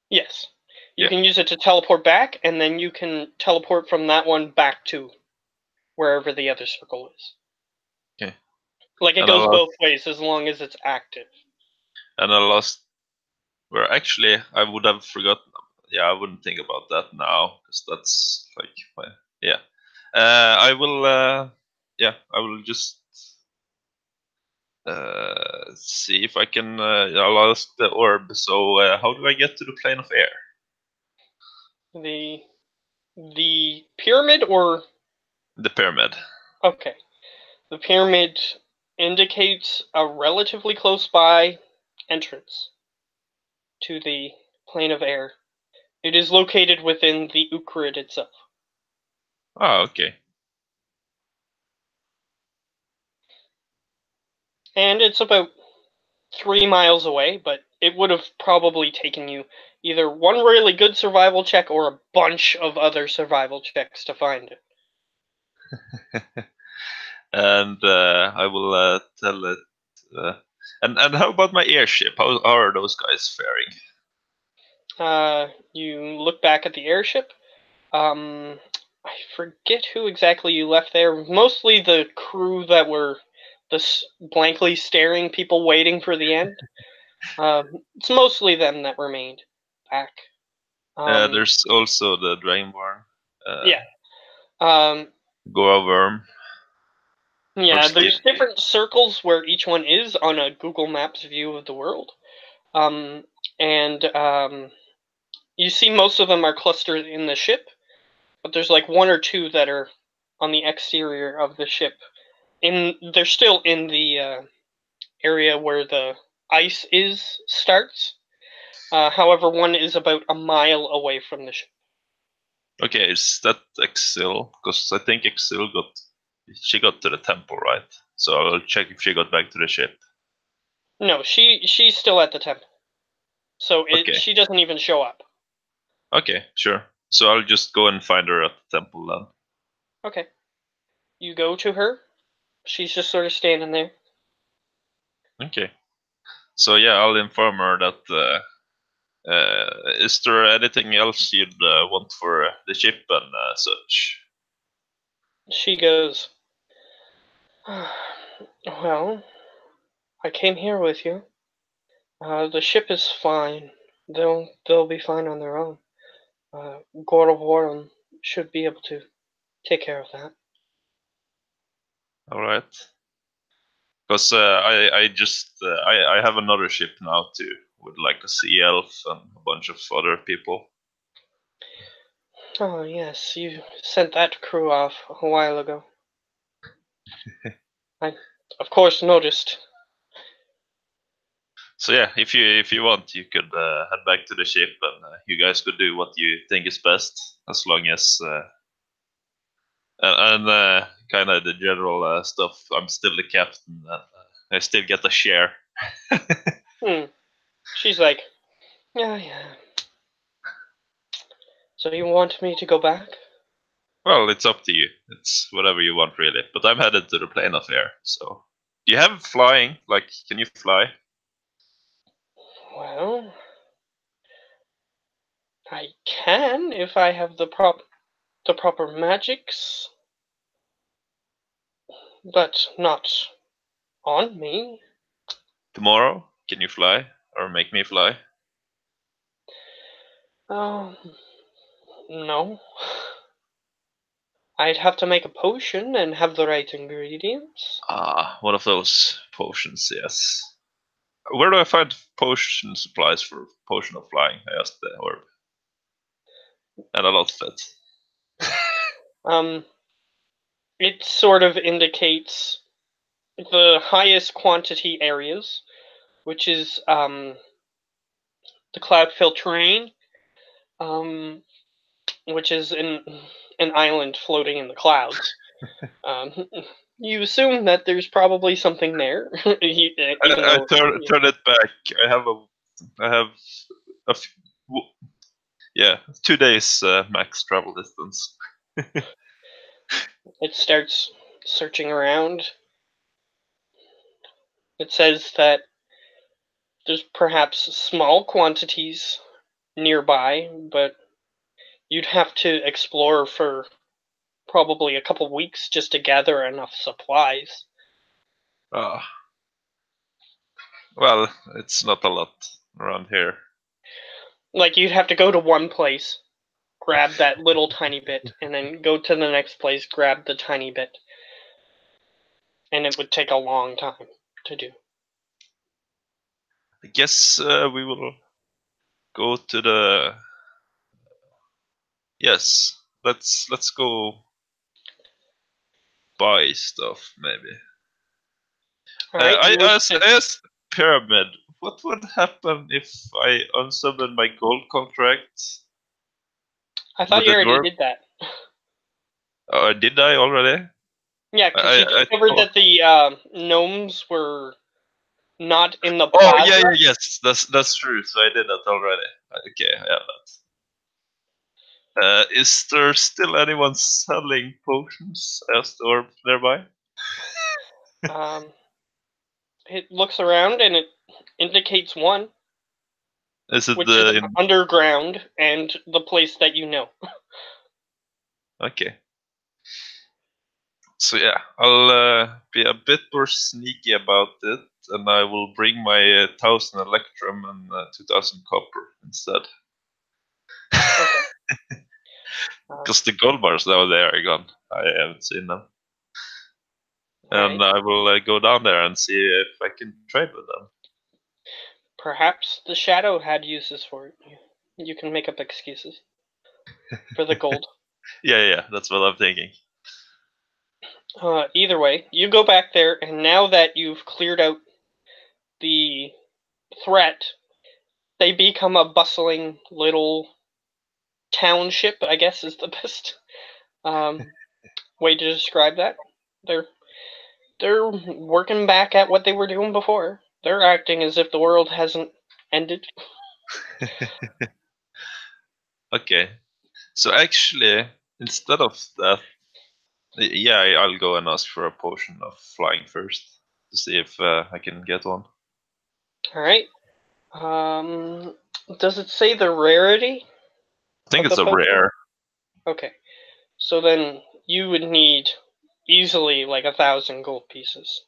Yes. You Yeah. can use it to teleport back, and then you can teleport from that one back to wherever the other circle is. Okay. Like it And I goes lost. both ways as long as it's active. And I lost. Where actually I would have forgotten. Yeah, I wouldn't think about that now because that's like, yeah. I will. Yeah, I will just see if I can. I'll ask the orb. So, how do I get to the plane of air? The pyramid or The pyramid. okay. The pyramid indicates a relatively close by entrance to the plane of air. It is located within the Euclid itself. Ah, okay. And it's about 3 miles away, but it would have probably taken you either one really good survival check or a bunch of other survival checks to find it. And I will tell it. Uh, and how about my airship? How are those guys faring? You look back at the airship. I forget who exactly you left there. Mostly the crew that were blankly staring people waiting for the end. It's mostly them that remained back. Um, There's also the Dragonborn. Uh, yeah. Um, Goa Worm. Or yeah, Steel. there's different circles where each one is on a Google Maps view of the world. Um, and you see most of them are clustered in the ship, but there's like one or two that are on the exterior of the ship. They're still in the area where the ice is starts. However, one is about a mile away from the ship. Okay, is that Exil? Because I think Exil got to the temple, right? So I'll check if she got back to the ship. No, she's still at the temple, so Okay, she doesn't even show up. okay, sure. So I'll just go and find her at the temple then. Okay, you go to her. She's just sort of standing there. Okay. So yeah, I'll inform her that. Is there anything else you'd want for the ship and such? She goes, well, I came here with you. The ship is fine. They'll be fine on their own. God of War should be able to take care of that. All right. Because I have another ship now too, with like a sea elf and a bunch of other people. Oh yes, you sent that crew off a while ago. I, of course, noticed. So yeah, if you want, you could head back to the ship, and you guys could do what you think is best, as long as and kind of the general stuff. I'm still the captain, and I still get a share. Hmm. She's like, Yeah. So you want me to go back? Well, it's up to you. It's whatever you want, really. But I'm headed to the plane of air, so... Do you have flying? Like, can you fly? Well, I can if I have the proper magics, but not on me. Tomorrow? Can you fly? Or make me fly? Oh, no. I'd have to make a potion and have the right ingredients. Ah, one of those potions, yes. Where do I find potion supplies for potion of flying? I asked the orb. And a lot of it. Um, it sort of indicates the highest quantity areas, which is the cloud fill terrain, um, which is an island floating in the clouds. Um, you assume that there's probably something there, even I though turn it back. I have a yeah, 2 days max travel distance. it starts searching around. It says that there's perhaps small quantities nearby, but you'd have to explore for probably a couple weeks just to gather enough supplies. Ah, well, it's not a lot around here. Like you'd have to go to one place, grab that little tiny bit, and then go to the next place, grab the tiny bit. And it would take a long time to do. I guess we will go to the... Yes, let's go buy stuff maybe. Alright, you wish to. I asked Pyramid, what would happen if I unsummoned my gold contract? I thought Would you it already work? did that. Did I already? Yeah, because you I discovered thought... that the gnomes were not in the Oh yeah, plaza. yes, that's true. So I did that already. Okay, I have that. Is there still anyone selling potions as the orb nearby? Um, it looks around and it indicates one, Is it which is in... underground and the place that you know. Okay. So yeah, I'll be a bit more sneaky about it, and I will bring my 1,000 electrum and 2,000 copper instead. Okay. Because the gold bars now they are gone. I haven't seen them, and Alright. I will go down there and see if I can trade with them. Perhaps the shadow had uses for it. You can make up excuses for the gold. Yeah, that's what I'm thinking. Either way, you go back there, and now that you've cleared out the threat, they become a bustling little township, I guess is the best um, way to describe that. They're they're working back at what they were doing before. They're acting as if the world hasn't ended. Okay, so actually, instead of that, yeah, I'll go and ask for a potion of flying first to see if I can get one. All right. Um, does it say the rarity I think of it's the a potion? rare. Okay. So then you would need easily like 1,000 gold pieces.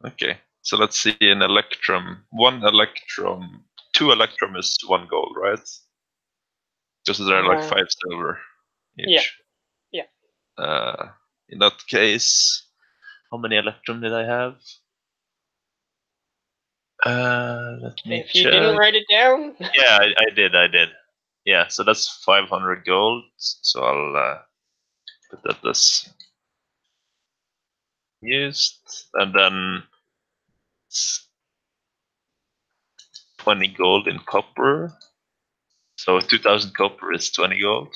Okay, so let's see an electrum. One electrum, 2 electrum is 1 gold, right? Because there are like Uh, 5 silver yeah, each. yeah. In that case, how many electrum did I have? Let me If you didn't check. write it down, Yeah, I did. Yeah, so that's 500 gold. So I'll put that as used, and then 20 gold in copper. So 2,000 copper is 20 gold.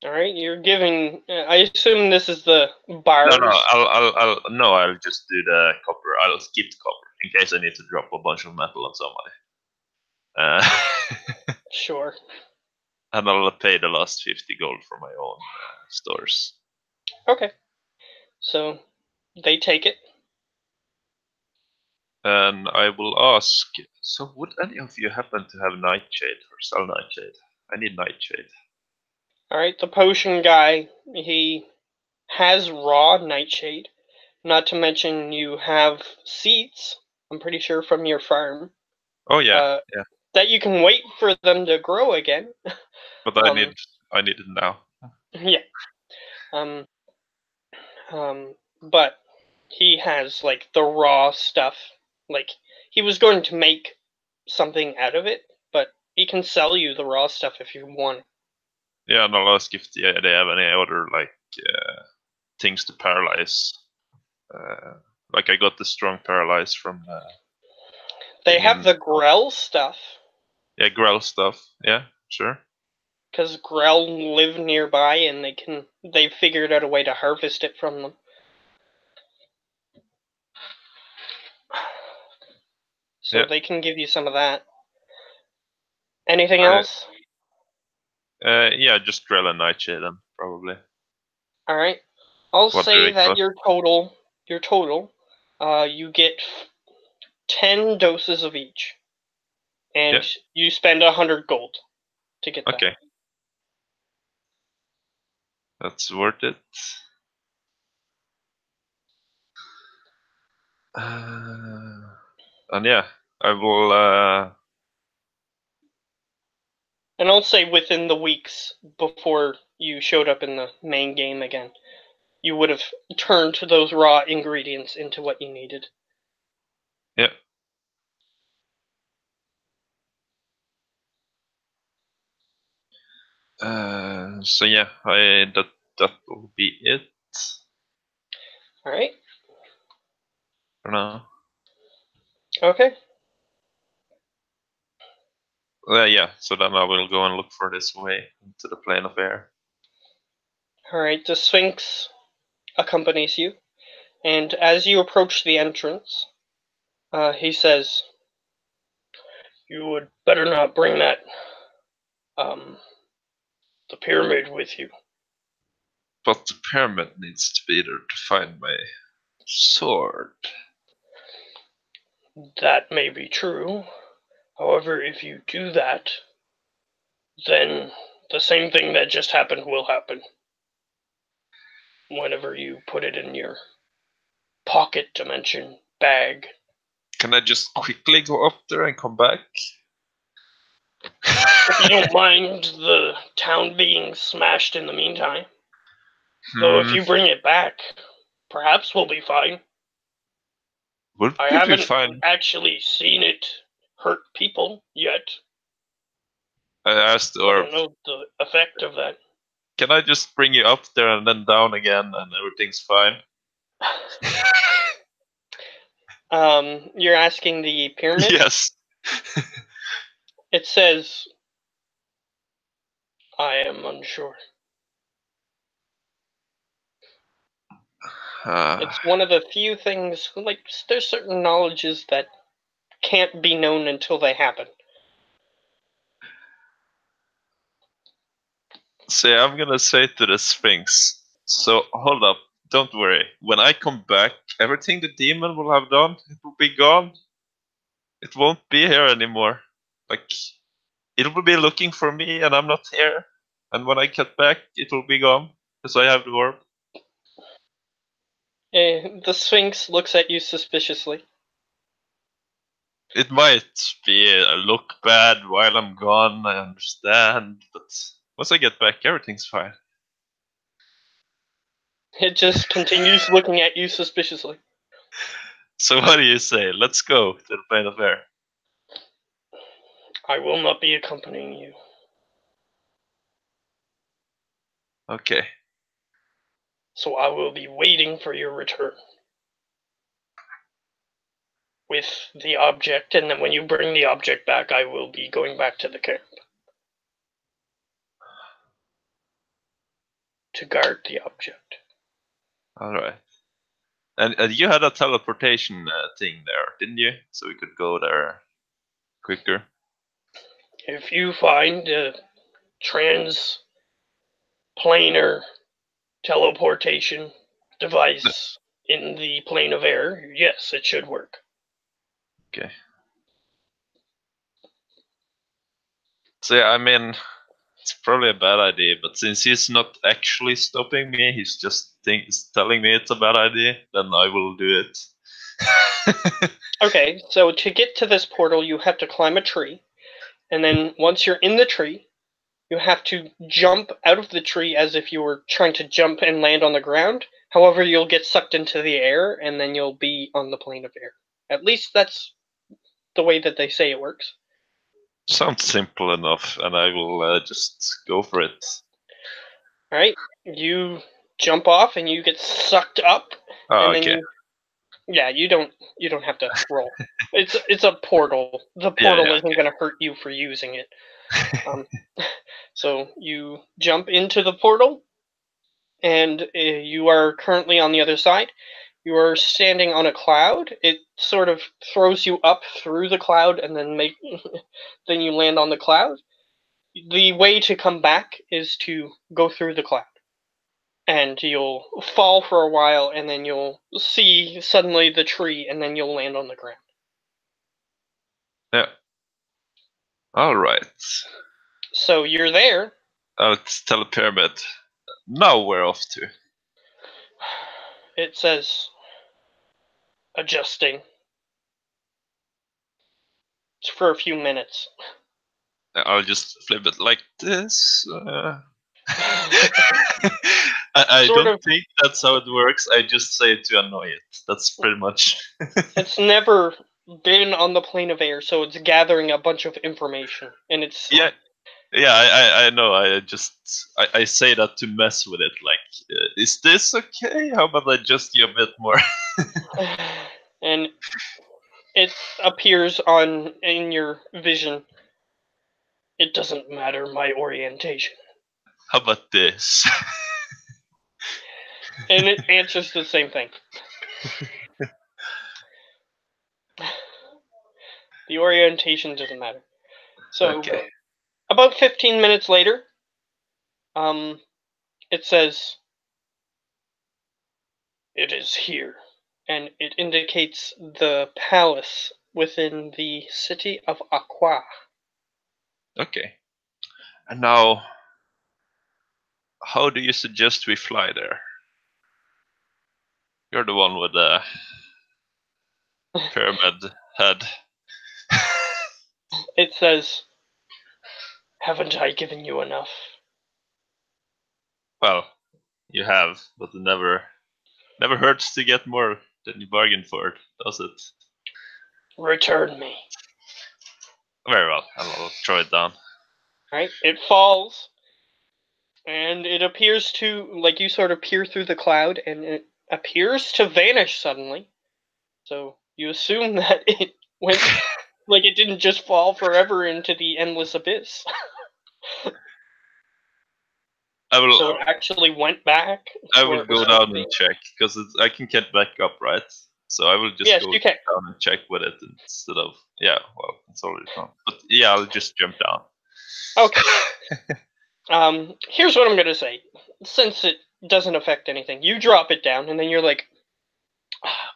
all right. You're giving. I assume this is the No, bars. I'll just do the copper. I'll keep the copper in case I need to drop a bunch of metal on somebody. Uh, Sure. and I'll pay the last 50 gold for my own stores. Okay. So they take it. And I will ask, so would any of you happen to have Nightshade or sell Nightshade? I need Nightshade. All right. The potion guy, he has raw nightshade. Not to mention you have seeds. I'm pretty sure from your farm. Oh yeah, Uh, yeah. that you can wait for them to grow again. But um, I need it now. yeah. Um, but he has like the raw stuff. Like he was going to make something out of it, but he can sell you the raw stuff if you want. Yeah, and I'll ask if they have any other like things to paralyze. Like I got the strong paralyze from They being have in the Grell stuff Grell stuff. Yeah, sure. because Grell live nearby and they figured out a way to harvest it from them. So Yeah. they can give you some of that. Anything Uh, else? yeah, just Grell and Nightshade then probably. All right. I'll What do say they that cost? your total, you get 10 doses of each, Yeah. and you spend 100 gold to get that. Okay, that's worth it. And yeah, I will. And I'll say within the weeks before you showed up in the main game again, you would have turned those raw ingredients into what you needed. Yeah. So yeah, that will be it All right. for now. Okay. Yeah. So then I will go and look for this way into the plane of air. All right. The Sphinx accompanies you, and as you approach the entrance, he says, "You would better not bring that um the pyramid with you." But the pyramid needs to be there to find my sword. That may be true. However, if you do that, then the same thing that just happened will happen whenever you put it in your pocket dimension bag. Can I just quickly go up there and come back? If you don't mind the town being smashed in the meantime. Though if Hmm. you bring it back, perhaps we'll be fine. Would I we be haven't fine? actually seen it hurt people yet, I asked so I Orb. don't know the effect of that. Can I just bring you up there and then down again and everything's fine? You're asking the pyramid? Yes. It says, I am unsure. Uh, It's one of the few things, like, there's certain knowledges that can't be known until they happen. say I'm gonna say to the Sphinx. So hold up, don't worry. When I come back, everything the demon will have done, it will be gone. It won't be here anymore. Like it will be looking for me, and I'm not here. And when I get back, it will be gone because I have the orb. The Sphinx looks at you suspiciously. It might be look bad while I'm gone. I understand, but once I get back, everything's fine. It just continues looking at you suspiciously. So what do you say? Let's go to the plane of air. I will not be accompanying you. Okay. So I will be waiting for your return with the object, and then when you bring the object back, I will be going back to the camp to guard the object. All right. And you had a teleportation thing there, didn't you? So we could go there quicker. If you find a transplanar teleportation device in the plane of air, yes, it should work. Okay. So yeah, I mean, it's probably a bad idea, but since he's not actually stopping me, he's just telling me it's a bad idea, then I will do it. Okay, so to get to this portal, you have to climb a tree, and then once you're in the tree, you have to jump out of the tree as if you were trying to jump and land on the ground. However, you'll get sucked into the air, and then you'll be on the plane of air. At least that's the way that they say it works. Sounds simple enough, and I will just go for it. All right, you jump off and you get sucked up, Oh, and then okay. yeah, you don't have to roll. It's a portal. The portal Yeah. isn't going to hurt you for using it. Um, so you jump into the portal, and you are currently on the other side. You are standing on a cloud. It sort of throws you up through the cloud, and then then you land on the cloud. The way to come back is to go through the cloud, and you'll fall for a while, and then you'll see suddenly the tree, and then you'll land on the ground. Yeah. All right. So you're there. I'll tell the pyramid. Now we're off to. It says adjusting for a few minutes. I'll just flip it like this. I Sort don't of. think that's how it works. I just say it to annoy it. That's pretty much. It's never been on the plane of air, so it's gathering a bunch of information, and it's Yeah, yeah. I know. I say that to mess with it. Like, is this okay? How about I adjust you a bit more? and it appears on in your vision. It doesn't matter my orientation, How about this? and it answers the same thing. The orientation doesn't matter. So Okay. about 15 minutes later, it says it is here, and it indicates the palace within the city of Aqua. Okay. And now, how do you suggest we fly there? You're the one with the pyramid head. It says, haven't I given you enough? Well, you have, but it never hurts to get more than you bargained for, does it? Return me. Very well. I'll throw it down. Right? It falls, and it appears to, like, you sort of peer through the cloud, and it appears to vanish suddenly. So you assume that it went, like, it didn't just fall forever into the endless abyss. I will. So it actually went back I to where will it was go supposed down to be. and check because I can get back up, right? So I will just Yes, go you can. down and check with it instead of Well, it's already done. But yeah, I'll just jump down. Okay. Here's what I'm gonna say. Since it doesn't affect anything, you drop it down, and then you're like,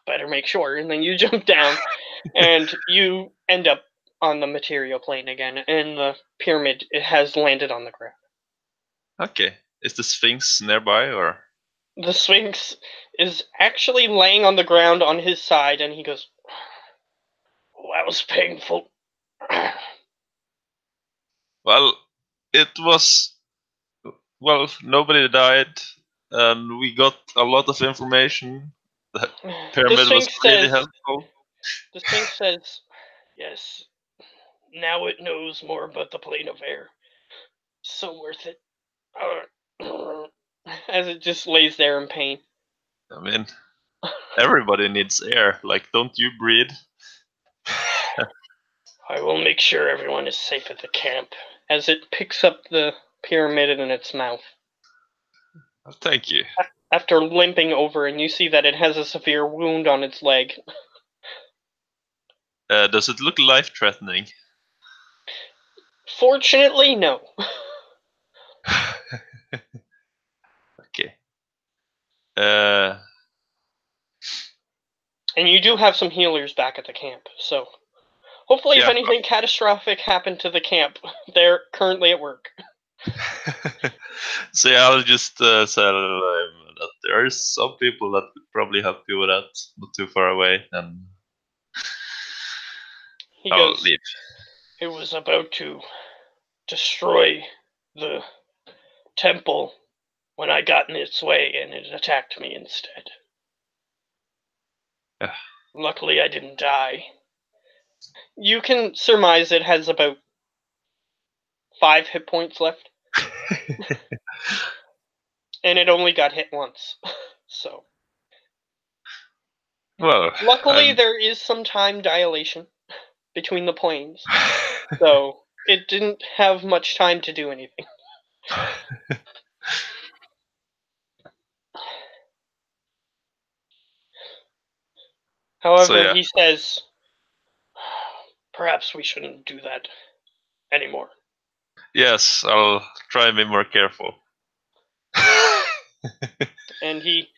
better make sure. And then you jump down, and you end up on the material plane again, and the pyramid has landed on the ground. Okay. Is the Sphinx nearby or? The Sphinx is actually laying on the ground on his side, and he goes, oh, that was painful. Well, it was. Well, nobody died, and we got a lot of information. The The pyramid was Sphinx really says, helpful. the Sphinx says, yes, now it knows more about the plane of air. So worth it. As it just lays there in pain. I mean, everybody needs air. Like, don't you breathe? I will make sure everyone is safe at the camp. As it picks up the pyramid in its mouth. Thank you. After limping over, and you see that it has a severe wound on its leg. Does it look life-threatening? Fortunately, no. Okay. Uh, And you do have some healers back at the camp, so hopefully, if yeah. anything catastrophic happened to the camp, they're currently at work. So yeah, I'll just tell him that there's some people that could probably help you with that, not too far away, and He I'll goes, leave. "It was about to destroy the temple when I got in its way, and it attacked me instead. Yeah. Luckily, I didn't die." You can surmise it has about 5 hit points left, and it only got hit once. So, Well, luckily, I'm. there is some time dilation between the planes, so it didn't have much time to do anything. So However, yeah, he says, "Perhaps we shouldn't do that anymore." yes, I'll try and be more careful. And he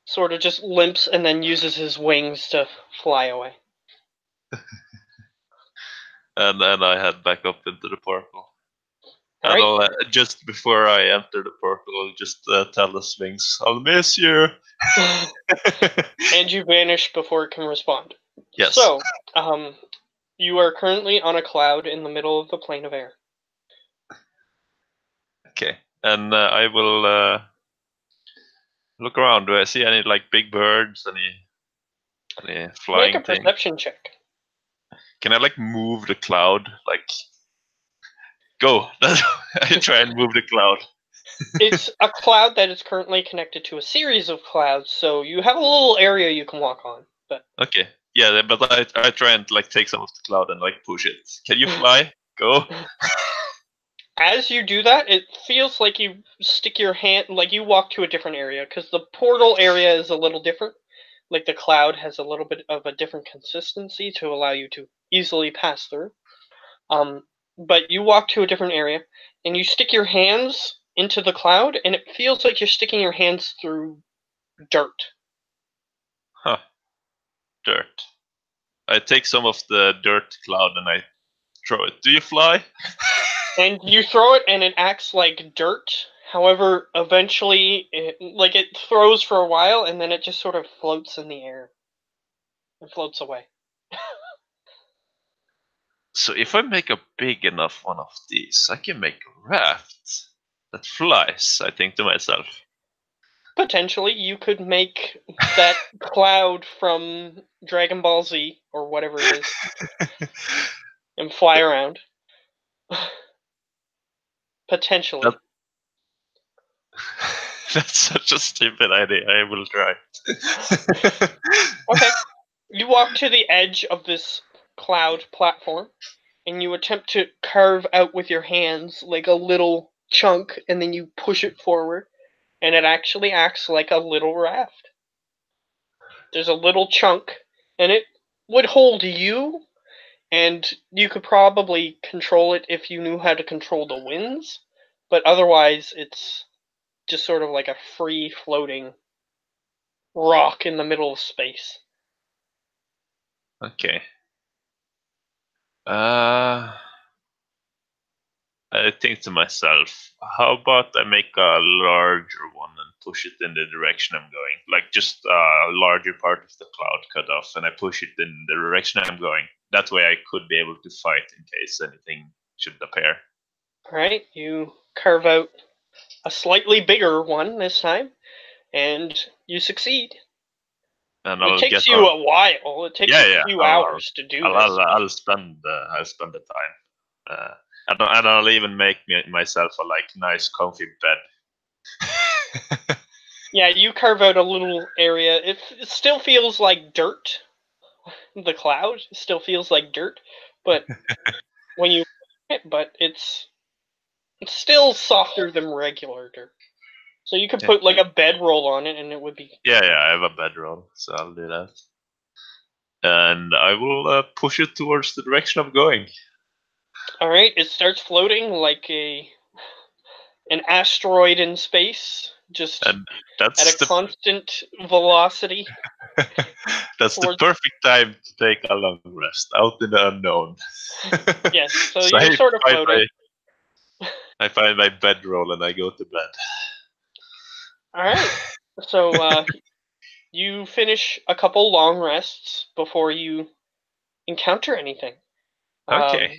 sort of just limps and then uses his wings to fly away. And then I head back up into the portal. All And right, I'll just before I enter the portal, I'll just tell the Sphinx, "I'll miss you." and you vanish before it can respond. Yes. So, you are currently on a cloud in the middle of the plane of air. Okay. And I will look around. Do I see any like big birds? Any Make a flying thing? perception check. Can I like move the cloud? Like go. I try and move the cloud. It's a cloud that is currently connected to a series of clouds, so you have a little area you can walk on. But Okay. Yeah, but I try and like take some of the cloud and like push it. Can you fly? Go. as you do that, it feels like you stick your hand, like you walk to a different area, because the portal area is a little different. Like the cloud has a little bit of a different consistency to allow you to easily pass through. Um, but you walk to a different area, and you stick your hands into the cloud, and it feels like you're sticking your hands through dirt. Huh. Dirt. I take some of the dirt cloud and I throw it. Do you fly? And you throw it, and it acts like dirt. However, eventually, it throws for a while, and then it just sort of floats in the air. It floats away. So if I make a big enough one of these, I can make a raft that flies, I think to myself. Potentially, you could make that cloud from Dragon Ball Z or whatever it is and fly around. That, Potentially. that's such a stupid idea. I will try. Okay. You walk to the edge of this cloud platform and you attempt to carve out with your hands like a little chunk and then you push it forward and it actually acts like a little raft. There's a little chunk and it would hold you and you could probably control it if you knew how to control the winds, but otherwise it's just sort of like a free floating rock in the middle of space. Okay. Uh, I think to myself, how about I make a larger one and push it in the direction I'm going? Like just a larger part of the cloud cut off, and I push it in the direction I'm going. That way I could be able to fight in case anything should appear. Alright, you carve out a slightly bigger one this time, and you succeed. And It I'll get takes you a a while. It takes yeah, a yeah. few hours to do this. I'll spend the time. And I'll even make myself a like nice comfy bed. Yeah, you carve out a little area. It still feels like dirt. The cloud still feels like dirt, but when you but it's still softer than regular dirt. So you could put like Okay. a bedroll on it, and it would be Yeah, yeah. I have a bedroll, so I'll do that. And I will push it towards the direction I'm going. All right, it starts floating like an asteroid in space, just And at a that's the constant velocity that's the towards. perfect time to take a long rest out in the unknown. Yes, so So you're sort of find floating. my I find my bedroll and I go to bed. All right, so you finish a couple long rests before you encounter anything. Okay. Um,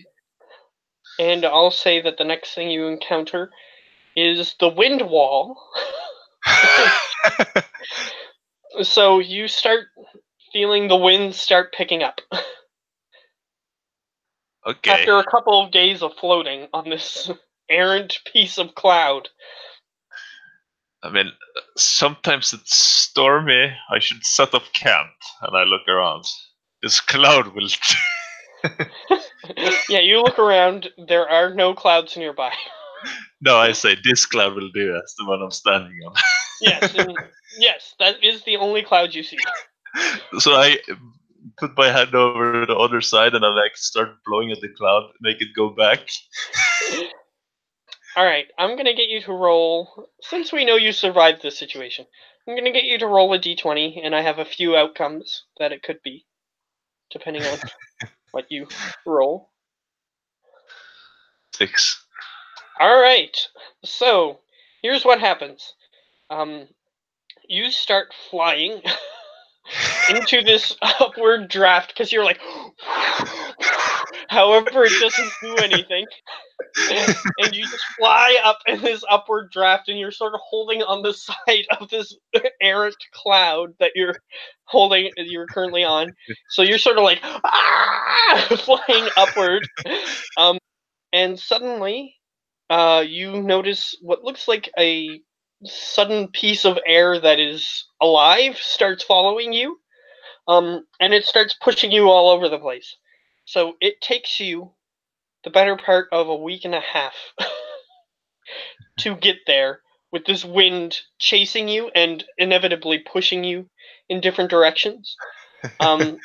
and I'll say that the next thing you encounter is the wind wall. So you start feeling the wind start picking up. Okay. After a couple of days of floating on this errant piece of cloud. I mean, sometimes it's stormy. I should set up camp, and I look around. This cloud will. Yeah, you look around, there are no clouds nearby. No, I say this cloud will do. That's the one I'm standing on. Yes, and yes, that is the only cloud you see. So I put my hand over the other side, and I like start blowing at the cloud, make it go back. Alright, I'm gonna get you to roll, since we know you survived this situation, I'm gonna get you to roll a d20, and I have a few outcomes that it could be, depending on what you roll. 6. Alright, so here's what happens. Um, you start flying into this upward draft because you're like, however, it doesn't do anything. And you just fly up in this upward draft, and you're sort of holding on the side of this errant cloud that you're currently on. So you're sort of like flying upward, um, and suddenly, you notice what looks like a sudden piece of air that is alive starts following you, and it starts pushing you all over the place. So it takes you the better part of a week and a half to get there with this wind chasing you and inevitably pushing you in different directions. Um,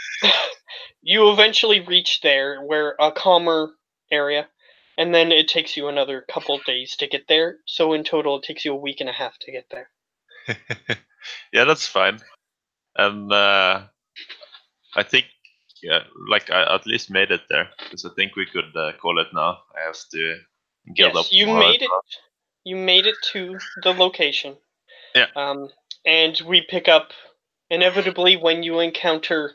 you eventually reach there where a calmer area, and then it takes you another couple days to get there. So in total, it takes you a week and a half to get there. Yeah, that's fine. And I think, yeah, like I at least made it there because I think we could call it now. I have to get up Yes, you tomorrow. made it. You made it to the location, Yeah. um, and we pick up inevitably when you encounter.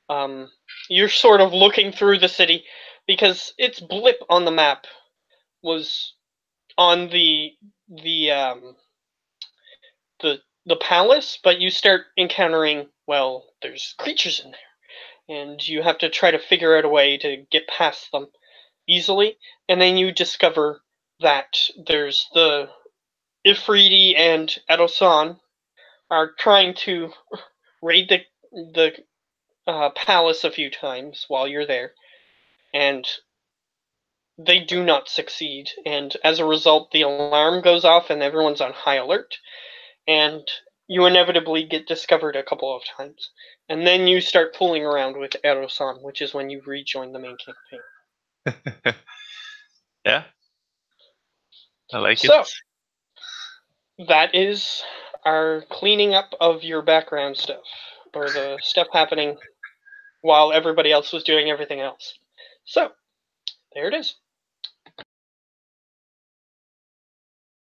Um, you're sort of looking through the city because its blip on the map was on the the palace, but you start encountering, well, there's creatures in there, and you have to try to figure out a way to get past them easily, and then you discover that there's the Ifriti and Edosan are trying to raid the palace a few times while you're there, and they do not succeed. And as a result, the alarm goes off, and everyone's on high alert, and you inevitably get discovered a couple of times. And then you start fooling around with Erosan, which is when you rejoin the main campaign. Yeah, I like it. So, that is our cleaning up of your background stuff, or the stuff happening while everybody else was doing everything else. So, there it is.